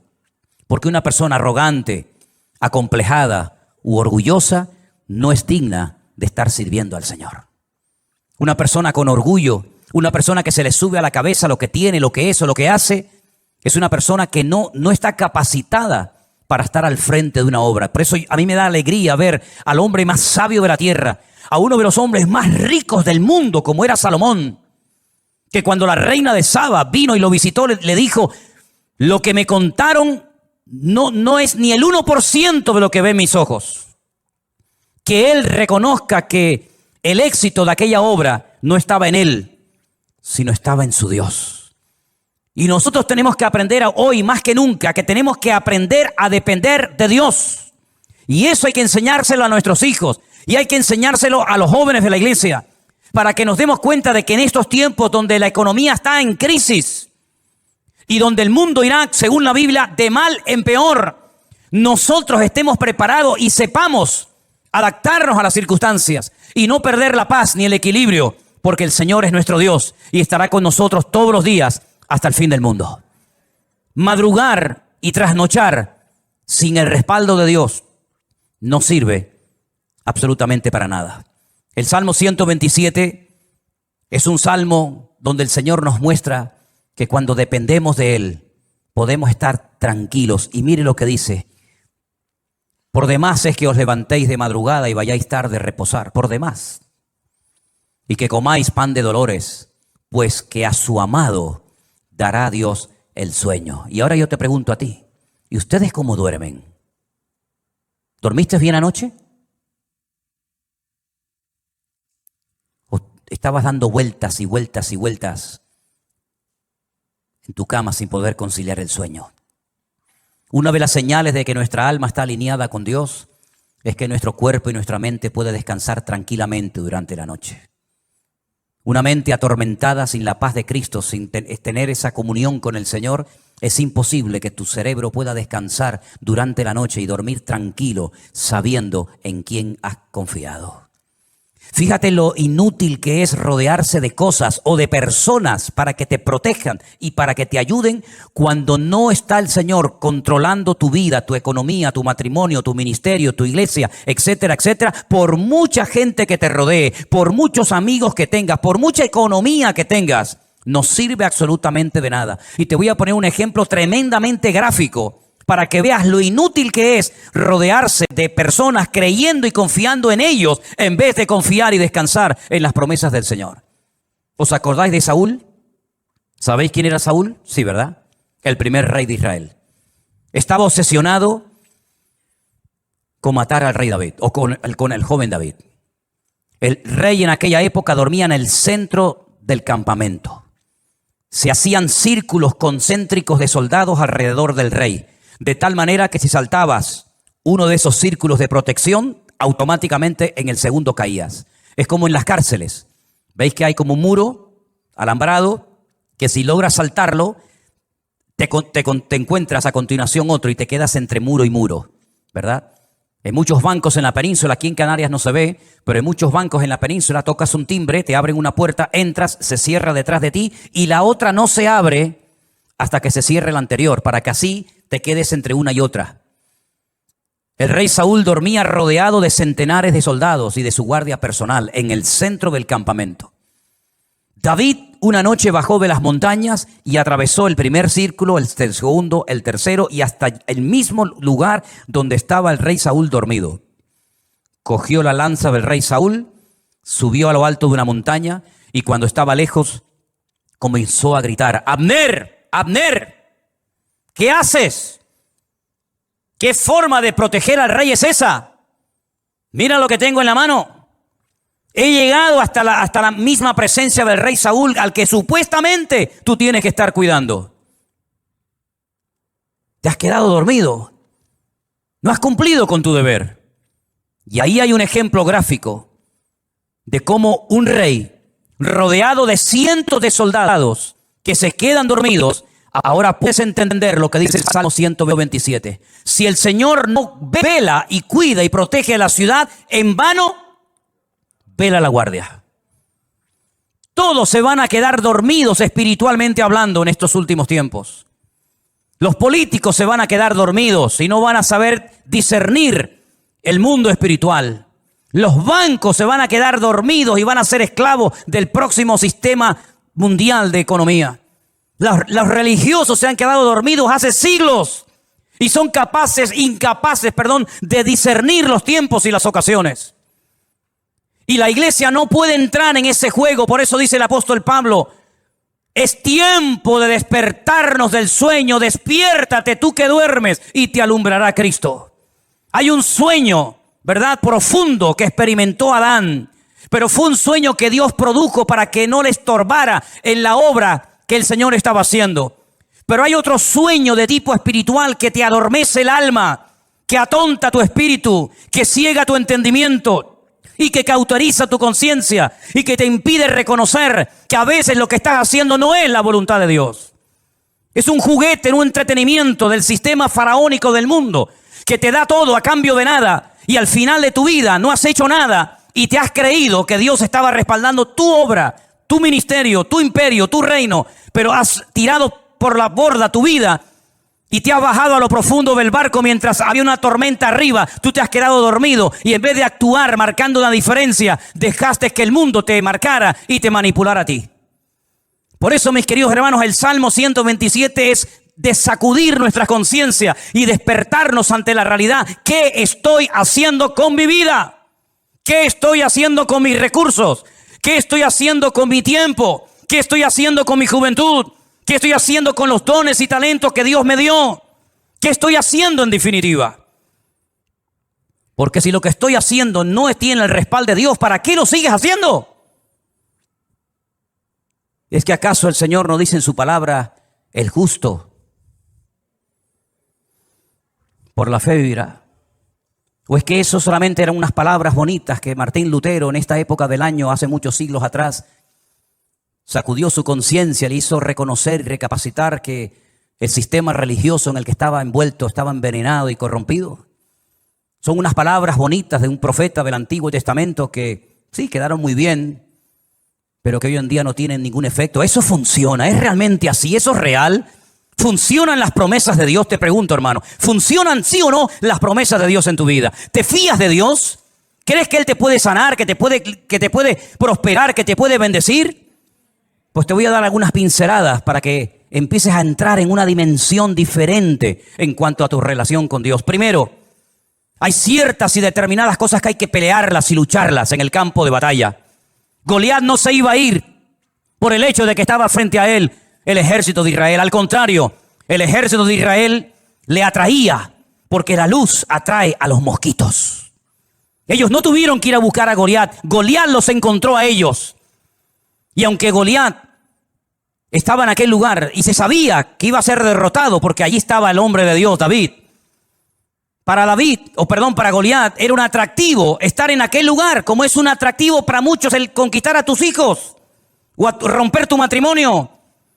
Porque una persona arrogante, acomplejada u orgullosa no es digna de estar sirviendo al Señor. Una persona con orgullo, una persona que se le sube a la cabeza lo que tiene, lo que es o lo que hace, es una persona que no está capacitada para estar al frente de una obra. Por eso a mí me da alegría ver al hombre más sabio de la tierra, a uno de los hombres más ricos del mundo, como era Salomón, que cuando la reina de Saba vino y lo visitó, le dijo: lo que me contaron no es ni el 1% de lo que ven mis ojos. Que él reconozca que el éxito de aquella obra no estaba en él, sino estaba en su Dios. Y nosotros tenemos que aprender hoy más que nunca, que tenemos que aprender a depender de Dios. Y eso hay que enseñárselo a nuestros hijos. Y hay que enseñárselo a los jóvenes de la iglesia, para que nos demos cuenta de que en estos tiempos donde la economía está en crisis y donde el mundo irá, según la Biblia, de mal en peor, nosotros estemos preparados y sepamos adaptarnos a las circunstancias y no perder la paz ni el equilibrio, porque el Señor es nuestro Dios y estará con nosotros todos los días hasta el fin del mundo. Madrugar y trasnochar sin el respaldo de Dios no sirve absolutamente para nada. El Salmo 127 es un salmo donde el Señor nos muestra que cuando dependemos de Él podemos estar tranquilos. Y mire lo que dice: por demás es que os levantéis de madrugada y vayáis tarde a reposar, por demás. Y que comáis pan de dolores, pues que a su amado dará Dios el sueño. Y ahora yo te pregunto a ti, ¿y ustedes cómo duermen? ¿Dormiste bien anoche? ¿O estabas dando vueltas y vueltas y vueltas en tu cama sin poder conciliar el sueño? Una de las señales de que nuestra alma está alineada con Dios es que nuestro cuerpo y nuestra mente puede descansar tranquilamente durante la noche. Una mente atormentada sin la paz de Cristo, sin tener esa comunión con el Señor, es imposible que tu cerebro pueda descansar durante la noche y dormir tranquilo, sabiendo en quién has confiado. Fíjate lo inútil que es rodearse de cosas o de personas para que te protejan y para que te ayuden cuando no está el Señor controlando tu vida, tu economía, tu matrimonio, tu ministerio, tu iglesia, etcétera, etcétera. Por mucha gente que te rodee, por muchos amigos que tengas, por mucha economía que tengas, no sirve absolutamente de nada. Y te voy a poner un ejemplo tremendamente gráfico para que veas lo inútil que es rodearse de personas creyendo y confiando en ellos en vez de confiar y descansar en las promesas del Señor. ¿Os acordáis de Saúl? ¿Sabéis quién era Saúl? Sí, ¿verdad? El primer rey de Israel. Estaba obsesionado con matar al rey David o con el joven David. El rey en aquella época dormía en el centro del campamento. Se hacían círculos concéntricos de soldados alrededor del rey. De tal manera que si saltabas uno de esos círculos de protección, automáticamente en el segundo caías. Es como en las cárceles. ¿Veis que hay como un muro alambrado que si logras saltarlo, te encuentras a continuación otro y te quedas entre muro y muro, ¿verdad? En muchos bancos en la península, aquí en Canarias no se ve, pero en muchos bancos en la península tocas un timbre, te abren una puerta, entras, se cierra detrás de ti y la otra no se abre hasta que se cierre la anterior, para que así te quedes entre una y otra. El rey Saúl dormía rodeado de centenares de soldados y de su guardia personal en el centro del campamento. David una noche bajó de las montañas y atravesó el primer círculo, el segundo, el tercero y hasta el mismo lugar donde estaba el rey Saúl dormido. Cogió la lanza del rey Saúl, subió a lo alto de una montaña y cuando estaba lejos comenzó a gritar: ¡Abner! ¡Abner! ¿Qué haces? ¿Qué forma de proteger al rey es esa? Mira lo que tengo en la mano. He llegado hasta la misma presencia del rey Saúl, al que supuestamente tú tienes que estar cuidando. Te has quedado dormido. No has cumplido con tu deber. Y ahí hay un ejemplo gráfico de cómo un rey rodeado de cientos de soldados que se quedan dormidos. Ahora puedes entender lo que dice el Salmo 127. Si el Señor no vela y cuida y protege la ciudad, en vano vela la guardia. Todos se van a quedar dormidos espiritualmente hablando en estos últimos tiempos. Los políticos se van a quedar dormidos y no van a saber discernir el mundo espiritual. Los bancos se van a quedar dormidos y van a ser esclavos del próximo sistema mundial de economía. Los religiosos se han quedado dormidos hace siglos y son incapaces de discernir los tiempos y las ocasiones. Y la iglesia no puede entrar en ese juego. Por eso dice el apóstol Pablo: es tiempo de despertarnos del sueño. Despiértate tú que duermes y te alumbrará Cristo. Hay un sueño, ¿verdad?, profundo que experimentó Adán, pero fue un sueño que Dios produjo para que no le estorbara en la obra que el Señor estaba haciendo. Pero hay otro sueño de tipo espiritual que te adormece el alma, que atonta tu espíritu, que ciega tu entendimiento y que cauteriza tu conciencia y que te impide reconocer que a veces lo que estás haciendo no es la voluntad de Dios. Es un juguete, un entretenimiento del sistema faraónico del mundo que te da todo a cambio de nada, y al final de tu vida no has hecho nada y te has creído que Dios estaba respaldando tu obra, tu ministerio, tu imperio, tu reino, pero has tirado por la borda tu vida y te has bajado a lo profundo del barco mientras había una tormenta arriba. Tú te has quedado dormido y en vez de actuar marcando una diferencia, dejaste que el mundo te marcara y te manipulara a ti. Por eso, mis queridos hermanos, el Salmo 127 es de sacudir nuestra conciencia y despertarnos ante la realidad. ¿Qué estoy haciendo con mi vida? ¿Qué estoy haciendo con mis recursos? ¿Qué estoy haciendo con mi tiempo? ¿Qué estoy haciendo con mi juventud? ¿Qué estoy haciendo con los dones y talentos que Dios me dio? ¿Qué estoy haciendo en definitiva? Porque si lo que estoy haciendo no tiene el respaldo de Dios, ¿para qué lo sigues haciendo? ¿Es que acaso el Señor no dice en su palabra: el justo por la fe vivirá? ¿O es que eso solamente eran unas palabras bonitas que Martín Lutero en esta época del año, hace muchos siglos atrás, sacudió su conciencia, le hizo reconocer y recapacitar que el sistema religioso en el que estaba envuelto estaba envenenado y corrompido? Son unas palabras bonitas de un profeta del Antiguo Testamento que sí quedaron muy bien, pero que hoy en día no tienen ningún efecto. ¿Eso funciona? ¿Es realmente así? ¿Eso es real? ¿Funcionan las promesas de Dios? Te pregunto, hermano. ¿Funcionan sí o no las promesas de Dios en tu vida? ¿Te fías de Dios? ¿Crees que Él te puede sanar, que te puede prosperar, que te puede bendecir? Pues te voy a dar algunas pinceladas para que empieces a entrar en una dimensión diferente en cuanto a tu relación con Dios. Primero, hay ciertas y determinadas cosas que hay que pelearlas y lucharlas en el campo de batalla. Goliat no se iba a ir por el hecho de que estaba frente a él el ejército de Israel. Al contrario, el ejército de Israel le atraía, porque la luz atrae a los mosquitos. Ellos no tuvieron que ir a buscar a Goliat. Goliat los encontró a ellos. Y aunque Goliat estaba en aquel lugar y se sabía que iba a ser derrotado porque allí estaba el hombre de Dios, David. Para Goliat era un atractivo estar en aquel lugar, como es un atractivo para muchos el conquistar a tus hijos o romper tu matrimonio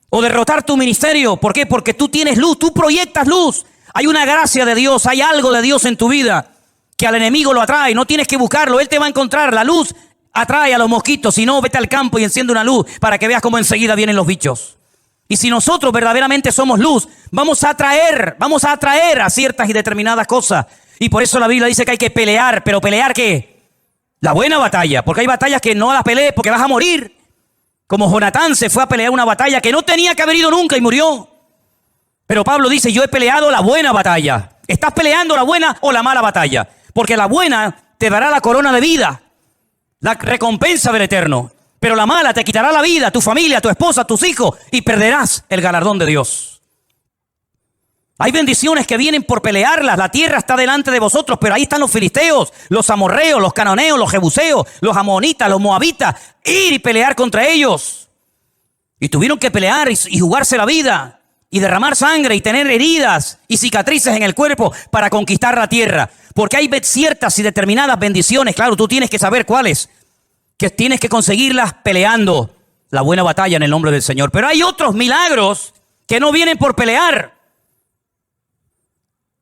o derrotar tu ministerio. ¿Por qué? Porque tú tienes luz, tú proyectas luz. Hay una gracia de Dios, hay algo de Dios en tu vida que al enemigo lo atrae. No tienes que buscarlo, él te va a encontrar. La luz atrae a los mosquitos. Si no, vete al campo y enciende una luz para que veas cómo enseguida vienen los bichos. Y si nosotros verdaderamente somos luz, vamos a atraer a ciertas y determinadas cosas. Y por eso la Biblia dice que hay que pelear. ¿Pero pelear qué? La buena batalla. Porque hay batallas que no las pelees porque vas a morir. Como Jonatán se fue a pelear una batalla que no tenía que haber ido nunca y murió. Pero Pablo dice: yo he peleado la buena batalla. ¿Estás peleando la buena o la mala batalla? Porque la buena te dará la corona de vida, la recompensa del eterno. Pero la mala te quitará la vida, tu familia, tu esposa, tus hijos, y perderás el galardón de Dios. Hay bendiciones que vienen por pelearlas. La tierra está delante de vosotros, pero ahí están los filisteos, los amorreos, los cananeos, los jebuseos, los amonitas, los moabitas. Ir y pelear contra ellos. Y tuvieron que pelear y jugarse la vida y derramar sangre y tener heridas y cicatrices en el cuerpo para conquistar la tierra. Porque hay ciertas y determinadas bendiciones, claro, tú tienes que saber cuáles, que tienes que conseguirlas peleando la buena batalla en el nombre del Señor. Pero hay otros milagros que no vienen por pelear,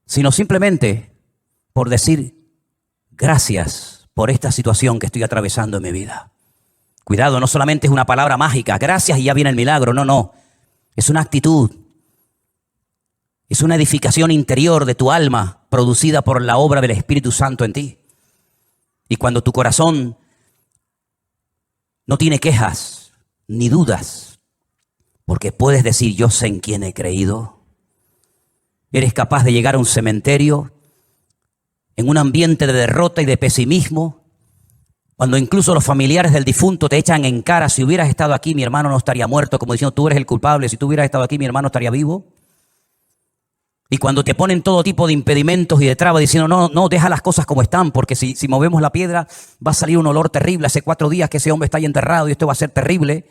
sino simplemente por decir gracias por esta situación que estoy atravesando en mi vida. Cuidado, no solamente es una palabra mágica, gracias y ya viene el milagro, no. Es una actitud, es una edificación interior de tu alma producida por la obra del Espíritu Santo en ti. Y cuando tu corazón no tiene quejas ni dudas, porque puedes decir yo sé en quién he creído, eres capaz de llegar a un cementerio en un ambiente de derrota y de pesimismo, cuando incluso los familiares del difunto te echan en cara, si hubieras estado aquí mi hermano no estaría muerto, como diciendo tú eres el culpable, si tú hubieras estado aquí mi hermano estaría vivo. Y cuando te ponen todo tipo de impedimentos y de trabas diciendo no, deja las cosas como están, porque si movemos la piedra va a salir un olor terrible, hace 4 días que ese hombre está ahí enterrado y esto va a ser terrible.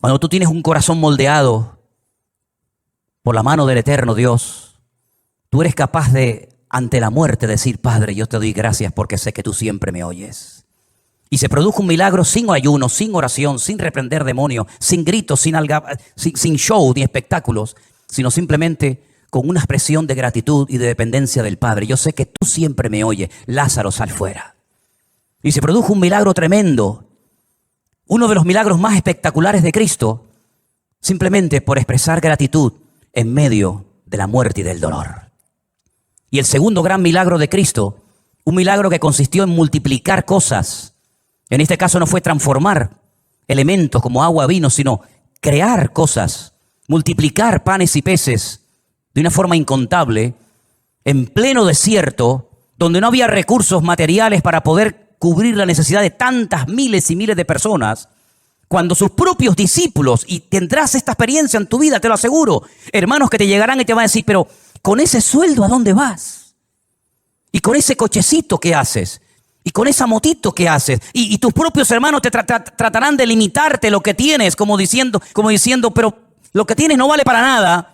Cuando tú tienes un corazón moldeado por la mano del eterno Dios, tú eres capaz de, ante la muerte, decir, Padre, yo te doy gracias porque sé que tú siempre me oyes. Y se produjo un milagro sin ayuno, sin oración, sin reprender demonios, sin gritos, sin show ni espectáculos, sino simplemente con una expresión de gratitud y de dependencia del Padre. Yo sé que tú siempre me oyes. Lázaro, sal fuera. Y se produjo un milagro tremendo. Uno de los milagros más espectaculares de Cristo, simplemente por expresar gratitud en medio de la muerte y del dolor. Y el segundo gran milagro de Cristo, un milagro que consistió en multiplicar cosas. En este caso no fue transformar elementos como agua, vino, sino crear cosas, multiplicar panes y peces de una forma incontable, en pleno desierto, donde no había recursos materiales para poder cubrir la necesidad de tantas miles y miles de personas, cuando sus propios discípulos, y tendrás esta experiencia en tu vida, te lo aseguro, hermanos que te llegarán y te van a decir, pero con ese sueldo, ¿a dónde vas? Y con ese cochecito, ¿qué haces? Y con esa motito, ¿qué haces? Y tus propios hermanos te tratarán de limitarte lo que tienes, como diciendo, pero lo que tienes no vale para nada.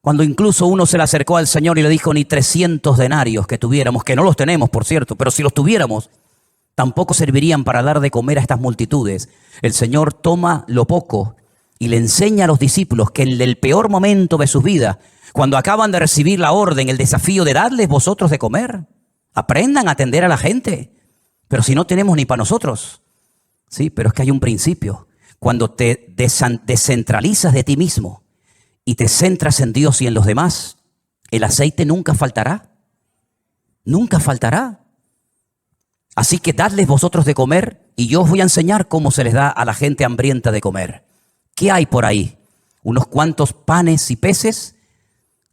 Cuando incluso uno se le acercó al Señor y le dijo, ni 300 denarios que tuviéramos, que no los tenemos, por cierto, pero si los tuviéramos, tampoco servirían para dar de comer a estas multitudes. El Señor toma lo poco y le enseña a los discípulos que en el peor momento de sus vidas, cuando acaban de recibir la orden, el desafío de darles vosotros de comer, aprendan a atender a la gente. Pero si no tenemos ni para nosotros. Sí, pero es que hay un principio. Cuando te descentralizas de ti mismo y te centras en Dios y en los demás, el aceite nunca faltará. Nunca faltará. Así que dadles vosotros de comer y yo os voy a enseñar cómo se les da a la gente hambrienta de comer. ¿Qué hay por ahí? Unos cuantos panes y peces,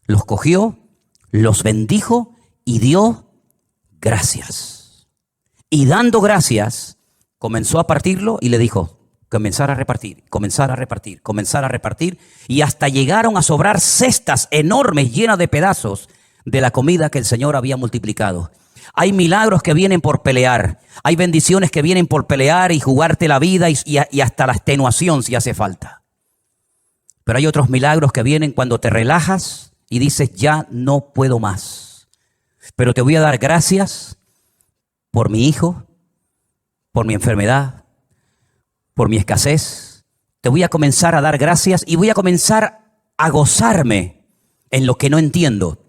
los cogió, los bendijo y dio gracias. Y dando gracias, comenzó a partirlo y le dijo, comenzar a repartir, comenzar a repartir, comenzar a repartir, y hasta llegaron a sobrar cestas enormes llenas de pedazos de la comida que el Señor había multiplicado. Hay milagros que vienen por pelear, hay bendiciones que vienen por pelear y jugarte la vida y hasta la extenuación si hace falta. Pero hay otros milagros que vienen cuando te relajas y dices ya no puedo más. Pero te voy a dar gracias por mi hijo, por mi enfermedad, por mi escasez. Te voy a comenzar a dar gracias y voy a comenzar a gozarme en lo que no entiendo.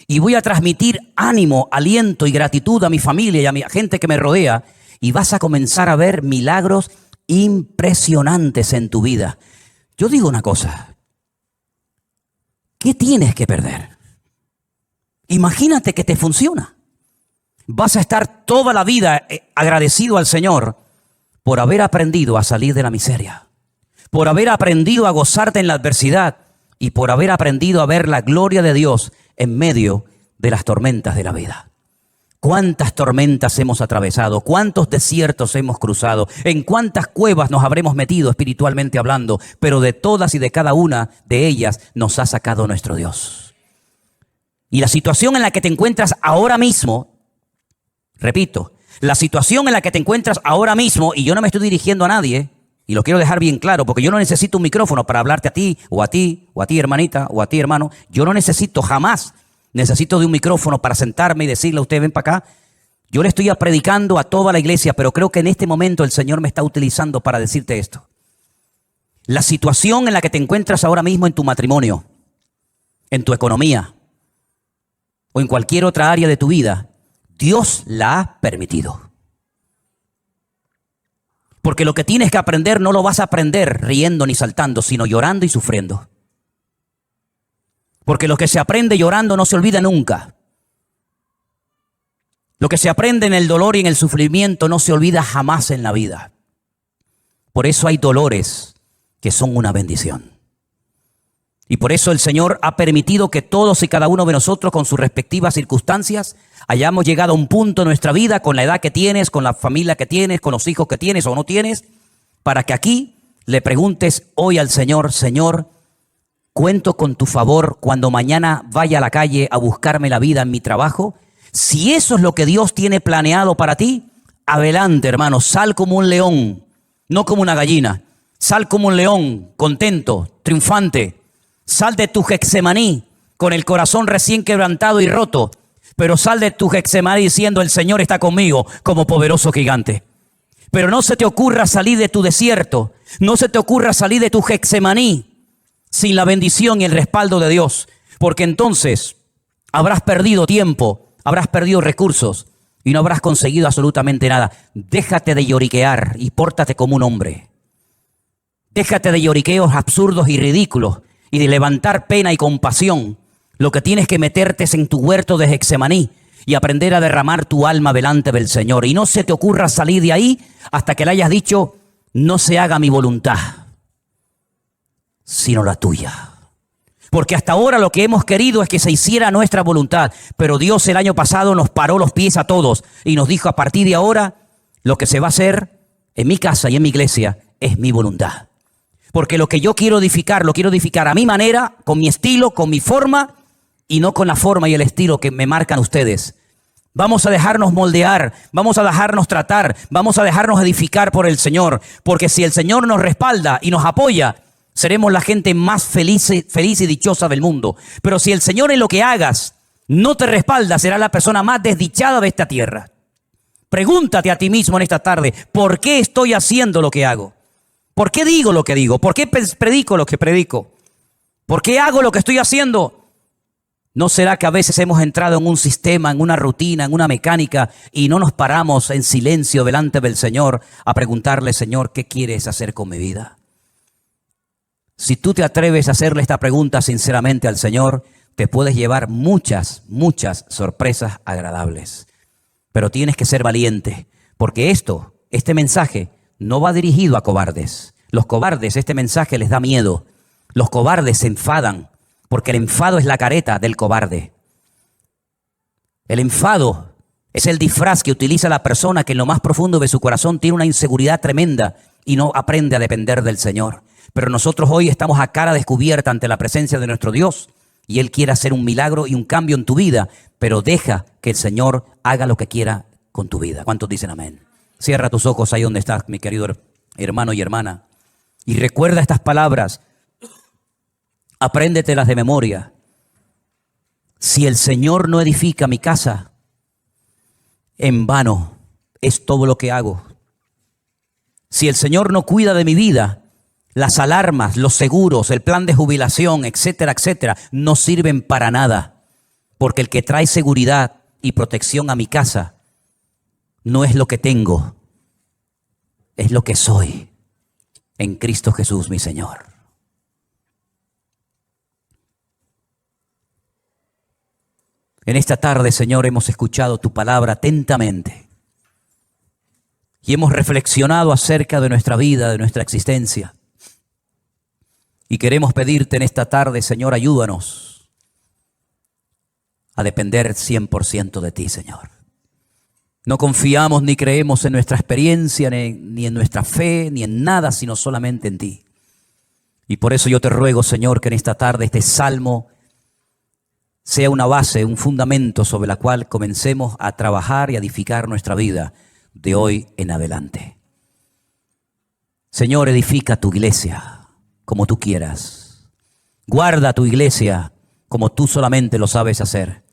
Y voy a transmitir ánimo, aliento y gratitud a mi familia y a mi gente que me rodea. Y vas a comenzar a ver milagros impresionantes en tu vida. Yo digo una cosa. ¿Qué tienes que perder? Imagínate que te funciona. Vas a estar toda la vida agradecido al Señor por haber aprendido a salir de la miseria, por haber aprendido a gozarte en la adversidad y por haber aprendido a ver la gloria de Dios en medio de las tormentas de la vida. Cuántas tormentas hemos atravesado, cuántos desiertos hemos cruzado, en cuántas cuevas nos habremos metido espiritualmente hablando, pero de todas y de cada una de ellas nos ha sacado nuestro Dios. Y la situación en la que te encuentras ahora mismo, repito, la situación en la que te encuentras ahora mismo, y yo no me estoy dirigiendo a nadie, y lo quiero dejar bien claro, porque yo no necesito un micrófono para hablarte a ti, o a ti, o a ti hermanita, o a ti hermano. Yo no necesito jamás. Necesito de un micrófono para sentarme y decirle a usted, ven para acá. Yo le estoy predicando a toda la iglesia, pero creo que en este momento el Señor me está utilizando para decirte esto. La situación en la que te encuentras ahora mismo en tu matrimonio, en tu economía o en cualquier otra área de tu vida, Dios la ha permitido. Porque lo que tienes que aprender no lo vas a aprender riendo ni saltando, sino llorando y sufriendo. Porque lo que se aprende llorando no se olvida nunca. Lo que se aprende en el dolor y en el sufrimiento no se olvida jamás en la vida. Por eso hay dolores que son una bendición. Y por eso el Señor ha permitido que todos y cada uno de nosotros, con sus respectivas circunstancias, hayamos llegado a un punto en nuestra vida, con la edad que tienes, con la familia que tienes, con los hijos que tienes o no tienes, para que aquí le preguntes hoy al Señor, Señor, cuento con tu favor cuando mañana vaya a la calle a buscarme la vida en mi trabajo. Si eso es lo que Dios tiene planeado para ti, adelante, hermano, sal como un león, no como una gallina. Sal como un león, contento, triunfante. Sal de tu Getsemaní con el corazón recién quebrantado y roto, pero sal de tu Getsemaní diciendo, el Señor está conmigo como poderoso gigante. Pero no se te ocurra salir de tu desierto, no se te ocurra salir de tu Getsemaní sin la bendición y el respaldo de Dios, porque entonces habrás perdido tiempo, habrás perdido recursos y no habrás conseguido absolutamente nada. Déjate de lloriquear y pórtate como un hombre. Déjate de lloriqueos absurdos y ridículos y de levantar pena y compasión. Lo que tienes que meterte es en tu huerto de Getsemaní y aprender a derramar tu alma delante del Señor. Y no se te ocurra salir de ahí hasta que le hayas dicho, no se haga mi voluntad, sino la tuya. Porque hasta ahora lo que hemos querido es que se hiciera nuestra voluntad, pero Dios el año pasado nos paró los pies a todos y nos dijo, a partir de ahora, lo que se va a hacer en mi casa y en mi iglesia es mi voluntad. Porque lo que yo quiero edificar, lo quiero edificar a mi manera, con mi estilo, con mi forma, y no con la forma y el estilo que me marcan ustedes. Vamos a dejarnos moldear, vamos a dejarnos tratar, vamos a dejarnos edificar por el Señor, porque si el Señor nos respalda y nos apoya, seremos la gente más feliz y dichosa del mundo. Pero si el Señor en lo que hagas no te respalda, serás la persona más desdichada de esta tierra. Pregúntate a ti mismo en esta tarde, ¿por qué estoy haciendo lo que hago? ¿Por qué digo lo que digo? ¿Por qué predico lo que predico? ¿Por qué hago lo que estoy haciendo? ¿No será que a veces hemos entrado en un sistema, en una rutina, en una mecánica y no nos paramos en silencio delante del Señor a preguntarle, Señor, ¿qué quieres hacer con mi vida? Si tú te atreves a hacerle esta pregunta sinceramente al Señor, te puedes llevar muchas sorpresas agradables. Pero tienes que ser valiente, porque este mensaje no va dirigido a cobardes. Los cobardes, este mensaje les da miedo. Los cobardes se enfadan, porque el enfado es la careta del cobarde. El enfado es el disfraz que utiliza la persona que en lo más profundo de su corazón tiene una inseguridad tremenda y no aprende a depender del Señor. Pero nosotros hoy estamos a cara descubierta ante la presencia de nuestro Dios y Él quiere hacer un milagro y un cambio en tu vida, pero deja que el Señor haga lo que quiera con tu vida. ¿Cuántos dicen amén? Cierra tus ojos ahí donde estás, mi querido hermano y hermana, y recuerda estas palabras. Apréndetelas de memoria. Si el Señor no edifica mi casa, en vano es todo lo que hago. Si el Señor no cuida de mi vida, las alarmas, los seguros, el plan de jubilación, etcétera, etcétera, no sirven para nada. Porque el que trae seguridad y protección a mi casa no es lo que tengo, es lo que soy en Cristo Jesús, mi Señor. En esta tarde, Señor, hemos escuchado tu palabra atentamente y hemos reflexionado acerca de nuestra vida, de nuestra existencia. Y queremos pedirte en esta tarde, Señor, ayúdanos a depender 100% de ti, Señor. No confiamos ni creemos en nuestra experiencia, ni en nuestra fe, ni en nada, sino solamente en ti. Y por eso yo te ruego, Señor, que en esta tarde este salmo sea una base, un fundamento sobre la cual comencemos a trabajar y a edificar nuestra vida de hoy en adelante. Señor, edifica tu iglesia como tú quieras. Guarda tu iglesia como tú solamente lo sabes hacer.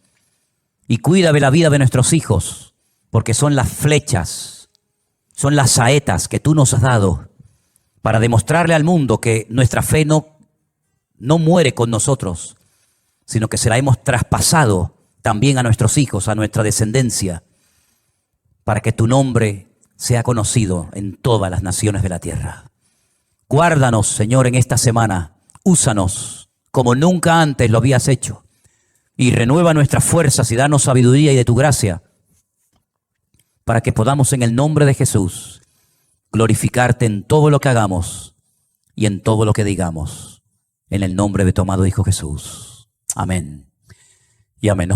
Y cuida de la vida de nuestros hijos, porque son las flechas, son las saetas que tú nos has dado para demostrarle al mundo que nuestra fe no muere con nosotros, sino que se la hemos traspasado también a nuestros hijos, a nuestra descendencia, para que tu nombre sea conocido en todas las naciones de la tierra. Guárdanos, Señor, en esta semana. Úsanos como nunca antes lo habías hecho. Y renueva nuestras fuerzas y danos sabiduría y de tu gracia, para que podamos en el nombre de Jesús glorificarte en todo lo que hagamos y en todo lo que digamos. En el nombre de tu amado Hijo Jesús. Amén y amén.